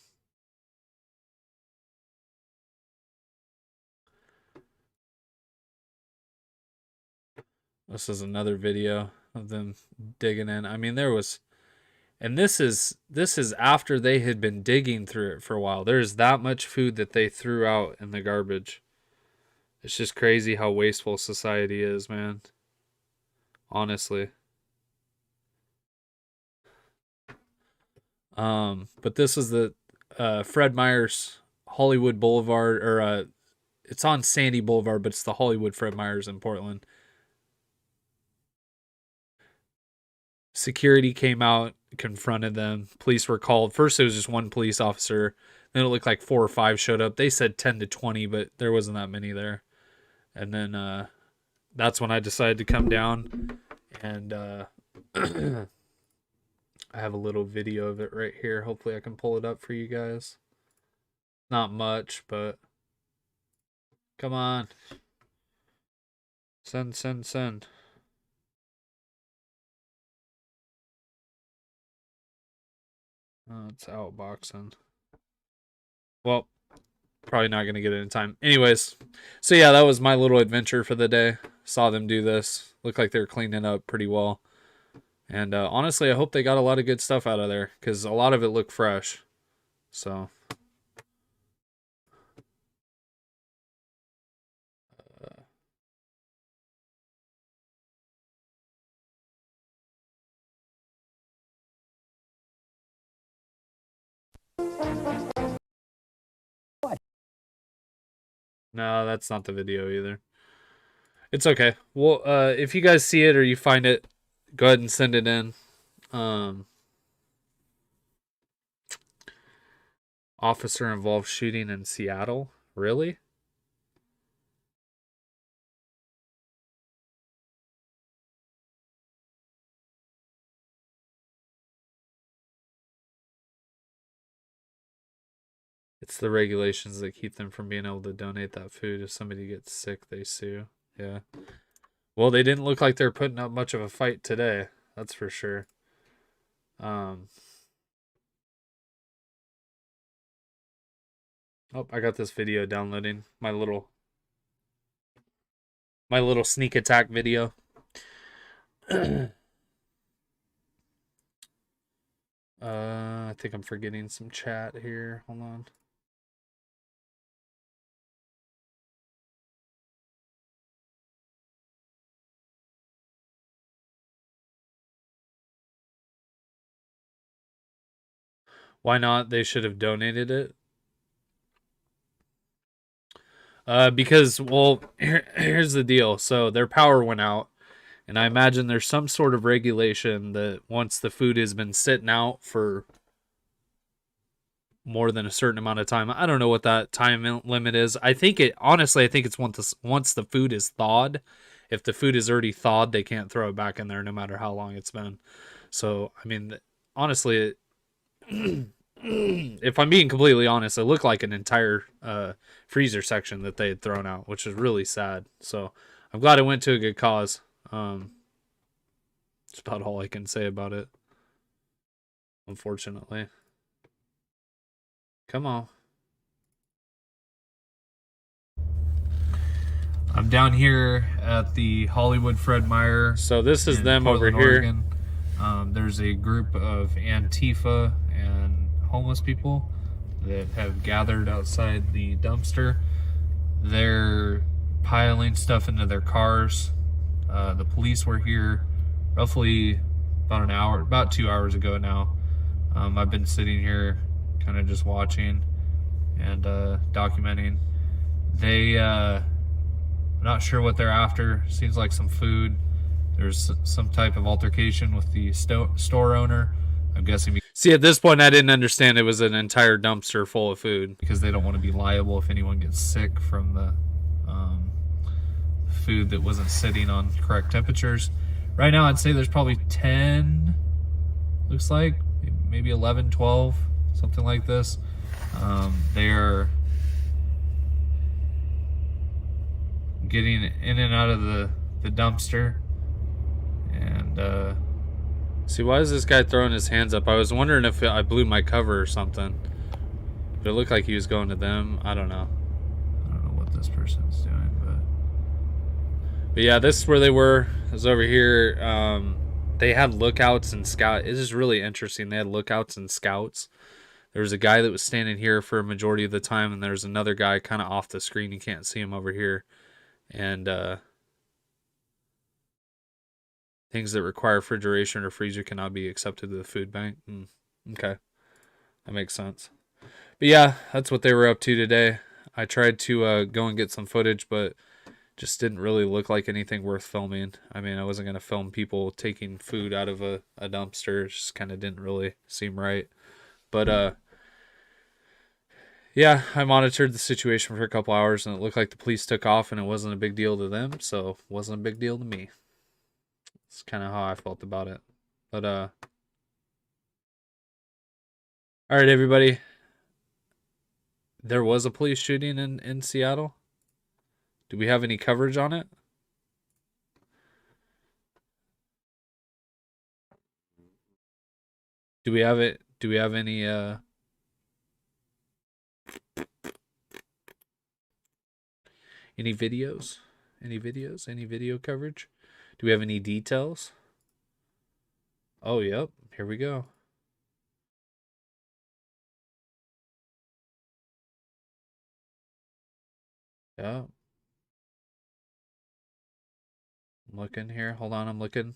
This is another video of them digging in. I mean, and this is after they had been digging through it for a while. There's that much food that they threw out in the garbage. It's just crazy how wasteful society is, man. Honestly. But this is the Fred Meyer's Hollywood Boulevard, or it's on Sandy Boulevard, but it's the Hollywood Fred Meyer's in Portland. Security came out, confronted them. Police were called. First, it was just one police officer. Then it looked like 4 or 5 showed up. They said 10 to 20, but there wasn't that many there. And then that's when I decided to come down. And I have a little video of it right here. Hopefully I can pull it up for you guys. Not much, but come on. Send. Oh, it's outboxing. Well, probably not going to get it in time. Anyways, so yeah, that was my little adventure for the day. Saw them do this. Looked like they were cleaning up pretty well. And honestly, I hope they got a lot of good stuff out of there, because a lot of it looked fresh. So. No, that's not the video either. It's okay. Well, if you guys see it or you find it, go ahead and send it in. Officer involved shooting in Seattle. Really? It's the regulations that keep them from being able to donate that food. If somebody gets sick, they sue. Yeah. Well, they didn't look like they're putting up much of a fight today. That's for sure. Oh, I got this video downloading. My little sneak attack video. I think I'm forgetting some chat here. Hold on. Why not? They should have donated it. Because, well, here's the deal. So their power went out, and I imagine there's some sort of regulation that once the food has been sitting out for more than a certain amount of time, I don't know what that time limit is. I think it's once the food is thawed. If the food is already thawed, they can't throw it back in there no matter how long it's been. So, I mean, honestly, if I'm being completely honest, it looked like an entire freezer section that they had thrown out, which is really sad. So I'm glad it went to a good cause. That's about all I can say about it, unfortunately. Come on. I'm down here at the Hollywood Fred Meyer. So this is them Portland, over here. Oregon. There's a group of Antifa and homeless people that have gathered outside the dumpster. They're piling stuff into their cars. The police were here roughly about 2 hours ago now. I've been sitting here kind of just watching and documenting. I'm not sure what they're after. Seems like some food. There's some type of altercation with the store owner. I'm guessing. See, at this point, I didn't understand it was an entire dumpster full of food because they don't want to be liable if anyone gets sick from the food that wasn't sitting on correct temperatures. Right now, I'd say there's probably 10, looks like, maybe 11, 12, something like this. They're getting in and out of the dumpster. And see, why is this guy throwing his hands up? I was wondering if I blew my cover or something. But it looked like he was going to them. I don't know. I don't know what this person's doing, but yeah, this is where they were. It was over here. They had lookouts and scouts. It is really interesting. They had lookouts and scouts. There was a guy that was standing here for a majority of the time, and there's another guy kind of off the screen. You can't see him over here. And things that require refrigeration or freezer cannot be accepted to the food bank. Okay, that makes sense. But yeah, that's what they were up to today. I tried to go and get some footage, but just didn't really look like anything worth filming. I mean, I wasn't going to film people taking food out of a dumpster. It just kind of didn't really seem right. But yeah, I monitored the situation for a couple hours, and it looked like the police took off, and it wasn't a big deal to them, so it wasn't a big deal to me. It's kind of how I felt about it. But all right, everybody. There was a police shooting in Seattle. Do we have any coverage on it? Do we have it? Do we have any videos? Any videos? Any video coverage? Do we have any details? Oh, yep. Here we go. Yeah. I'm looking here. Hold on. I'm looking.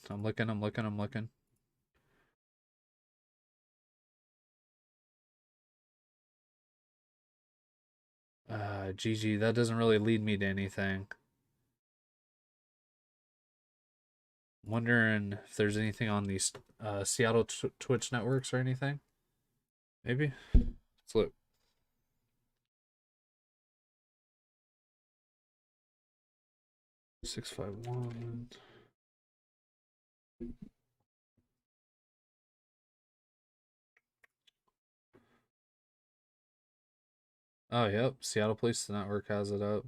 GG, that doesn't really lead me to anything. Wondering if there's anything on these Seattle Twitch networks or anything. Maybe. Let's look. $651. Oh, yep. Seattle Police Network has it up.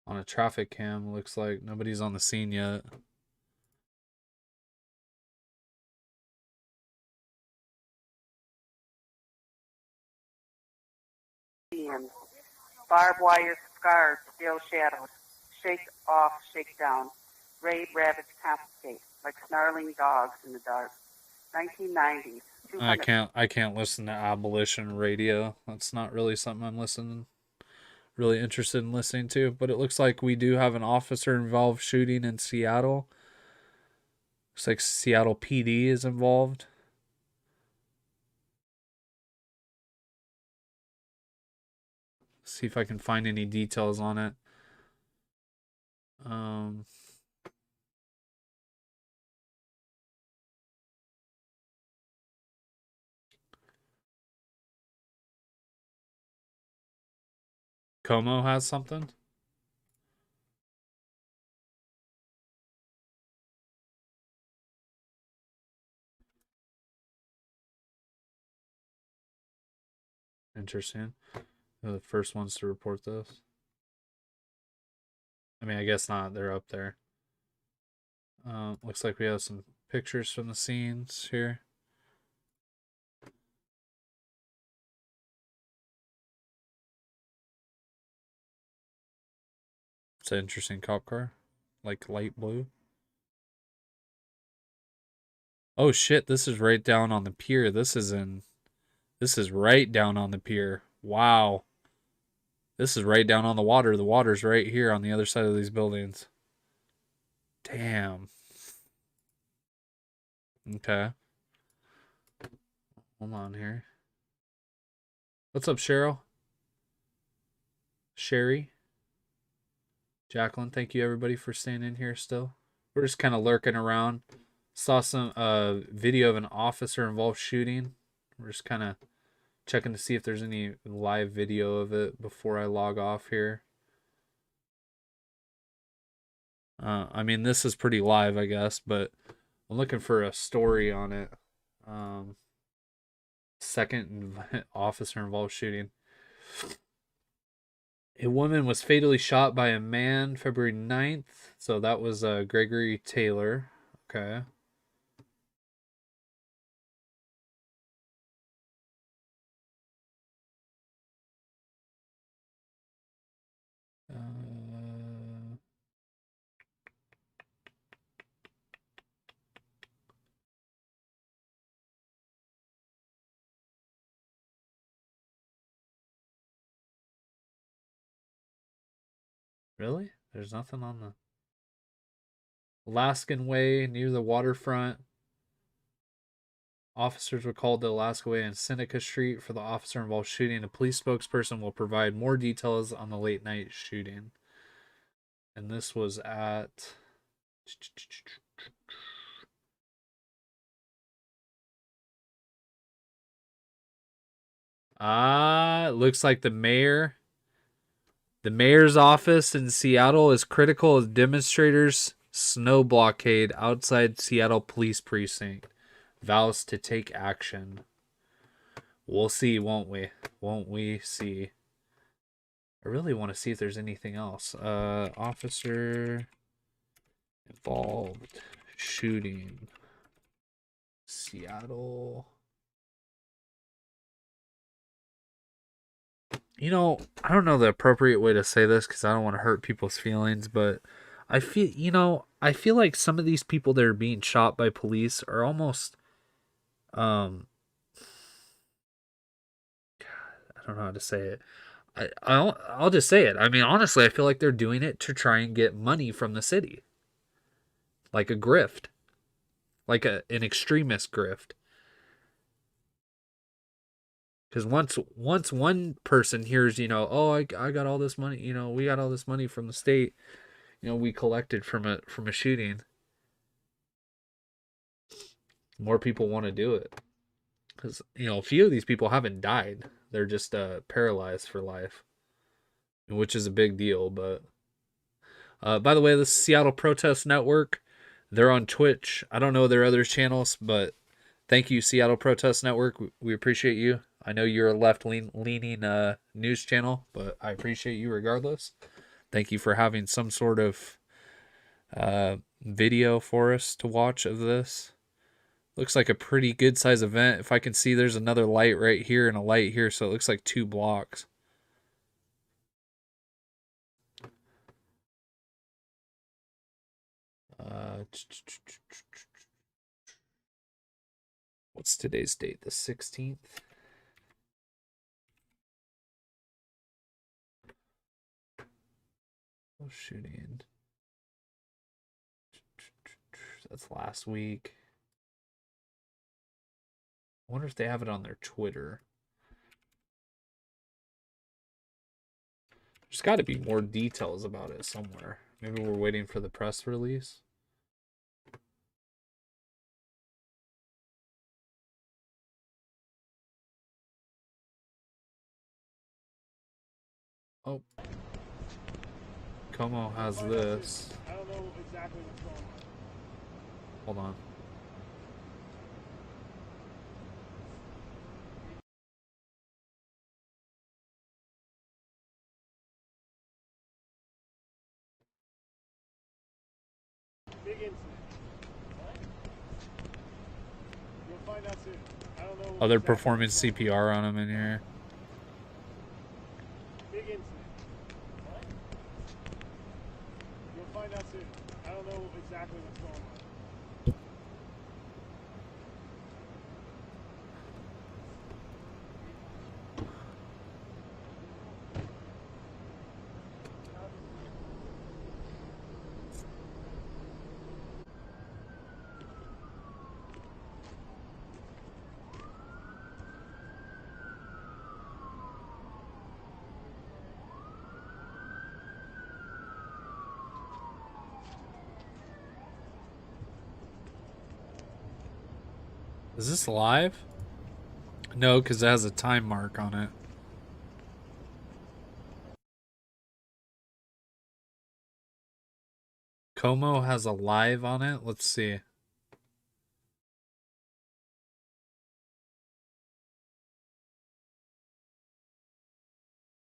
On a traffic cam, looks like nobody's on the scene yet. Barbed wire scars, still shadows. Shake off, shake down. Raid, ravage, confiscate, like snarling dogs in the dark. 1990s. I can't listen to abolition radio. That's not really something I'm really interested in listening to. But it looks like we do have an officer involved shooting in Seattle. Looks like Seattle PD is involved. See if I can find any details on it. Como has something? Interesting. They're the first ones to report this. I mean, I guess not. They're up there. Looks like we have some pictures from the scenes here. It's an interesting cop car. Like light blue. Oh shit, this is right down on the pier. This is right down on the pier. Wow. This is right down on the water. The water's right here on the other side of these buildings. Damn. Okay. Hold on here. What's up, Cheryl? Sherry? Jacqueline, thank you everybody for staying in here still. We're just kind of lurking around. Saw some video of an officer involved shooting. We're just kind of checking to see if there's any live video of it before I log off here. I mean, this is pretty live, I guess, but I'm looking for a story on it. Second officer involved shooting. A woman was fatally shot by a man February 9th. So that was Gregory Taylor. Okay. Really? There's nothing on the Alaskan Way near the waterfront. Officers were called to Alaska Way and Seneca Street for the officer involved shooting. A police spokesperson will provide more details on the late night shooting. And this was at... it looks like the mayor's office in Seattle is critical of demonstrators' snow blockade outside Seattle Police Precinct. Vows to take action. We'll see, won't we? Won't we see? I really want to see if there's anything else. Officer involved shooting. Seattle. You know, I don't know the appropriate way to say this because I don't want to hurt people's feelings, but I feel like some of these people that are being shot by police are almost, God, I don't know how to say it. I'll just say it. I mean, honestly, I feel like they're doing it to try and get money from the city. Like a grift. Like an extremist grift. Because once one person hears, oh, I got all this money, we got all this money from the state, we collected from a shooting. More people want to do it. Because, a few of these people haven't died. They're just paralyzed for life. Which is a big deal, but... by the way, the Seattle Protest Network, they're on Twitch. I don't know their other channels, but Thank you, Seattle Protest Network. We appreciate you. I know you're a left-leaning news channel, but I appreciate you regardless. Thank you for having some sort of video for us to watch of this. Looks like a pretty good size event. If I can see, there's another light right here and a light here, so it looks like 2 blocks. What's today's date? The 16th? Oh, shooting. That's last week. I wonder if they have it on their Twitter. There's got to be more details about it somewhere. Maybe we're waiting for the press release. Oh. Como has this. I don't know exactly what's going on. Hold on. Big incident. You'll find out soon. I don't know. Oh, they're performing CPR on him in here. Big incident. You'll find out soon. I don't know exactly what's going on. Is this live? No, because it has a time mark on it. Como has a live on it? Let's see.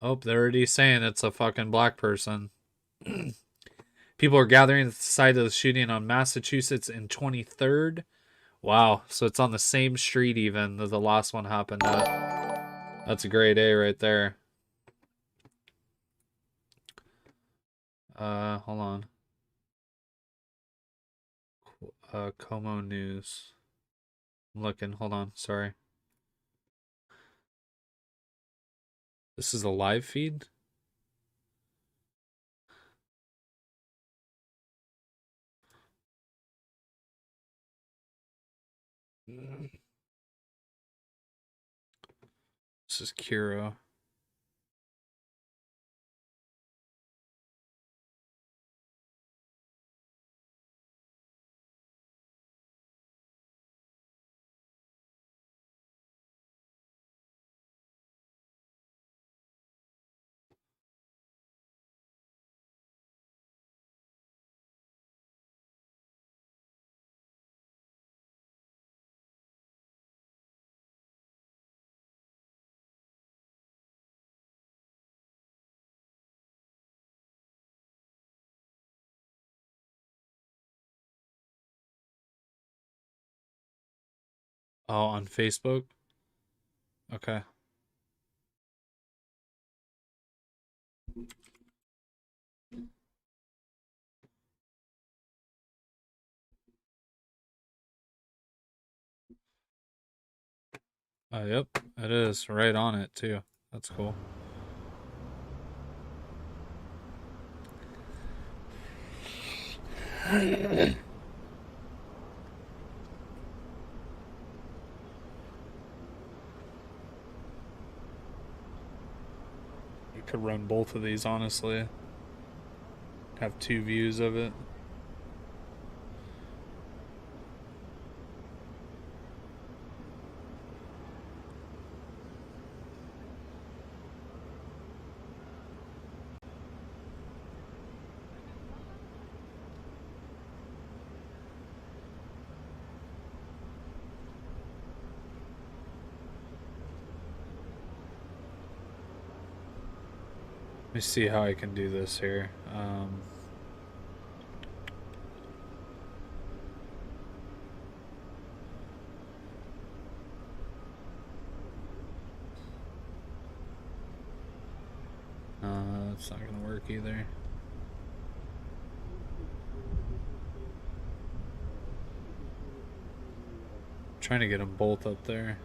Oh, they're already saying it's a fucking black person. People are gathering at the site of the shooting on Massachusetts in 23rd. Wow, so it's on the same street even that the last one happened at. That's a grade A right there. Hold on. Como News. I'm looking, hold on, sorry. This is a live feed? This is Kiro. Oh, on Facebook? Okay. Oh, yep, it is right on it too. That's cool. You could run both of these, honestly. Have 2 views of it. me see how I can do this here. It's not gonna work either. Trying to get them both up there.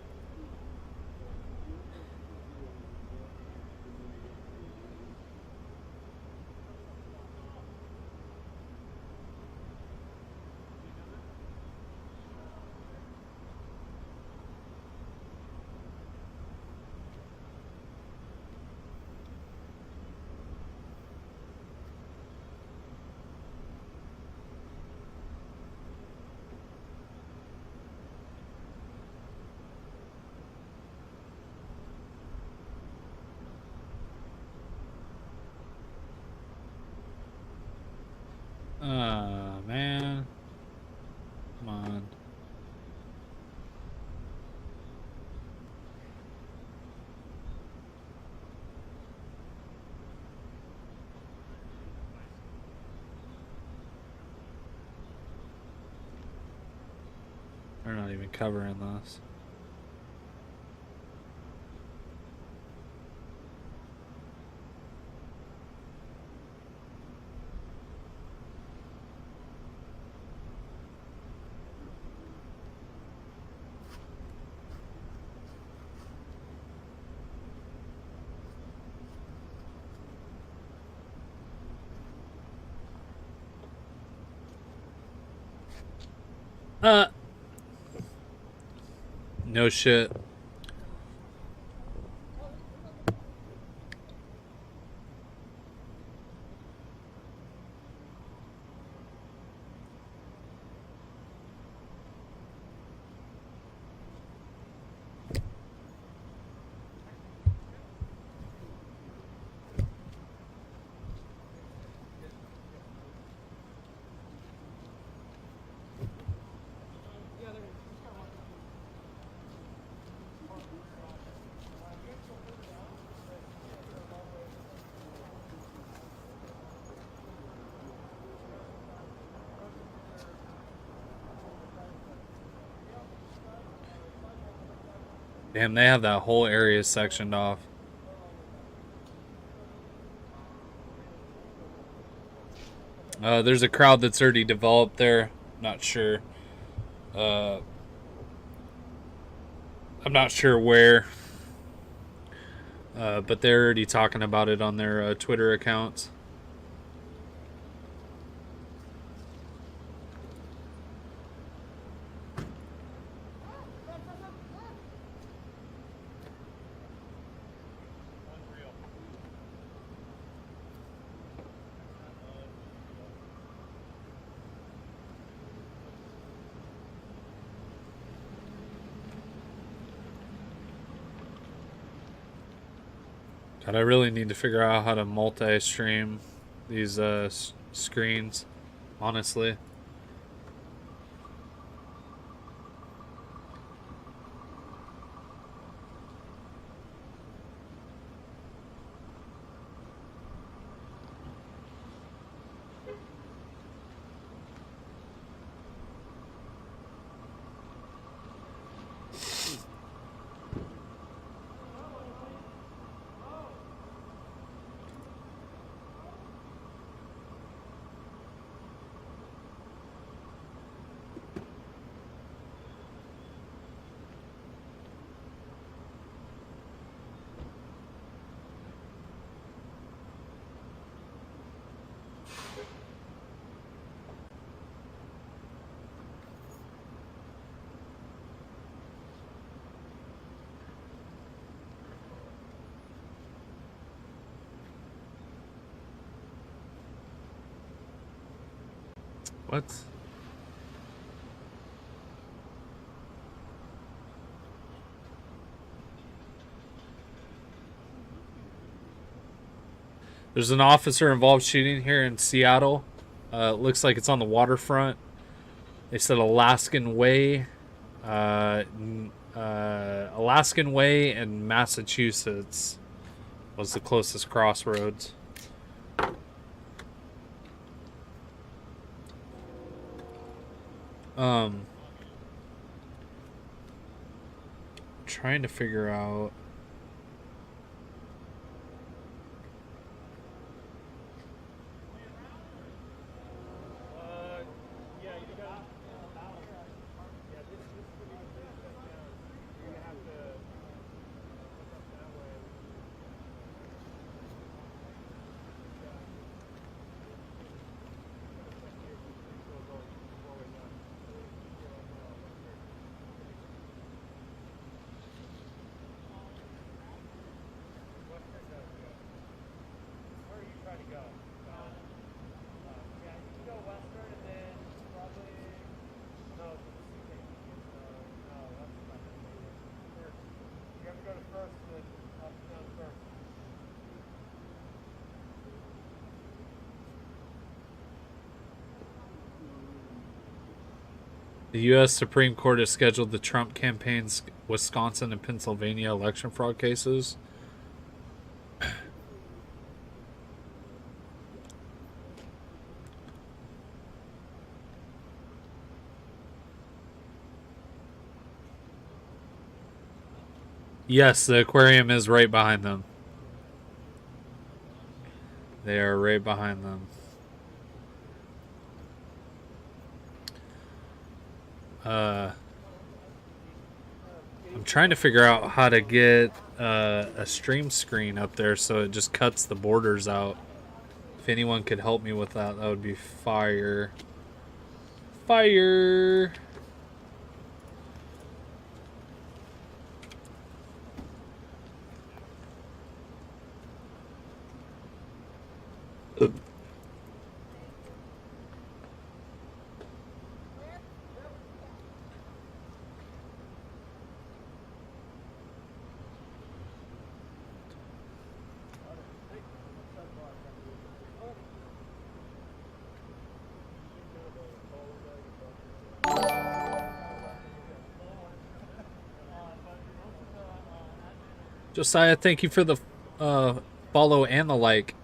Man. Come on. They're not even covering this. No shit. Damn, they have that whole area sectioned off. There's a crowd that's already developed there. Not sure. I'm not sure where. But they're already talking about it on their Twitter accounts. God, I really need to figure out how to multi-stream these screens, honestly. What? There's an officer involved shooting here in Seattle. It looks like it's on the waterfront. They said Alaskan Way, Alaskan Way and Massachusetts was the closest crossroads. Trying to figure out. The U.S. Supreme Court has scheduled the Trump campaign's Wisconsin and Pennsylvania election fraud cases. Yes, the aquarium is right behind them. They are right behind them. I'm trying to figure out how to get a stream screen up there so it just cuts the borders out. If anyone could help me with that, that would be fire. Fire! Josiah, thank you for the follow and the like.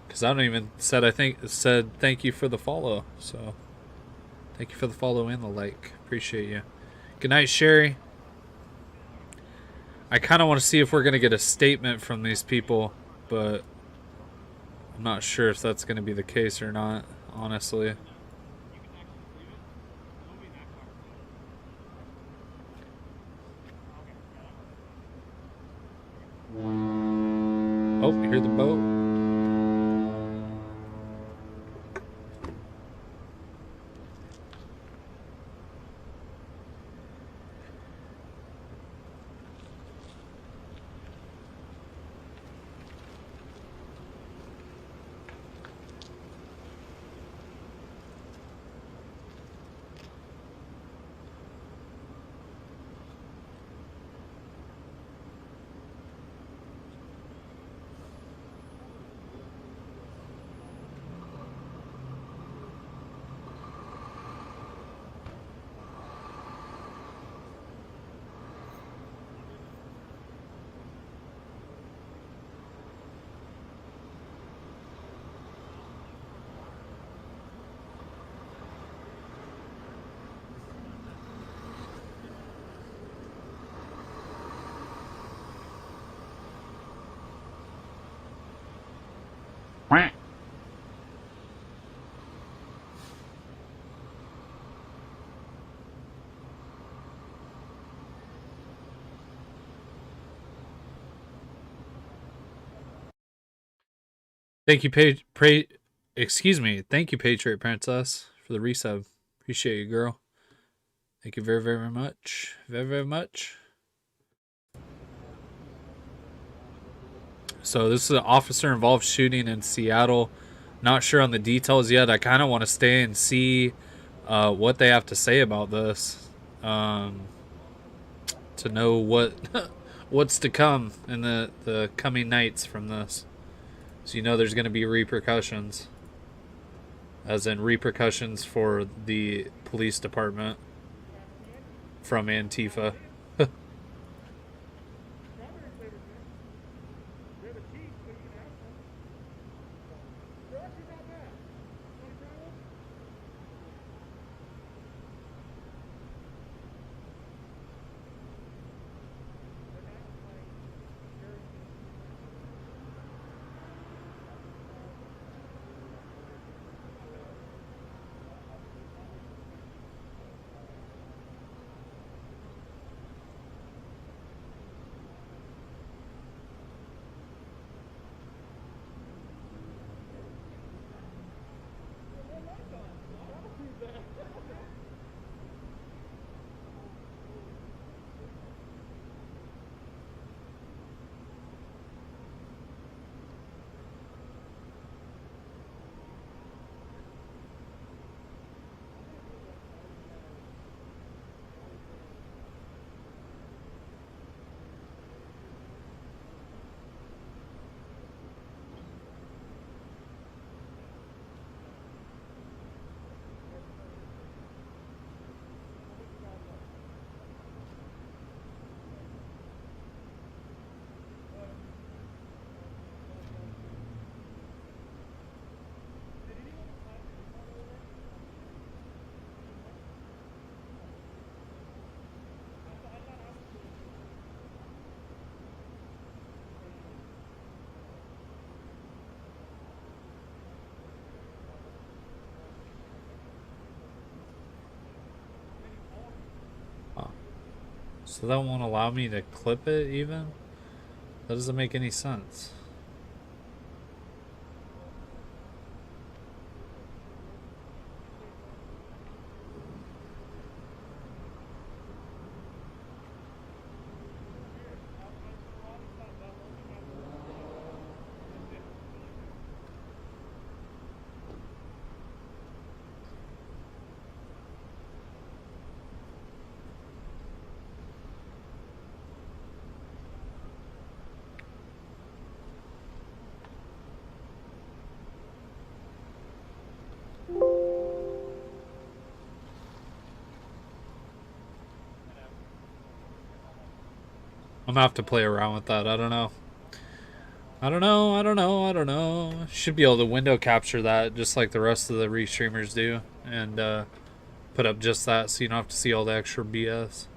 Because I don't even said thank you for the follow. So thank you for the follow and the like. Appreciate you. Good night, Sherry. I kind of want to see if we're going to get a statement from these people, but I'm not sure if that's going to be the case or not, honestly. Oh, you hear the boat? Thank you, excuse me. Thank you, Patriot Princess, for the resub. Appreciate you, girl. Thank you very, very much. Very, very much. So this is an officer-involved shooting in Seattle. Not sure on the details yet. I kind of want to stay and see what they have to say about this. To know what what's to come in the coming nights from this. So you know there's going to be repercussions. As in repercussions for the police department from Antifa. So that won't allow me to clip it even? That doesn't make any sense. I'm gonna have to play around with that. I don't know. I don't know. Should be able to window capture that just like the rest of the restreamers do, and put up just that so you don't have to see all the extra BS.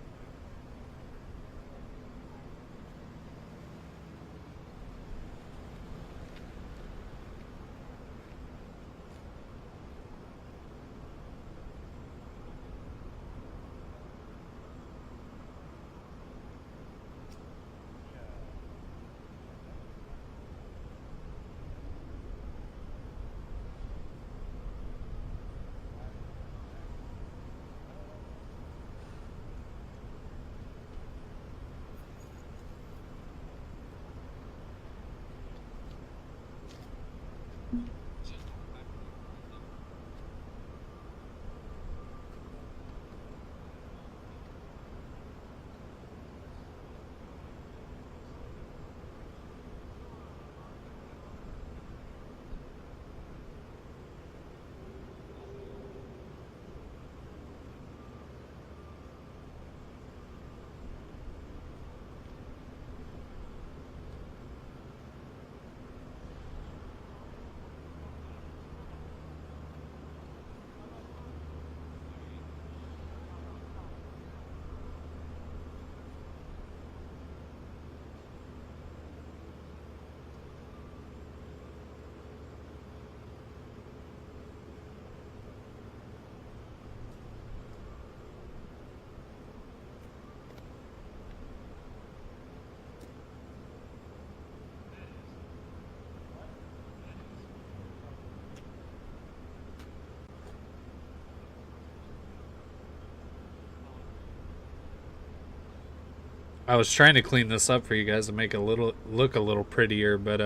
I was trying to clean this up for you guys to make it look a little prettier, but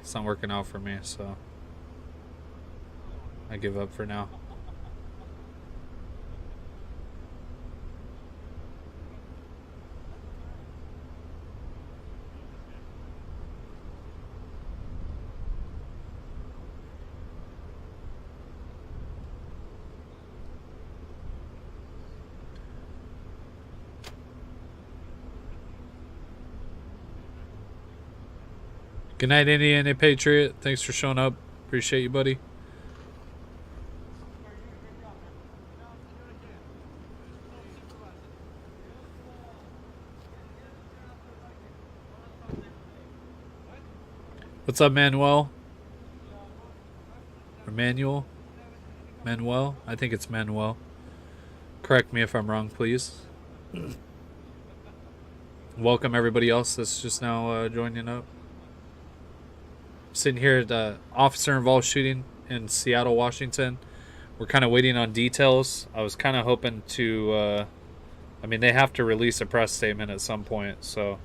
it's not working out for me, so I give up for now. Good night, Indiana Patriot. Thanks for showing up. Appreciate you, buddy. What's up, Manuel? Or Manuel? Manuel? I think it's Manuel. Correct me if I'm wrong, please. Welcome everybody else that's just now joining up. Sitting here at the officer-involved shooting in Seattle, Washington. We're kind of waiting on details. I was kind of hoping to... I mean, they have to release a press statement at some point, so...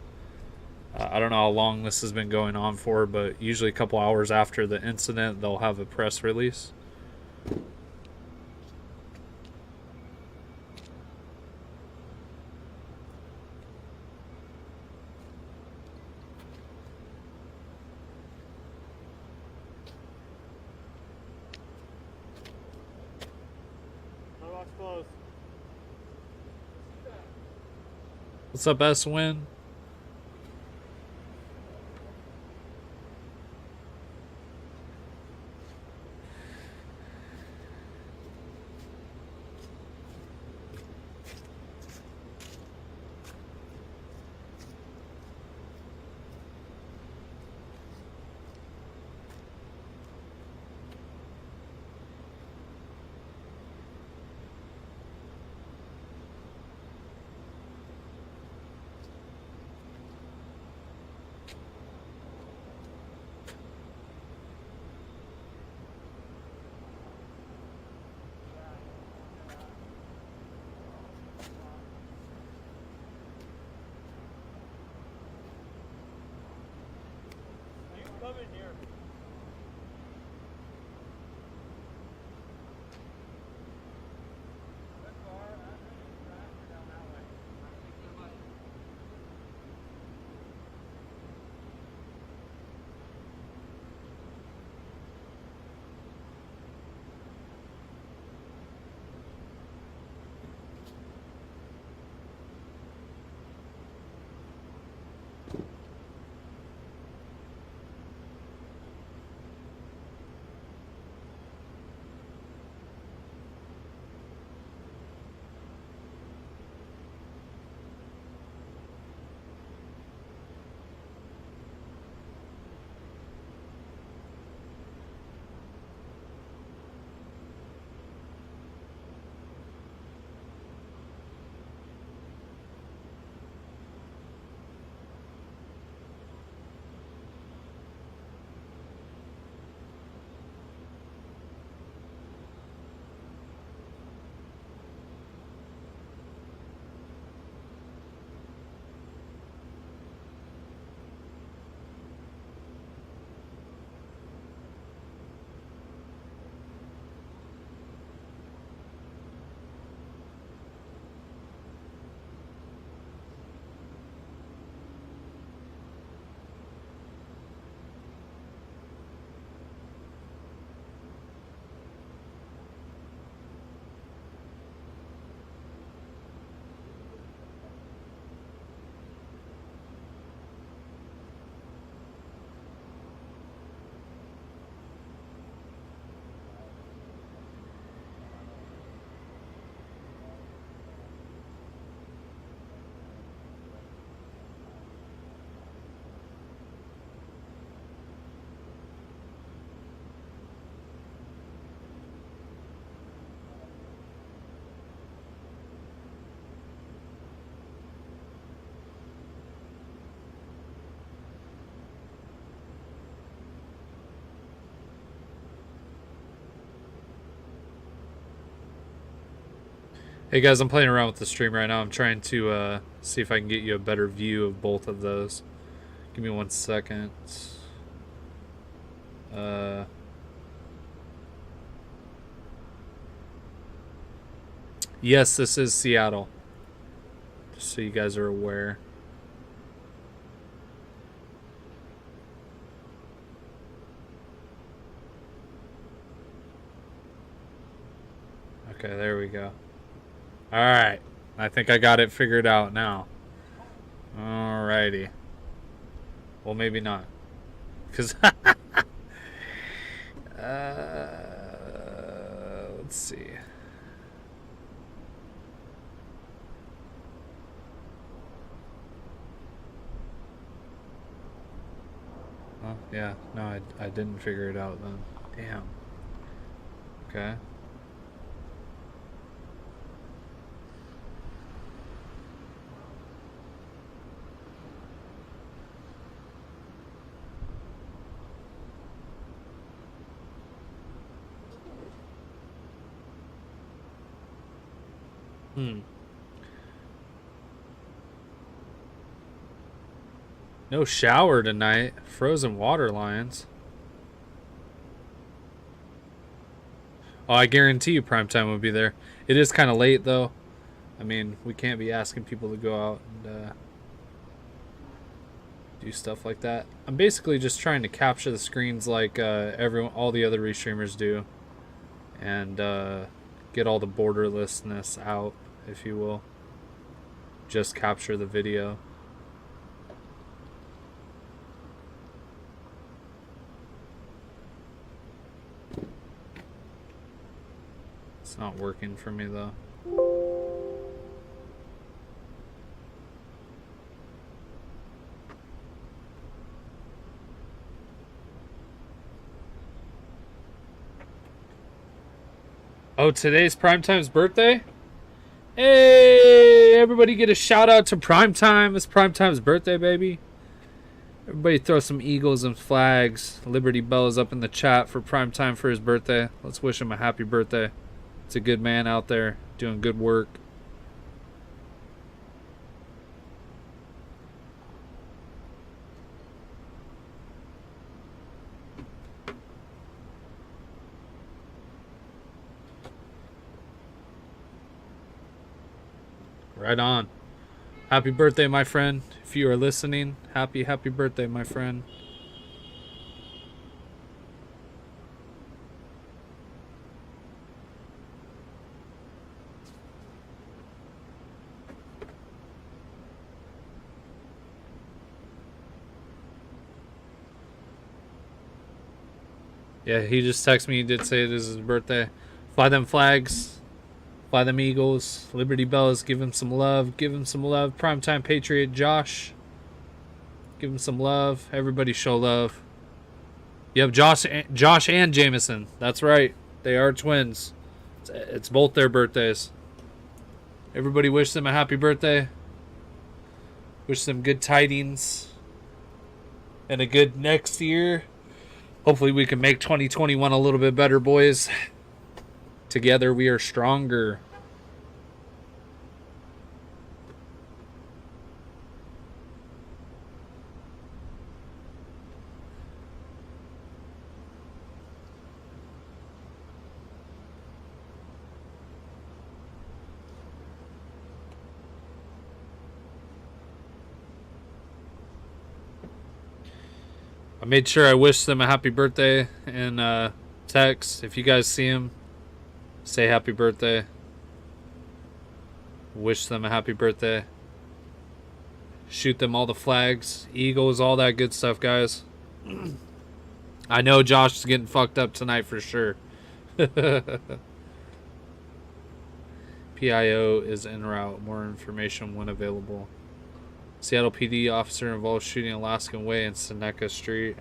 I don't know how long this has been going on for, but usually a couple hours after the incident, they'll have a press release. What's up, S-Win? Hey guys, I'm playing around with the stream right now. I'm trying to see if I can get you a better view of both of those. Give me 1 second. Yes, this is Seattle. Just so you guys are aware. Okay, there we go. Alright. I think I got it figured out now. Alrighty. Well, maybe not. Because... let's see. Oh, yeah. No, I didn't figure it out then. Damn. Okay. No shower tonight. Frozen water lions. Oh, I guarantee you Primetime will be there. It is kind of late, though. I mean, we can't be asking people to go out and do stuff like that. I'm basically just trying to capture the screens like all the other restreamers do. And get all the borderlessness out, if you will. Just capture the video. It's not working for me though. Oh, today's Primetime's birthday? Hey, everybody get a shout out to Primetime. It's Primetime's birthday, baby. Everybody throw some eagles and flags, Liberty Bells up in the chat for Primetime for his birthday. Let's wish him a happy birthday. It's a good man out there doing good work. Right on. Happy birthday, my friend. If you are listening, happy birthday, my friend. Yeah, he just texted me. He did say it is his birthday. Fly them flags. Fly them Eagles. Liberty Bells. Give him some love. Give him some love. Primetime Patriot Josh. Give him some love. Everybody show love. Yep, Josh and Jameson. That's right. They are twins. It's both their birthdays. Everybody wish them a happy birthday. Wish them good tidings. And a good next year. Hopefully we can make 2021 a little bit better, boys. Together we are stronger. I made sure I wished them a happy birthday in text. If you guys see them, say happy birthday. Wish them a happy birthday. Shoot them all the flags, eagles, all that good stuff, guys. I know Josh is getting fucked up tonight for sure. PIO is en route. More information when available. Seattle PD officer involved shooting Alaskan Way in Seneca Street.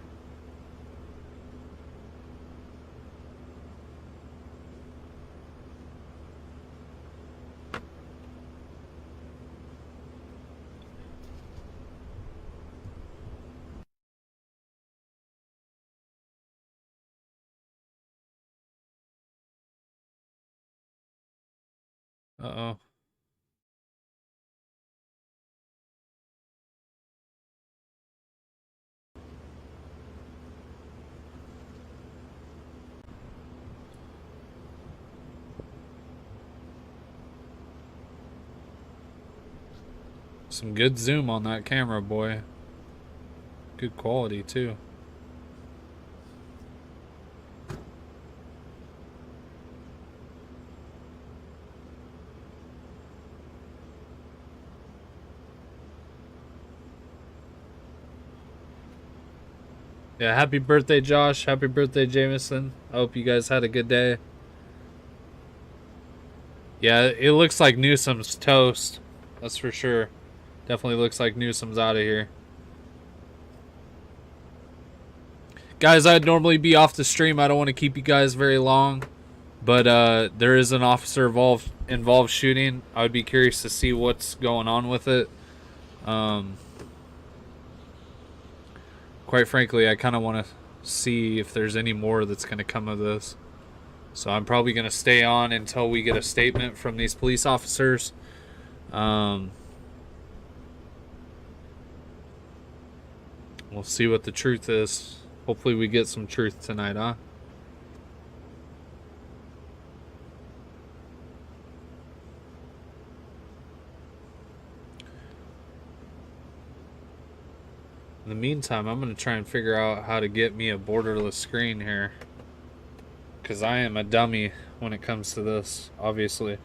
Uh-oh. Some good zoom on that camera, boy. Good quality, too. Yeah, happy birthday, Josh. Happy birthday, Jameson. I hope you guys had a good day. Yeah, it looks like Newsom's toast. That's for sure. Definitely looks like Newsom's out of here. Guys, I'd normally be off the stream. I don't want to keep you guys very long. But there is an officer involved shooting. I would be curious to see what's going on with it. Quite frankly, I kind of want to see if there's any more that's going to come of this. So I'm probably going to stay on until we get a statement from these police officers. We'll see what the truth is. Hopefully we get some truth tonight, huh? In the meantime, I'm going to try and figure out how to get me a borderless screen here. Because I am a dummy when it comes to this, obviously.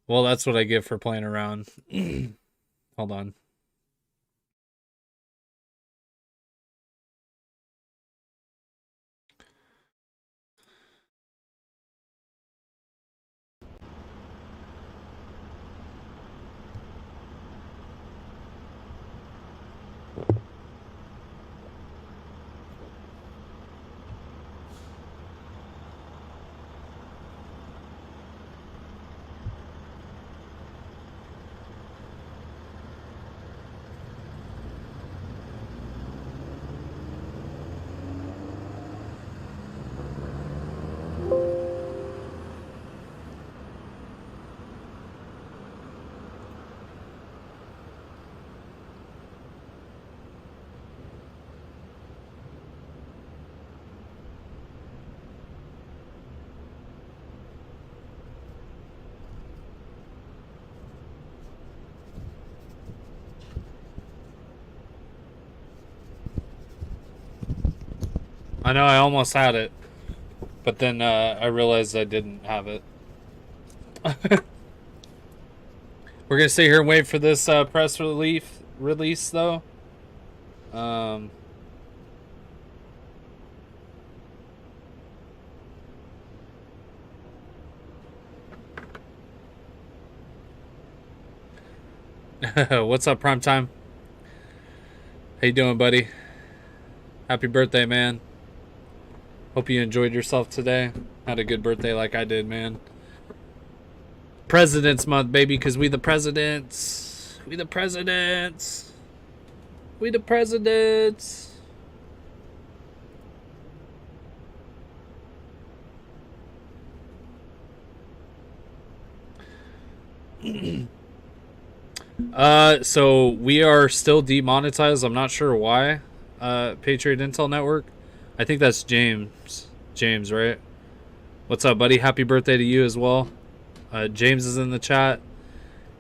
Well, that's what I get for playing around. Hold on. I know I almost had it, but then I realized I didn't have it. We're gonna stay here and wait for this press release though. What's up, Primetime? How you doing, buddy? Happy birthday, man. Hope you enjoyed yourself today. Had a good birthday like I did, man. President's Month, baby, because we the presidents. We the presidents. We the presidents. So we are still demonetized. I'm not sure why. Patriot Intel Network. I think that's James. James, right? What's up, buddy? Happy birthday to you as well. James is in the chat.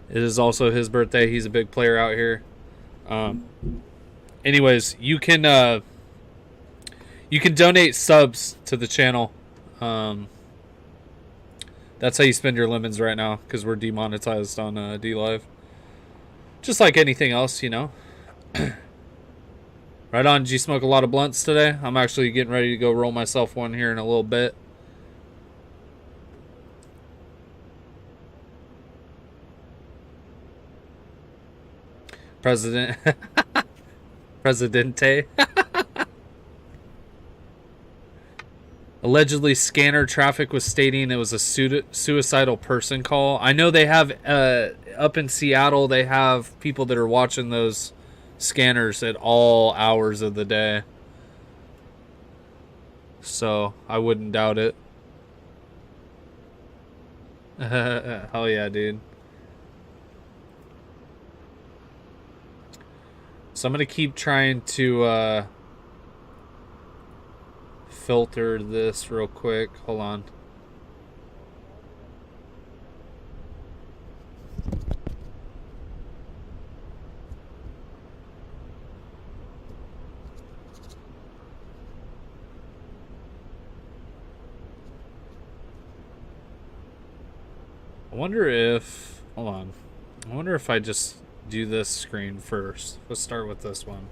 It is also his birthday. He's a big player out here. Anyways, you can donate subs to the channel. That's how you spend your lemons right now, because we're demonetized on DLive. Just like anything else, you know. Right on. Did you smoke a lot of blunts today? I'm actually getting ready to go roll myself one here in a little bit. Presidente. Allegedly, scanner traffic was stating it was a suicidal person call. I know they have, up in Seattle, they have people that are watching those scanners at all hours of the day. So, I wouldn't doubt it. Hell yeah, dude. So I'm going to keep trying to filter this real quick. Hold on. I wonder if... Hold on. I wonder if I just do this screen first. Let's start with this one.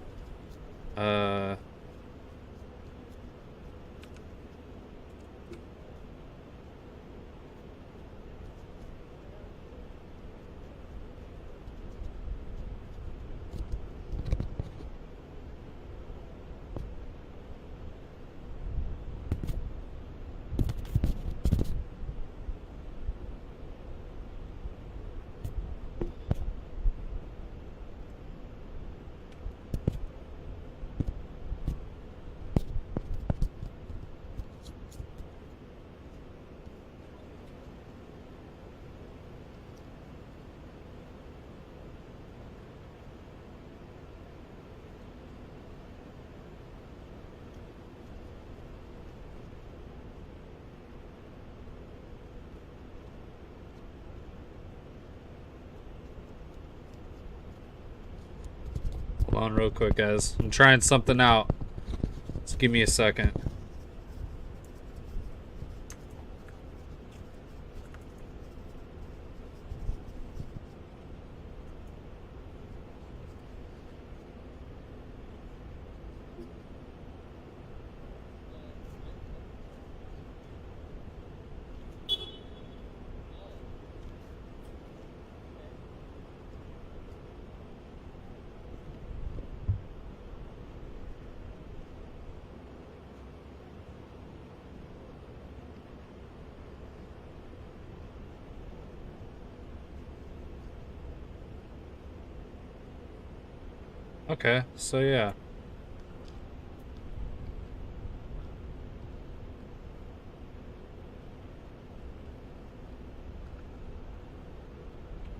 Hold on real quick, guys. I'm trying something out. Just give me a second. Okay, so yeah.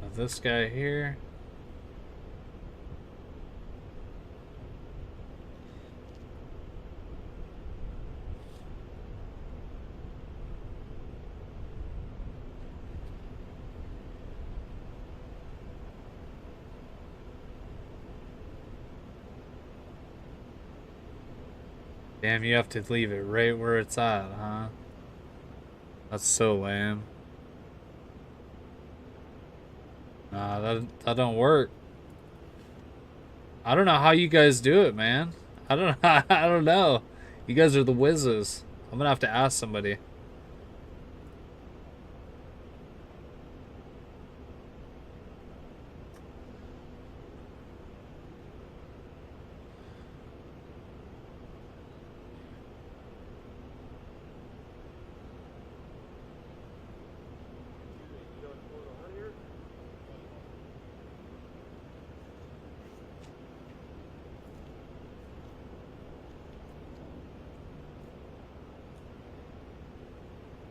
Now this guy here. Damn, you have to leave it right where it's at, huh? That's so lame. Nah, that don't work. I don't know how you guys do it, man. I don't I don't know. You guys are the whizzes. I'm gonna have to ask somebody.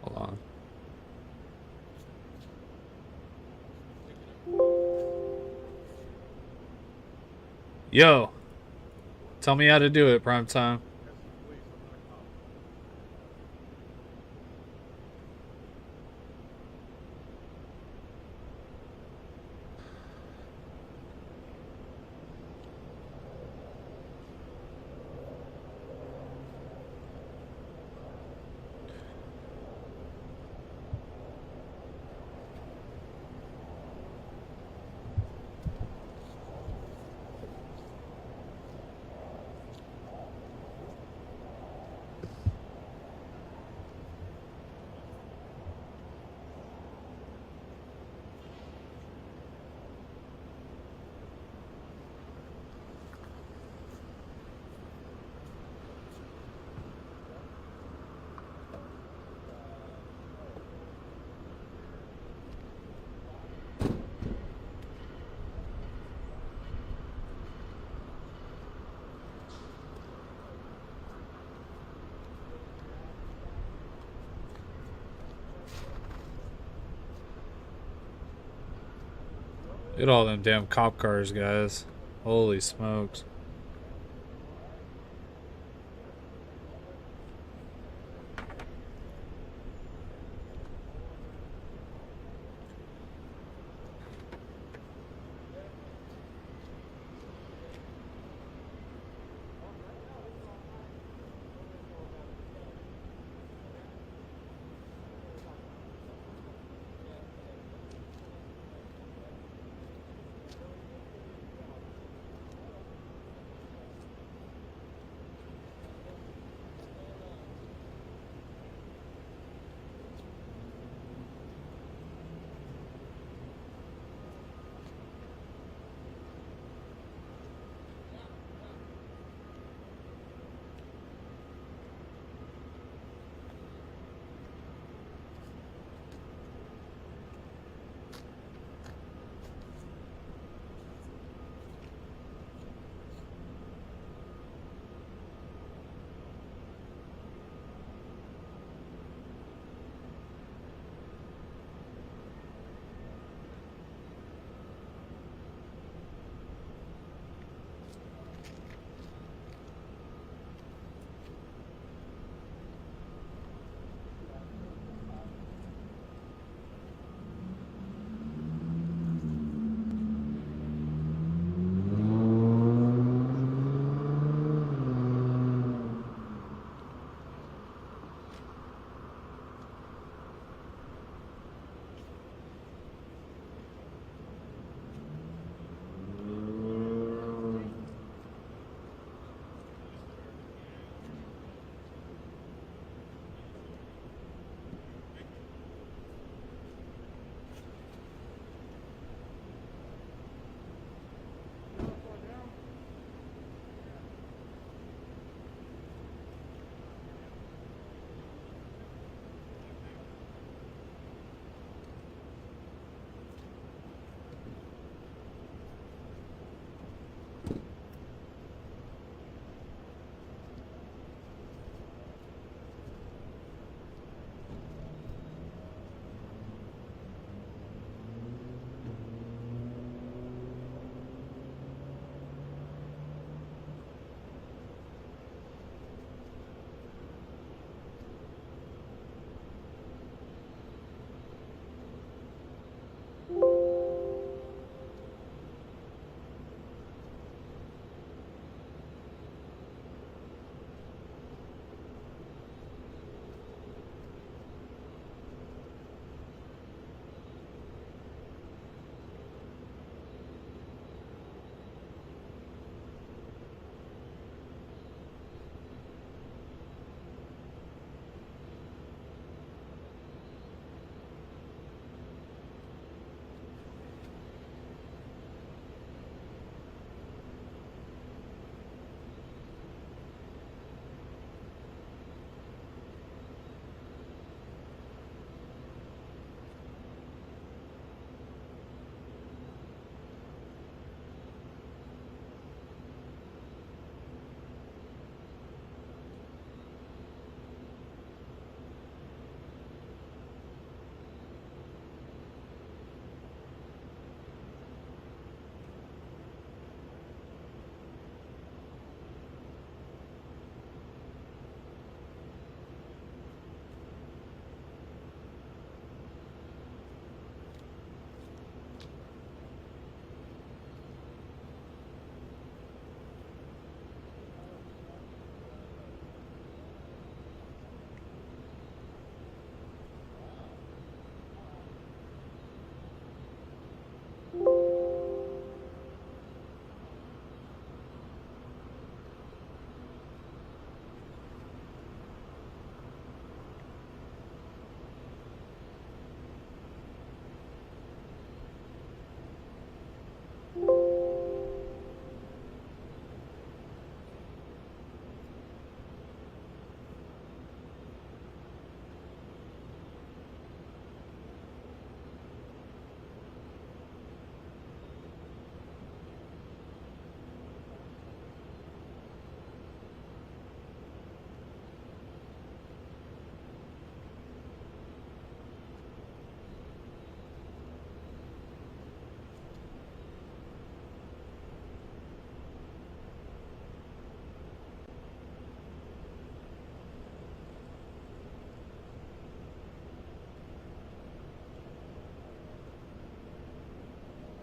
Hold on. Yo, tell me how to do it, prime time. Look at all them damn cop cars, guys. Holy smokes.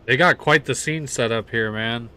They got quite the scene set up here, man.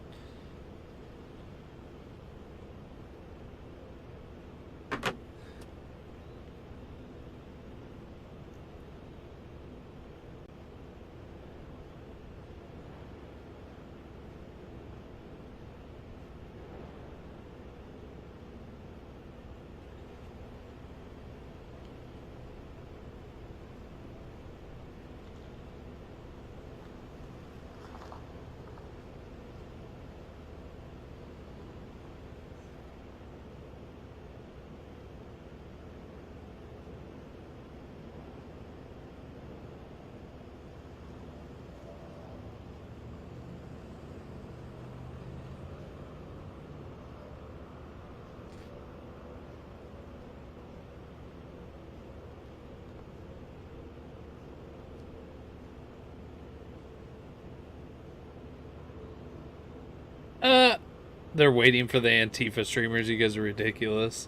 They're waiting for the Antifa streamers. You guys are ridiculous.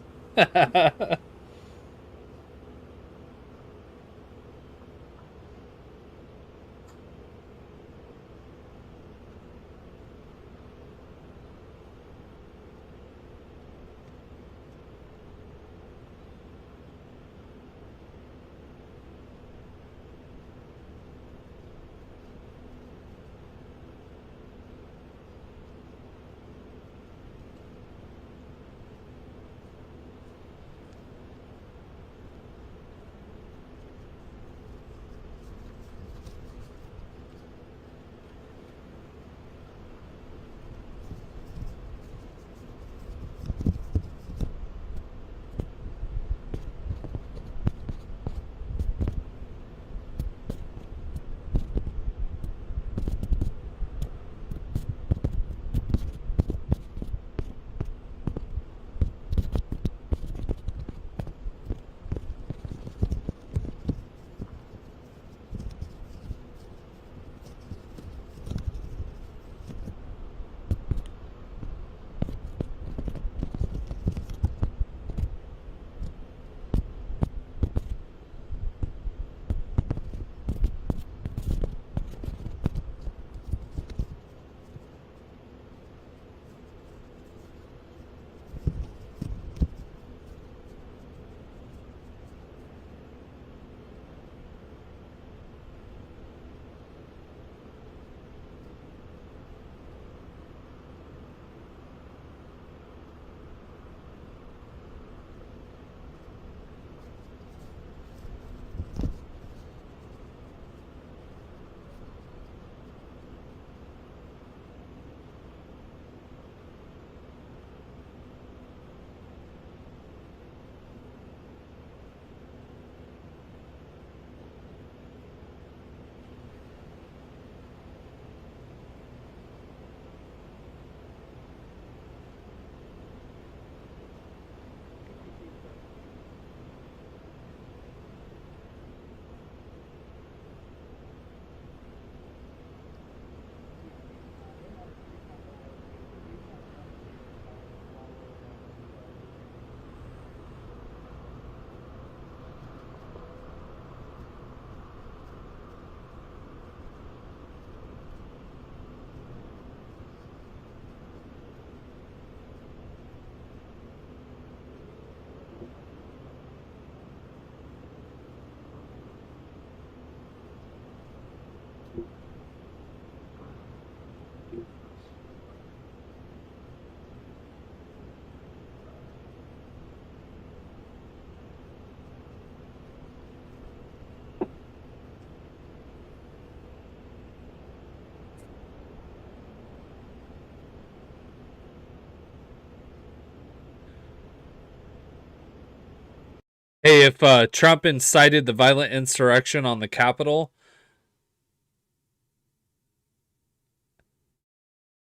Hey, if Trump incited the violent insurrection on the Capitol,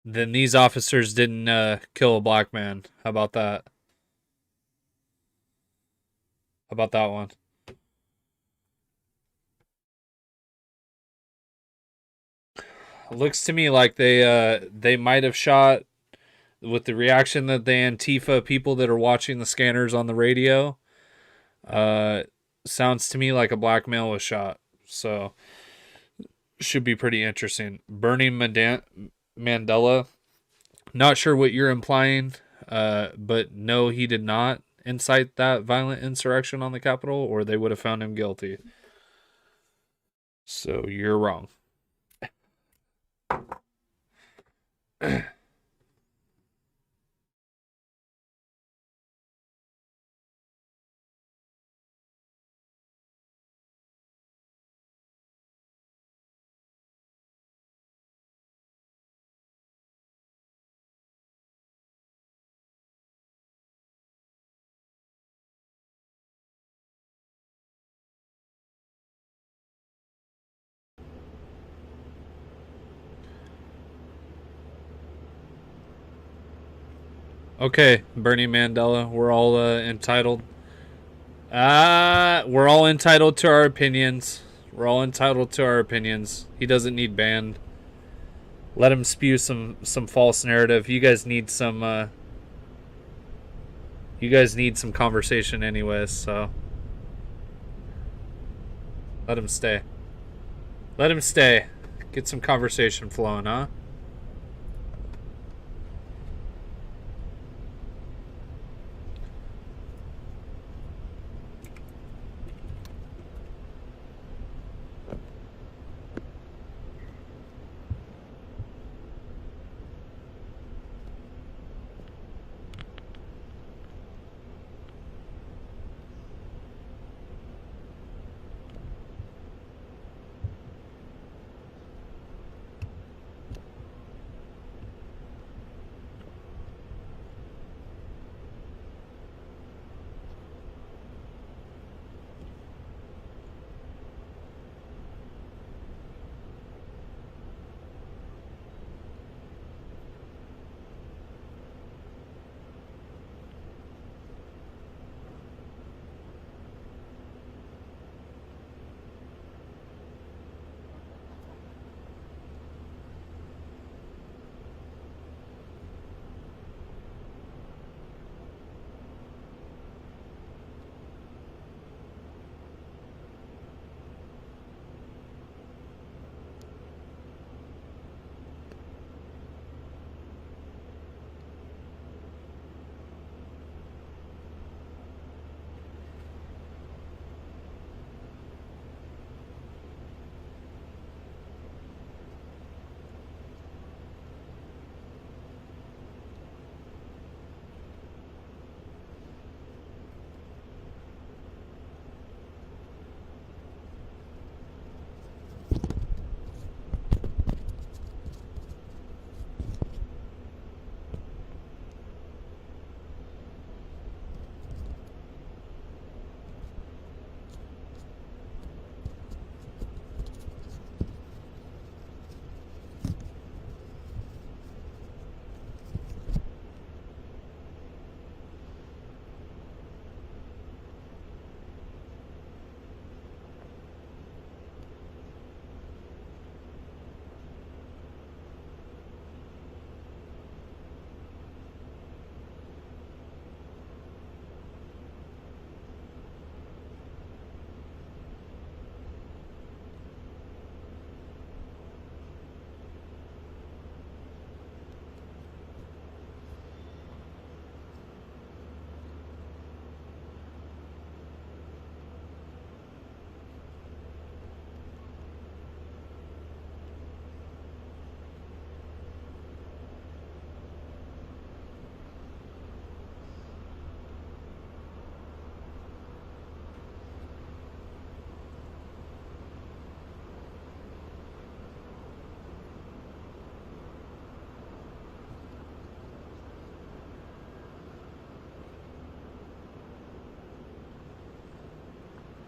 then these officers didn't kill a black man. How about that? How about that one? Looks to me like they might have shot, with the reaction that the Antifa people that are watching the scanners on the radio. Sounds to me like a black male was shot. So should be pretty interesting. Bernie Mandela. Not sure what you're implying, but no, he did not incite that violent insurrection on the Capitol, or they would have found him guilty. So you're wrong. Okay, Bernie Mandela, we're all entitled. We're all entitled to our opinions. We're all entitled to our opinions. He doesn't need banned. Let him spew some false narrative. You guys need some conversation anyways, so let him stay. Let him stay. Get some conversation flowing, huh?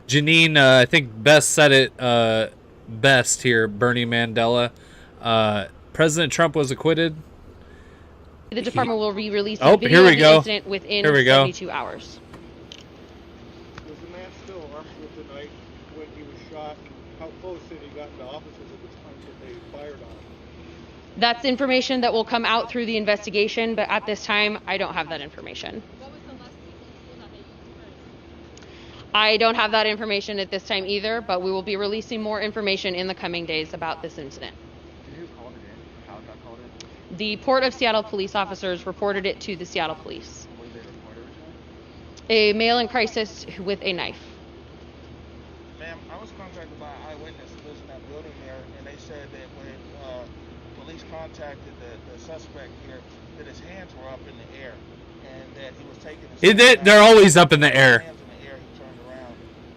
Janine, I think Best said it best here, Bernie Mandela. President Trump was acquitted. The department will re-release Oh, the video here we of the go. incident within Here we go. 72 hours. Was the man still armed with the knife when he was shot? How close had he gotten to officers at the time that they fired on him? That's information that will come out through the investigation, but at this time, I don't have that information. I don't have that information at this time either, but we will be releasing more information in the coming days about this incident. Who called it in? How it got called in? The Port of Seattle police officers reported it to the Seattle police. What did they report it? A male in crisis with a knife. Ma'am, I was contacted by an eyewitness who lives in that building there, and they said that when police contacted the suspect here, that his hands were up in the air, and that he was taking his They're always up in the air. hands in the air. He turned around,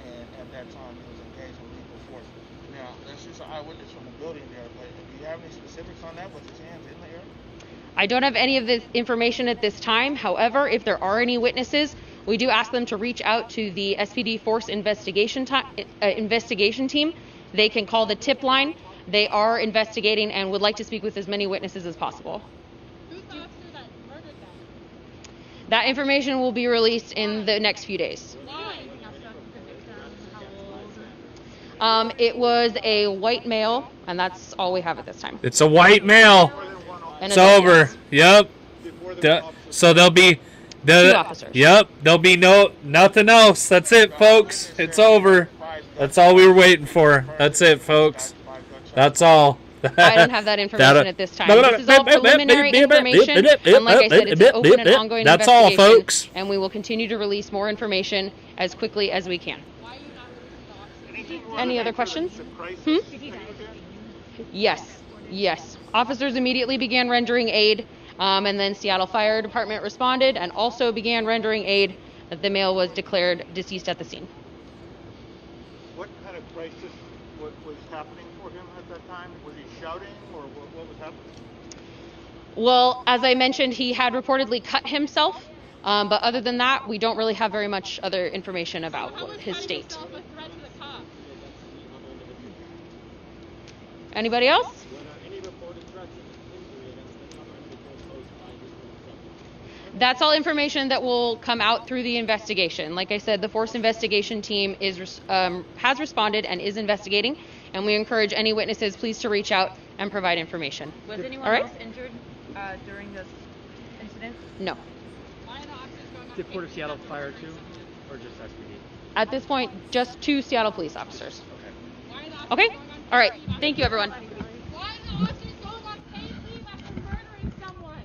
and at that time he was engaged in lethal force. Now, that's just an eyewitness from the building there, but do you have any specifics on that with his hands in the air? I don't have any of this information at this time. However, if there are any witnesses, we do ask them to reach out to the SPD Force investigation team. They can call the tip line. They are investigating and would like to speak with as many witnesses as possible. Who's the officer that murdered them? That information will be released in the next few days. Why? How old? It was a white male, and that's all we have at this time. It's a white male. And It's over. Yep. So there'll be Two officers. Yep. There'll be nothing else. That's it, folks. It's over. That's all we were waiting for. That's it, folks. That's all. I don't have that information at this time. This is all preliminary information, and like I said, it's an open and ongoing That's all, investigation, folks. and we will continue to release more information as quickly as we can. Any other questions? Yes. Officers immediately began rendering aid, and then Seattle Fire Department responded and also began rendering aid. The male was declared deceased at the scene. What kind of crisis was happening for him at that time? Was he shouting, or what was happening? Well, as I mentioned, he had reportedly cut himself, but other than that, we don't really have very much other information about his state. Anybody else? That's all information that will come out through the investigation. Like I said, the Force investigation team has responded and is investigating, and we encourage any witnesses please to reach out and provide information. Was anyone all right? else injured during this incident? No. Did Port of Seattle fire too, or just SPD? At this point, just 2 Seattle police officers. Okay? All right. Thank you, everyone. Why are the officers going on paid leave after murdering someone?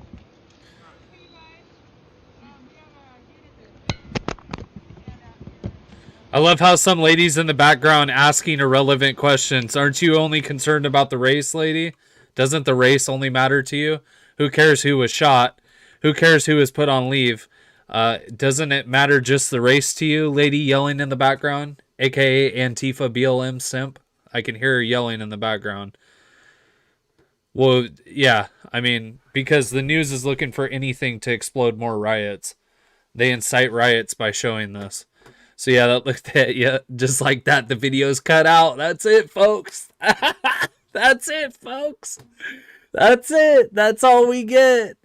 I love how some ladies in the background asking irrelevant questions. Aren't you only concerned about the race, lady? Doesn't the race only matter to you? Who cares who was shot? Who cares who was put on leave? Doesn't it matter just the race to you, lady yelling in the background? AKA Antifa BLM simp. I can hear her yelling in the background. Well, yeah, I mean, because the news is looking for anything to explode more riots. They incite riots by showing this. So yeah, that looked at you just like that. The video's cut out. That's it, folks. That's it, folks. That's it. That's all we get.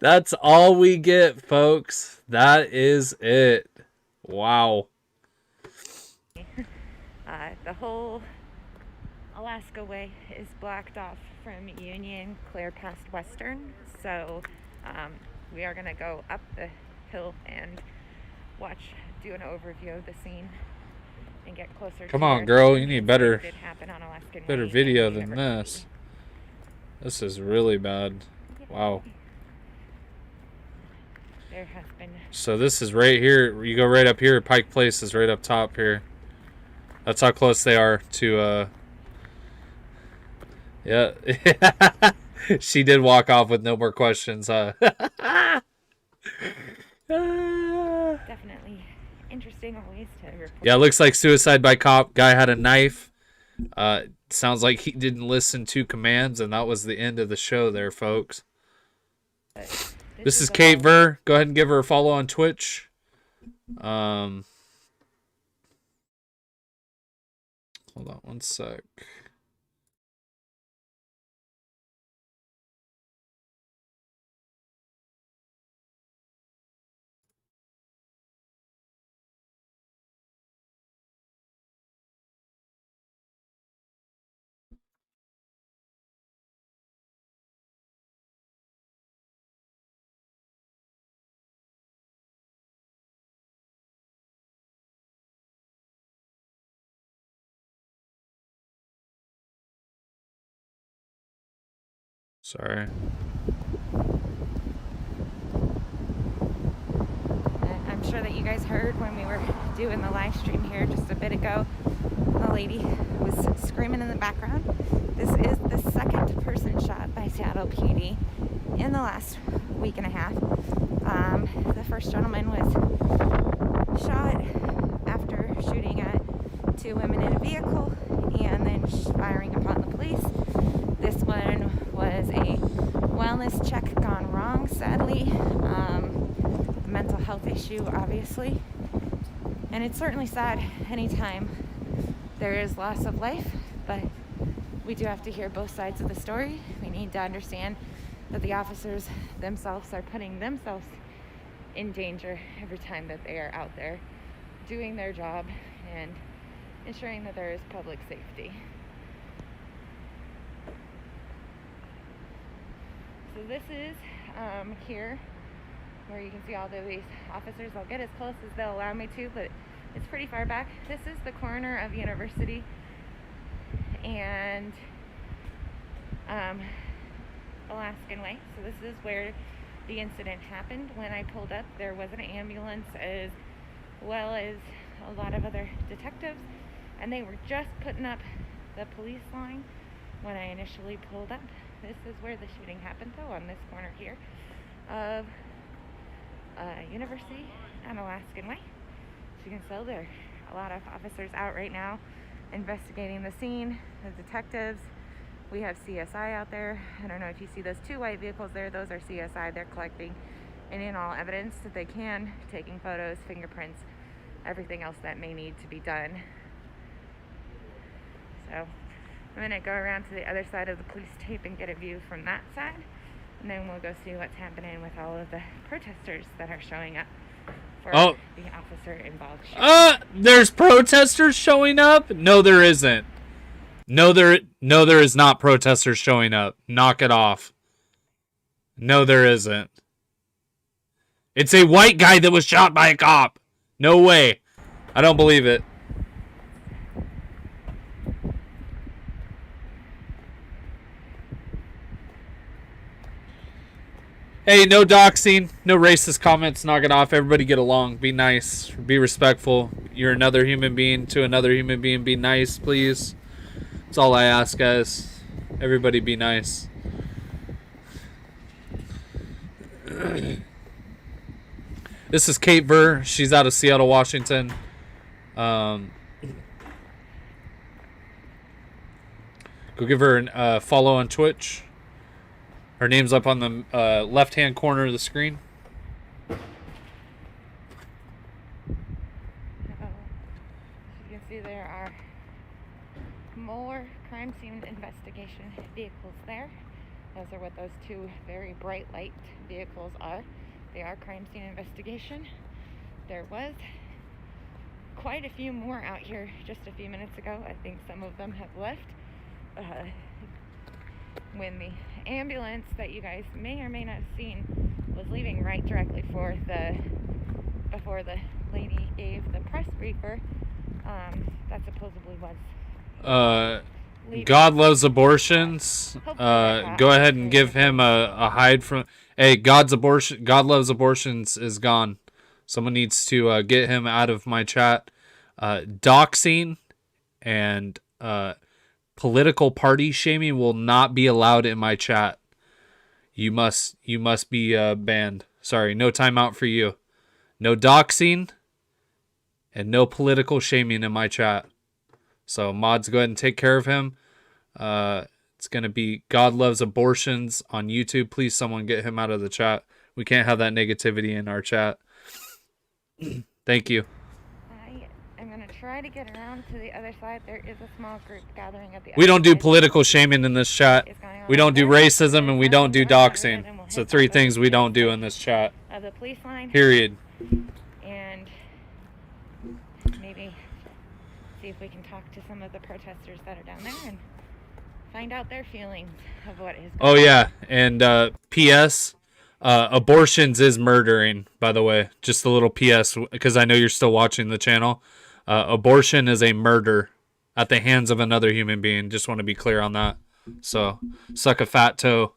That's all we get, folks. That is it. Wow. The whole Alaska Way is blocked off from Union clear past Western, so we are going to go up the hill and do an overview of the scene and get closer. Come on, girl, you need better video than this. This is really bad. Wow. There has been. So this is right here. You go right up here. Pike Place is right up top here. That's how close they are to, yeah. She did walk off with no more questions, huh? Definitely interesting always to report. Yeah, it looks like suicide by cop. Guy had a knife. Sounds like he didn't listen to commands, and that was the end of the show there, folks. This is Kate Ver. Go ahead and give her a follow on Twitch. Hold on one sec. Sorry. I'm sure that you guys heard when we were doing the live stream here just a bit ago, the lady was screaming in the background. This is the second person shot by Seattle PD in the last week and a half. The first gentleman was shot after shooting at two women in a vehicle and then firing upon the police. This one was a wellness check gone wrong, sadly. Mental health issue, obviously. And it's certainly sad anytime there is loss of life, but we do have to hear both sides of the story. We need to understand that the officers themselves are putting themselves in danger every time that they are out there doing their job and ensuring that there is public safety. So this is here where you can see all of these officers. I'll get as close as they'll allow me to, but it's pretty far back. This is the corner of University and Alaskan Way. So this is where the incident happened. When I pulled up, there was an ambulance as well as a lot of other detectives, and they were just putting up the police line when I initially pulled up. This is where the shooting happened, though, on this corner here of University and Alaskan Way. So you can tell there are a lot of officers out right now investigating the scene, the detectives. We have CSI out there. I don't know if you see those two white vehicles there. Those are CSI. They're collecting any and all evidence that they can, taking photos, fingerprints, everything else that may need to be done. So I'm going to go around to the other side of the police tape and get a view from that side. And then we'll go see what's happening with all of the protesters that are showing up for the officer involved shooting. There's protesters showing up? No, there isn't. No, there is not protesters showing up. Knock it off. No, there isn't. It's a white guy that was shot by a cop. No way. I don't believe it. Hey, no doxing, no racist comments, knock it off. Everybody get along, be nice, be respectful. You're another human being to another human being. Be nice, please. That's all I ask, guys. Everybody be nice. This is Kate Burr. She's out of Seattle, Washington. Go give her a follow on Twitch. Her name's up on the left-hand corner of the screen. You can see there are more crime scene investigation vehicles there. Those are what those two very bright light vehicles are. They are crime scene investigation. There was quite a few more out here just a few minutes ago. I think some of them have left. When the ambulance that you guys may or may not have seen was leaving right directly before the lady gave the press briefer, that supposedly was God loves abortions. Go ahead and give him a hide from. Hey, God loves abortions is gone. Someone needs to get him out of my chat. Doxing and political party shaming will not be allowed in my chat. You must be banned. Sorry, no timeout for you. No doxing and no political shaming in my chat. So mods, go ahead and take care of him. It's going to be God loves abortions on YouTube. Please, someone get him out of the chat. We can't have that negativity in our chat. Thank you. I'm going to try to get around to the other side. There is a small group gathering at the We don't do political shaming in this chat. We don't do racism, and we don't do doxing. It's the three things we don't do in this chat. Of the police line. Period. And maybe see if we can talk to some of the protesters that are down there and find out their feelings of what is going on. Oh, yeah. And P.S. Abortions is murdering, by the way. Just a little P.S. because I know you're still watching the channel. Abortion is a murder at the hands of another human being. Just want to be clear on that. So, suck a fat toe.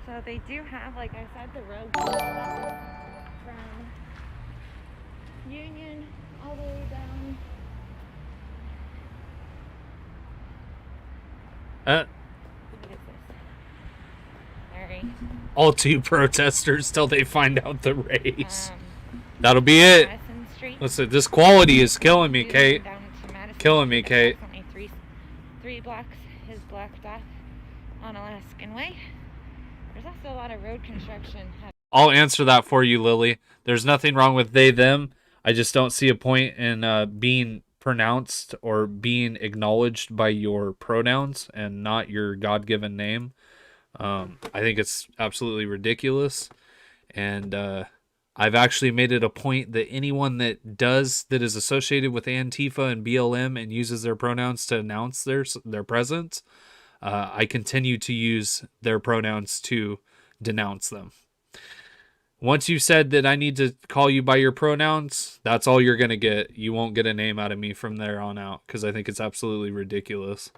So they do have, like I said, the road from Union all the way down. What is this? Sorry. All 2 protesters till they find out the race. That'll be it. Listen, this quality is killing me, Kate. Killing me, Kate. Only three blocks is blocked off on Alaskan Way. There's also a lot of road construction. I'll answer that for you, Lily. There's nothing wrong with they, them. I just don't see a point in being pronounced or being acknowledged by your pronouns and not your God-given name. I think it's absolutely ridiculous. And I've actually made it a point that anyone that is associated with Antifa and BLM and uses their pronouns to announce their presence, I continue to use their pronouns to denounce them. Once you said that I need to call you by your pronouns, that's all you're going to get. You won't get a name out of me from there on out because I think it's absolutely ridiculous.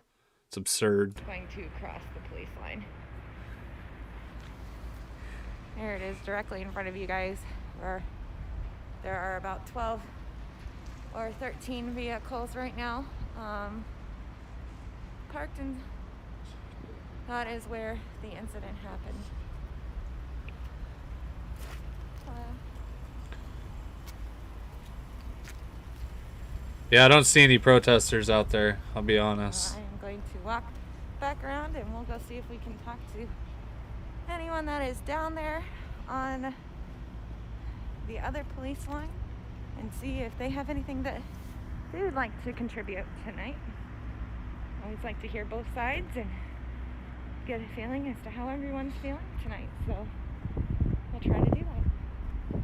It's absurd. Going to cross the police line. There it is, directly in front of you guys, where there are about 12 or 13 vehicles right now parked, and that is where the incident happened. Yeah, I don't see any protesters out there, I'll be honest. I'm going to walk back around and we'll go see if we can talk to anyone that is down there on the other police line and see if they have anything that they would like to contribute tonight. I always like to hear both sides and get a feeling as to how everyone's feeling tonight, so I'll try to do that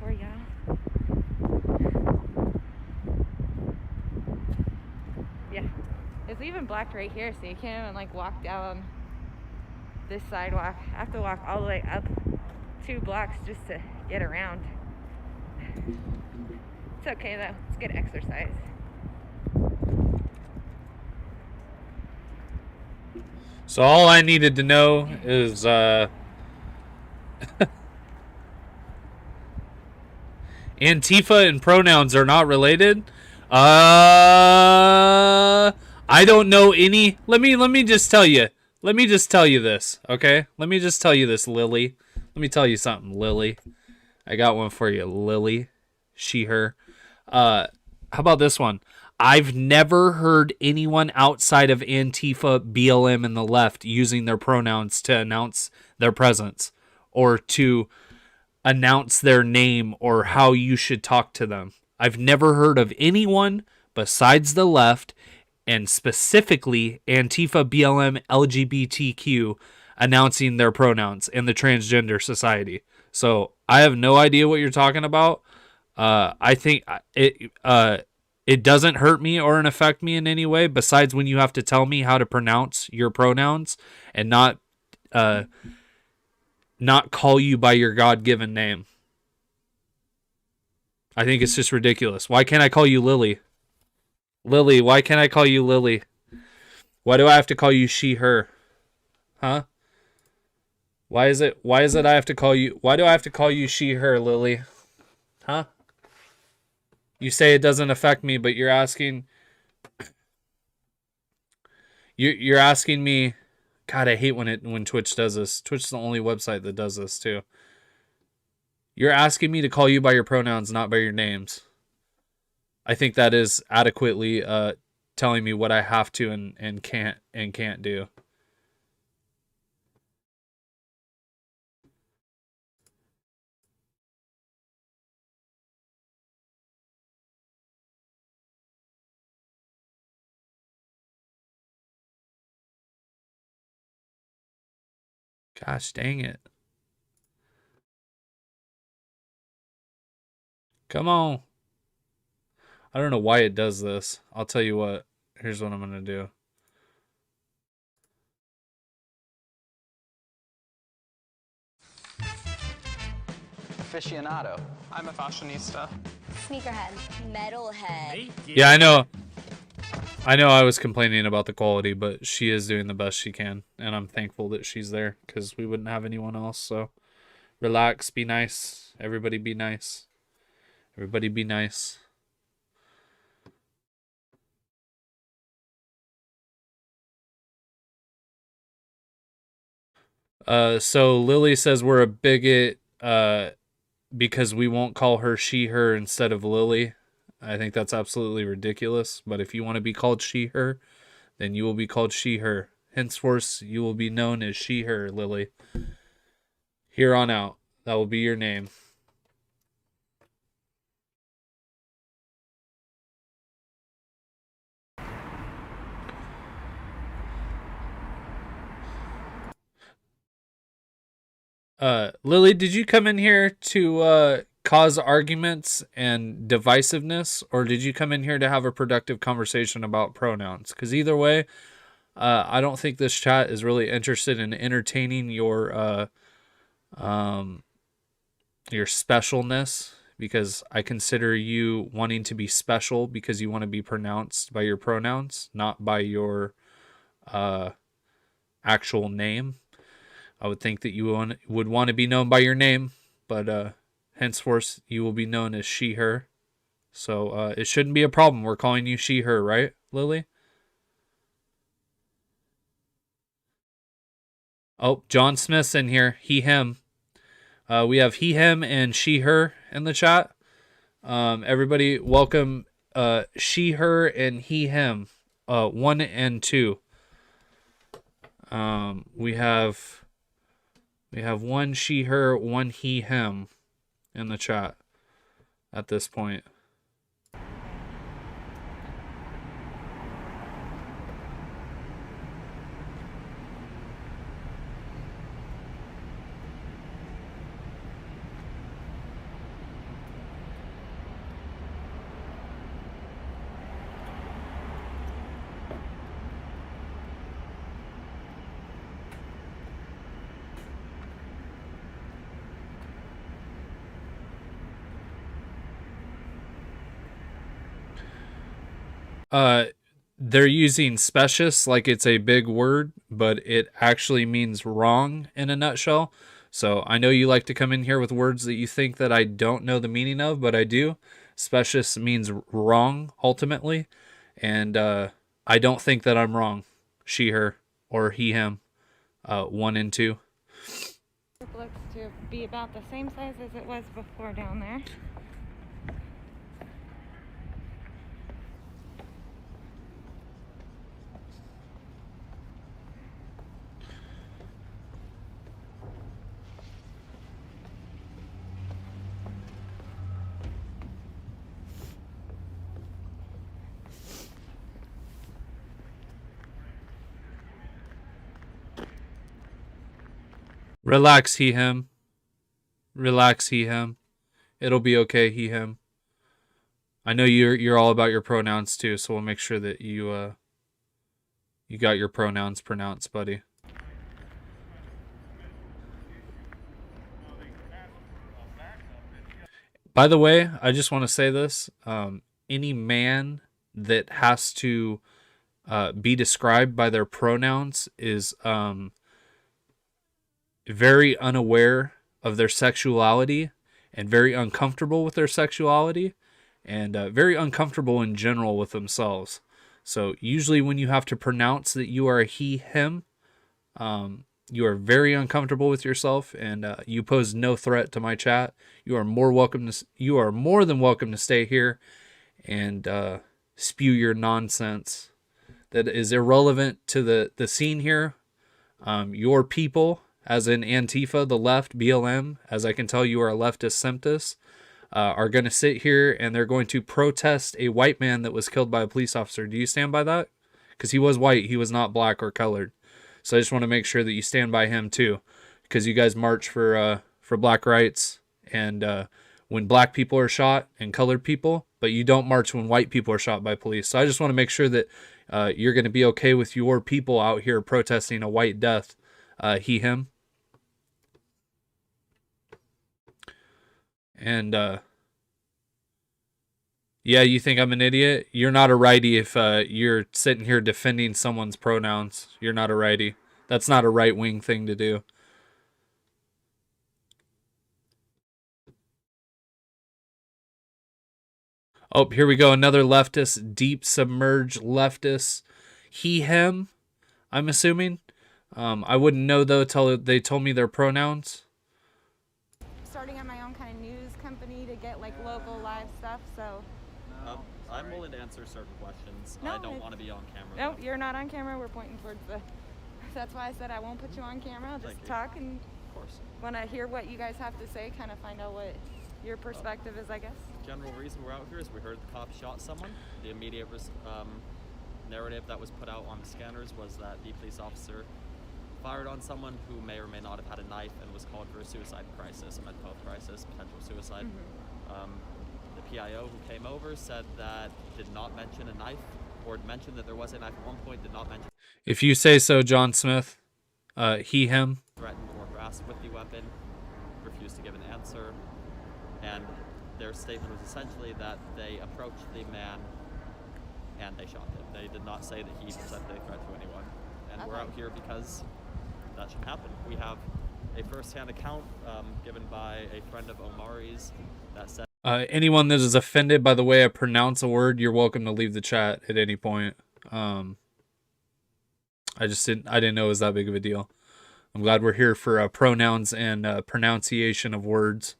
for y'all. Yeah, it's even blocked right here, so you can't even like walk down this sidewalk. I have to walk all the way up 2 blocks just to get around. It's okay though, it's good exercise. So all I needed to know is Antifa and pronouns are not related. I don't know any. Let me just tell you. Let me just tell you this, okay? Let me just tell you this, Lily. Let me tell you something, Lily. I got one for you, Lily. She, her. How about this one? I've never heard anyone outside of Antifa, BLM, and the left using their pronouns to announce their presence or to announce their name or how you should talk to them. I've never heard of anyone besides the left and specifically Antifa, BLM, LGBTQ announcing their pronouns in the transgender society. So I have no idea what you're talking about. I think it doesn't hurt me or affect me in any way besides when you have to tell me how to pronounce your pronouns and not call you by your God-given name. I think it's just ridiculous. Why can't I call you Lily? Lily, why can't I call you Lily? Why do I have to call you she, her? Huh? Why is it I have to call you, why do I have to call you she, her, Lily? Huh? You say it doesn't affect me, but you're asking me. God, I hate when Twitch does this. Twitch is the only website that does this too. You're asking me to call you by your pronouns, not by your names. I think that is adequately telling me what I have to and can't do. Gosh dang it. Come on. I don't know why it does this. I'll tell you what. Here's what I'm going to do. Aficionado. I'm a fashionista. Sneakerhead. Metalhead. Yeah, I know. I know I was complaining about the quality, but she is doing the best she can, and I'm thankful that she's there because we wouldn't have anyone else. So relax, be nice. Everybody be nice. Everybody be nice. So Lily says we're a bigot because we won't call her she, her instead of Lily. I think that's absolutely ridiculous. But if you want to be called she, her, then you will be called she, her. Henceforth, you will be known as she, her, Lily. Here on out, that will be your name. Lily, did you come in here to cause arguments and divisiveness, or did you come in here to have a productive conversation about pronouns? Because either way, I don't think this chat is really interested in entertaining your specialness, because I consider you wanting to be special because you want to be pronounced by your pronouns, not by your actual name. I would think that you would want to be known by your name, but henceforth you will be known as she, her. So it shouldn't be a problem. We're calling you she, her, right, Lily? Oh, John Smith's in here. He, him. We have he, him, and she, her in the chat. Everybody, welcome she, her, and he, him. 1 and 2. We have 1 she, her, 1 he, him in the chat at this point. They're using specious like it's a big word, but it actually means wrong in a nutshell. So I know you like to come in here with words that you think that I don't know the meaning of, but I do. Specious means wrong ultimately, and I don't think that I'm wrong. She, her, or he, him. 1 and 2. It looks to be about the same size as it was before down there. Relax, he, him. Relax, he, him. It'll be okay, he, him. I know you're all about your pronouns too, so we'll make sure that you got your pronouns pronounced, buddy. By the way, I just want to say this. Any man that has to be described by their pronouns is very unaware of their sexuality and very uncomfortable with their sexuality and very uncomfortable in general with themselves. So usually when you have to pronounce that you are a he, him, you are very uncomfortable with yourself, and you pose no threat to my chat. You are more than welcome to stay here and spew your nonsense that is irrelevant to the scene here. Your people, as in Antifa, the left, BLM, as I can tell you are a leftist SEMTIS, are going to sit here and they're going to protest a white man that was killed by a police officer. Do you stand by that? Because he was white. He was not black or colored. So I just want to make sure that you stand by him too, because you guys march for black rights, and when black people are shot and colored people, but you don't march when white people are shot by police. So I just want to make sure that you're going to be okay with your people out here protesting a white death, he, him. And Yeah, you think I'm an idiot? You're not a righty if you're sitting here defending someone's pronouns. You're not a righty. That's not a right-wing thing to do. Oh, here we go. Another leftist, deep submerged leftist. He, him, I'm assuming. I wouldn't know, though, till they told me their pronouns. Starting at my own kind of news company to get like local live stuff, so. I'm willing to answer certain questions. No, I don't want to be on camera. No, you're not on camera. We're pointing towards the. That's why I said I won't put you on camera. I'll just talk and. Of course. Want to hear what you guys have to say, kind of find out what your perspective is, I guess. General reason we're out here is we heard the cop shot someone. The immediate narrative that was put out on the scanners was that the police officer fired on someone who may or may not have had a knife and was called for a suicide crisis, a mental health crisis, potential suicide. The PIO who came over said that did not mention a knife, or mentioned that there was a knife at one point, did not mention. If you say so, John Smith. He, him. Threatened or grasped with the weapon, refused to give an answer, and their statement was essentially that they approached the man and they shot him. They did not say that he presented a threat to anyone. And we're out here because that should happen. We have a first-hand account given by a friend of Omari's that said. Anyone that is offended by the way I pronounce a word, you're welcome to leave the chat at any point. I didn't know it was that big of a deal. I'm glad we're here for pronouns and pronunciation of words,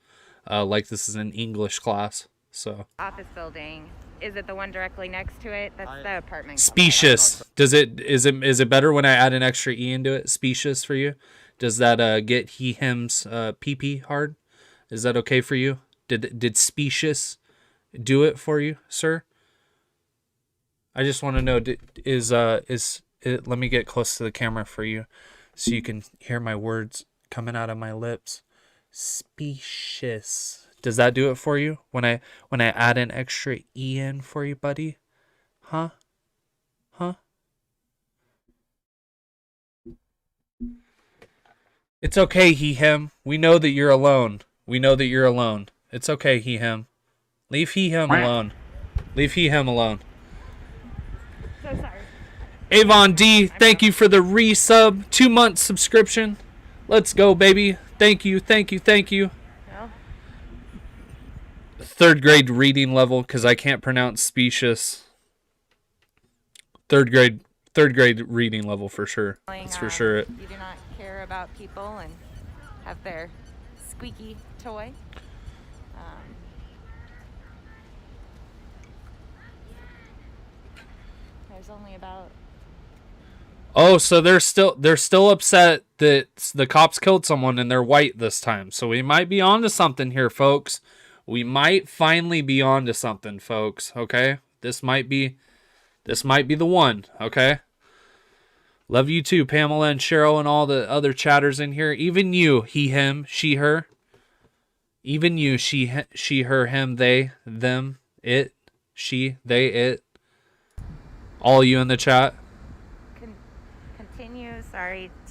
like this is an English class. So. Office building. Is it the one directly next to it? That's the apartment. Specious. Is it better when I add an extra e into it? Specious for you? Does that get he him's pee hard? Is that okay for you? Did specious do it for you, sir? I just want to know, let me get close to the camera for you so you can hear my words coming out of my lips. Specious. Does that do it for you when I add an extra e in for you, buddy? Huh? It's okay, he him. We know that you're alone. It's okay, he him. Leave he him alone. So sorry. Avon D, thank you for the resub. 2-month subscription. Let's go, baby. Thank you. Well. 3rd grade reading level, because I can't pronounce specious. 3rd grade reading level for sure. That's for sure. You do not care about people and have their squeaky toy. There's only about. Oh, so they're still upset that the cops killed someone and they're white this time. So we might be onto something here, folks. We might finally be onto something, folks. Okay, this might be the one. Okay. Love you too, Pamela and Cheryl and all the other chatters in here. Even you, he, him, she, her. Even you, she, her, him, they, them, it, she, they, it. All you in the chat. Continue,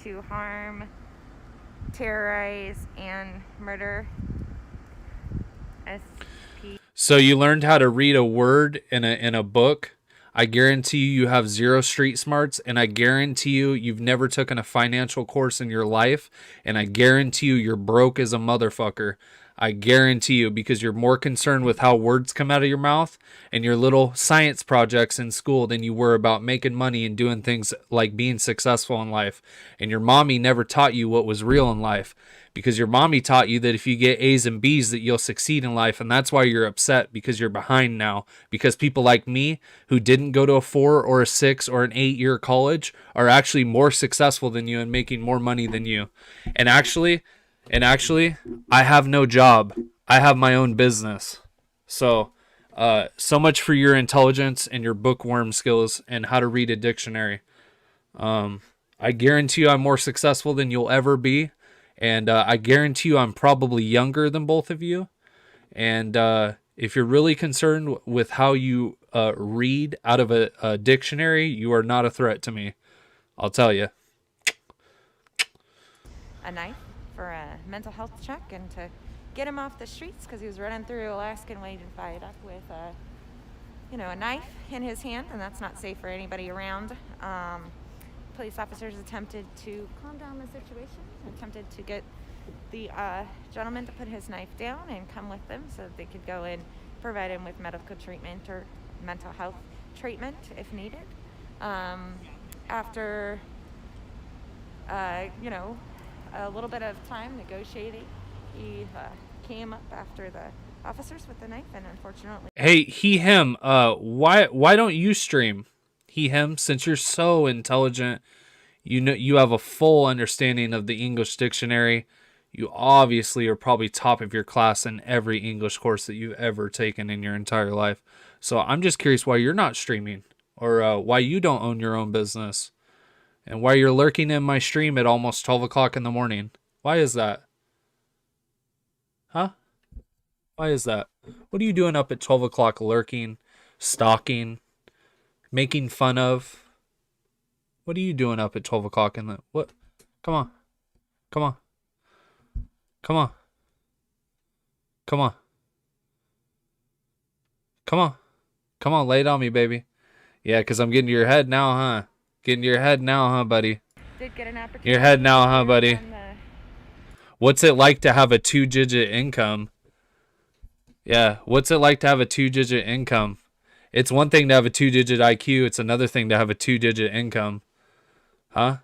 to harm, terrorize, and murder. So you learned how to read a word in a book. I guarantee you have 0 street smarts, and I guarantee you've never taken a financial course in your life, and I guarantee you're broke as a motherfucker. I guarantee you, because you're more concerned with how words come out of your mouth and your little science projects in school than you were about making money and doing things like being successful in life. And your mommy never taught you what was real in life, because your mommy taught you that if you get A's and B's that you'll succeed in life. And that's why you're upset, because you're behind now, because people like me who didn't go to a 4 or a 6 or an 8-year college are actually more successful than you and making more money than you. And actually, I have no job. I have my own business. So much for your intelligence and your bookworm skills and how to read a dictionary. I guarantee you I'm more successful than you'll ever be. And I guarantee you I'm probably younger than both of you. And if you're really concerned with how you read out of a dictionary, you are not a threat to me. I'll tell you. A knife for a mental health check and to get him off the streets because he was running through Alaskan Wage and Viaduct with a knife in his hand, and that's not safe for anybody around. Police officers attempted to calm down the situation, attempted to get the gentleman to put his knife down and come with them so that they could go and provide him with medical treatment or mental health treatment if needed. After, a little bit of time negotiating, he came up after the officers with the knife, and unfortunately... Hey, him, why don't you stream? Him, since you're so intelligent, you have a full understanding of the English dictionary. You obviously are probably top of your class in every English course that you've ever taken in your entire life. So I'm just curious why you're not streaming, or why you don't own your own business, and why you're lurking in my stream at almost 12 o'clock in the morning. Why is that? Huh? Why is that? What are you doing up at 12 o'clock lurking, stalking, making fun of? What are you doing up at 12 o'clock in the... What? Come on. Come on. Come on. Come on. Come on. Come on, lay it on me, baby. Yeah, because I'm getting to your head now, huh? Getting to your head now, huh, buddy? Did get an opportunity. Your head now, huh, buddy? What's it like to have a 2-digit income? Yeah, what's it like to have a 2-digit income? It's one thing to have a 2-digit IQ. It's another thing to have a 2-digit income. Huh?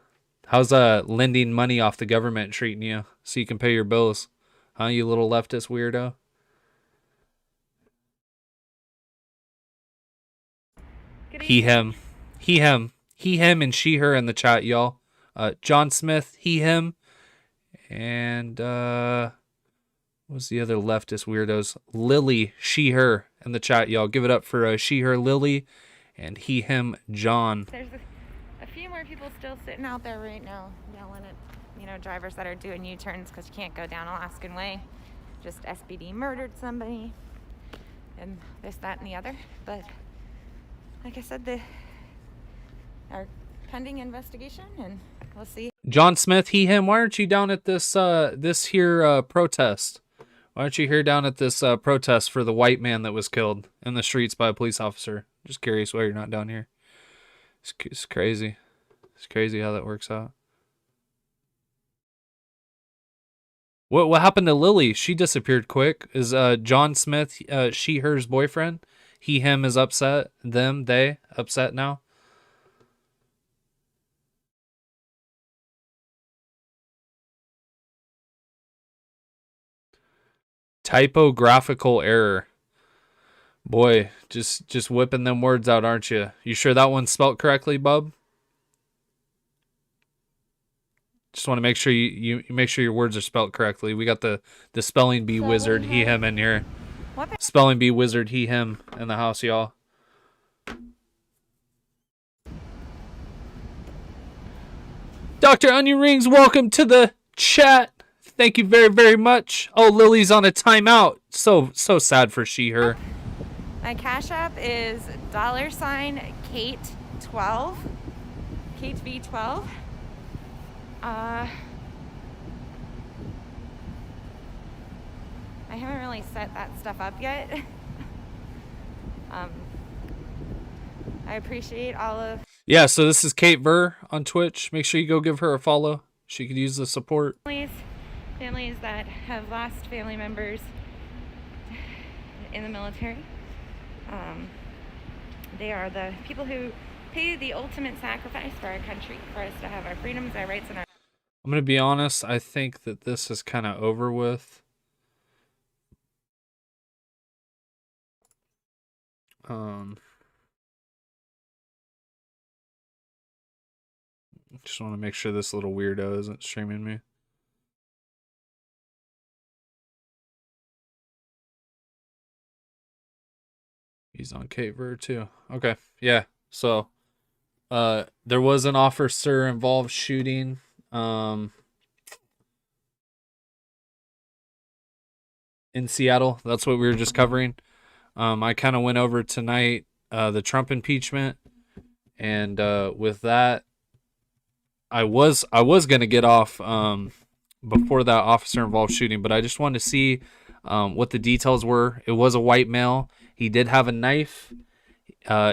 How's lending money off the government treating you so you can pay your bills? Huh, you little leftist weirdo? Him, and she, her in the chat, y'all. John Smith, him, and what's the other leftist weirdos? Lily, she, her in the chat, y'all. Give it up for she, her, Lily, and him, John. There's a few more people still sitting out there right now yelling at, drivers that are doing U-turns because you can't go down Alaskan Way. Just SPD murdered somebody and this, that, and the other. But like I said, our pending investigation, and we'll see. John Smith, him. Why aren't you down at this protest? Why aren't you here down at this protest for the white man that was killed in the streets by a police officer? Just curious why you're not down here. It's crazy. It's crazy how that works out. What happened to Lily? She disappeared quick. Is John Smith she, her's boyfriend? He, him is upset. Them, they upset now. Typographical error. Boy, just whipping them words out, aren't you? You sure that one's spelt correctly, bub? Just want to make sure you make sure your words are spelt correctly. We got the spelling bee wizard, he, him in here. Spelling bee wizard, he, him in the house, y'all. Dr. Onion Rings, welcome to the chat. Thank you very, very much. Oh, Lily's on a timeout. So sad for she, her. My Cash App is $Kate12. Kate V12. I haven't really set that stuff up yet. I appreciate all of... Yeah, so this is Kate Ver on Twitch. Make sure you go give her a follow. She could use the support. Families that have lost family members in the military. They are the people who pay the ultimate sacrifice for our country, for us to have our freedoms, our rights, and our... I'm going to be honest. I think that this is kind of over with. Just want to make sure this little weirdo isn't streaming me. He's on Kate Ver too. Okay, yeah. So, there was an officer involved shooting. In Seattle. That's what we were just covering. I kind of went over tonight the Trump impeachment, and with that, I was gonna get off before that officer involved shooting, but I just wanted to see what the details were. It was a white male. He did have a knife,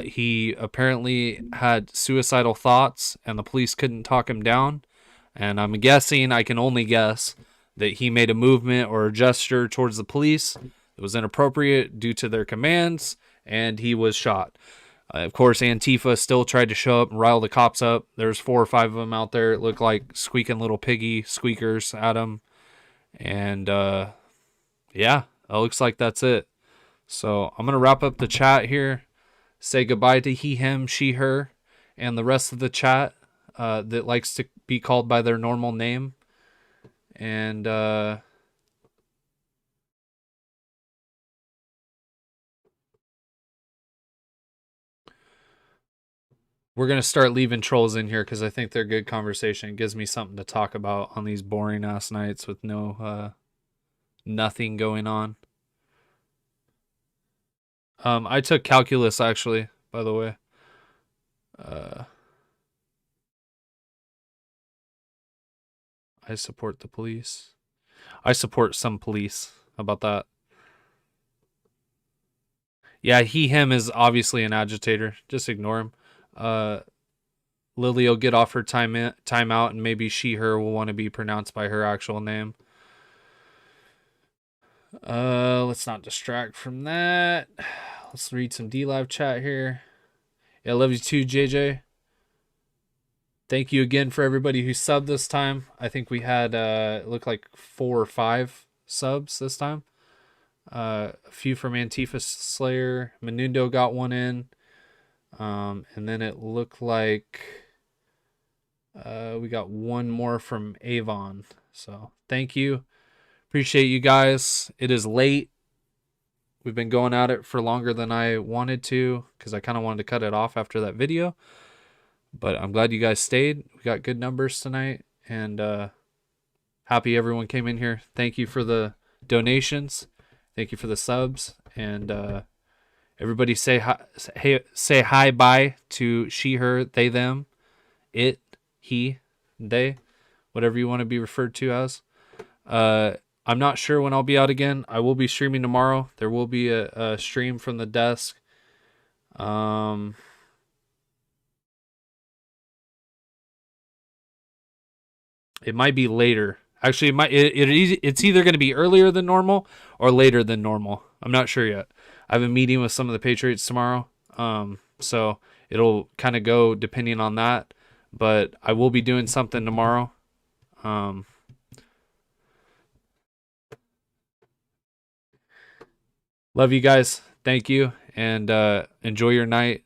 He apparently had suicidal thoughts, and the police couldn't talk him down. And I'm guessing, I can only guess, that he made a movement or a gesture towards the police that was inappropriate due to their commands, and he was shot. Of course, Antifa still tried to show up and rile the cops up. There's 4 or 5 of them out there. It looked like squeaking little piggy squeakers at him. And, yeah, it looks like that's it. So I'm going to wrap up the chat here. Say goodbye to he, him, she, her, and the rest of the chat that likes to be called by their normal name. And we're going to start leaving trolls in here because I think they're good conversation. It gives me something to talk about on these boring ass nights with no nothing going on. I took calculus, actually, by the way. I support the police. I support some police. How about that? Yeah, he, him is obviously an agitator. Just ignore him. Lily will get off her time out, and maybe she, her will want to be pronounced by her actual name. Let's not distract from that. Let's read some D-Live chat here. Yeah, I love you too, JJ. Thank you again for everybody who subbed this time. I think we had, it looked like 4 or 5 subs this time. A few from Antifa Slayer. Menundo got one in. And then it looked like we got one more from Avon. So thank you. Appreciate you guys. It is late. We've been going at it for longer than I wanted to because I kind of wanted to cut it off after that video. But I'm glad you guys stayed. We got good numbers tonight. And happy everyone came in here. Thank you for the donations. Thank you for the subs. And everybody say hi, bye to she, her, they, them, it, he, they, whatever you want to be referred to as. I'm not sure when I'll be out again. I will be streaming tomorrow. There will be a stream from the desk. It might be later. Actually, it's either going to be earlier than normal or later than normal. I'm not sure yet. I have a meeting with some of the Patriots tomorrow. So it'll kind of go depending on that. But I will be doing something tomorrow. Love you guys. Thank you. And enjoy your night.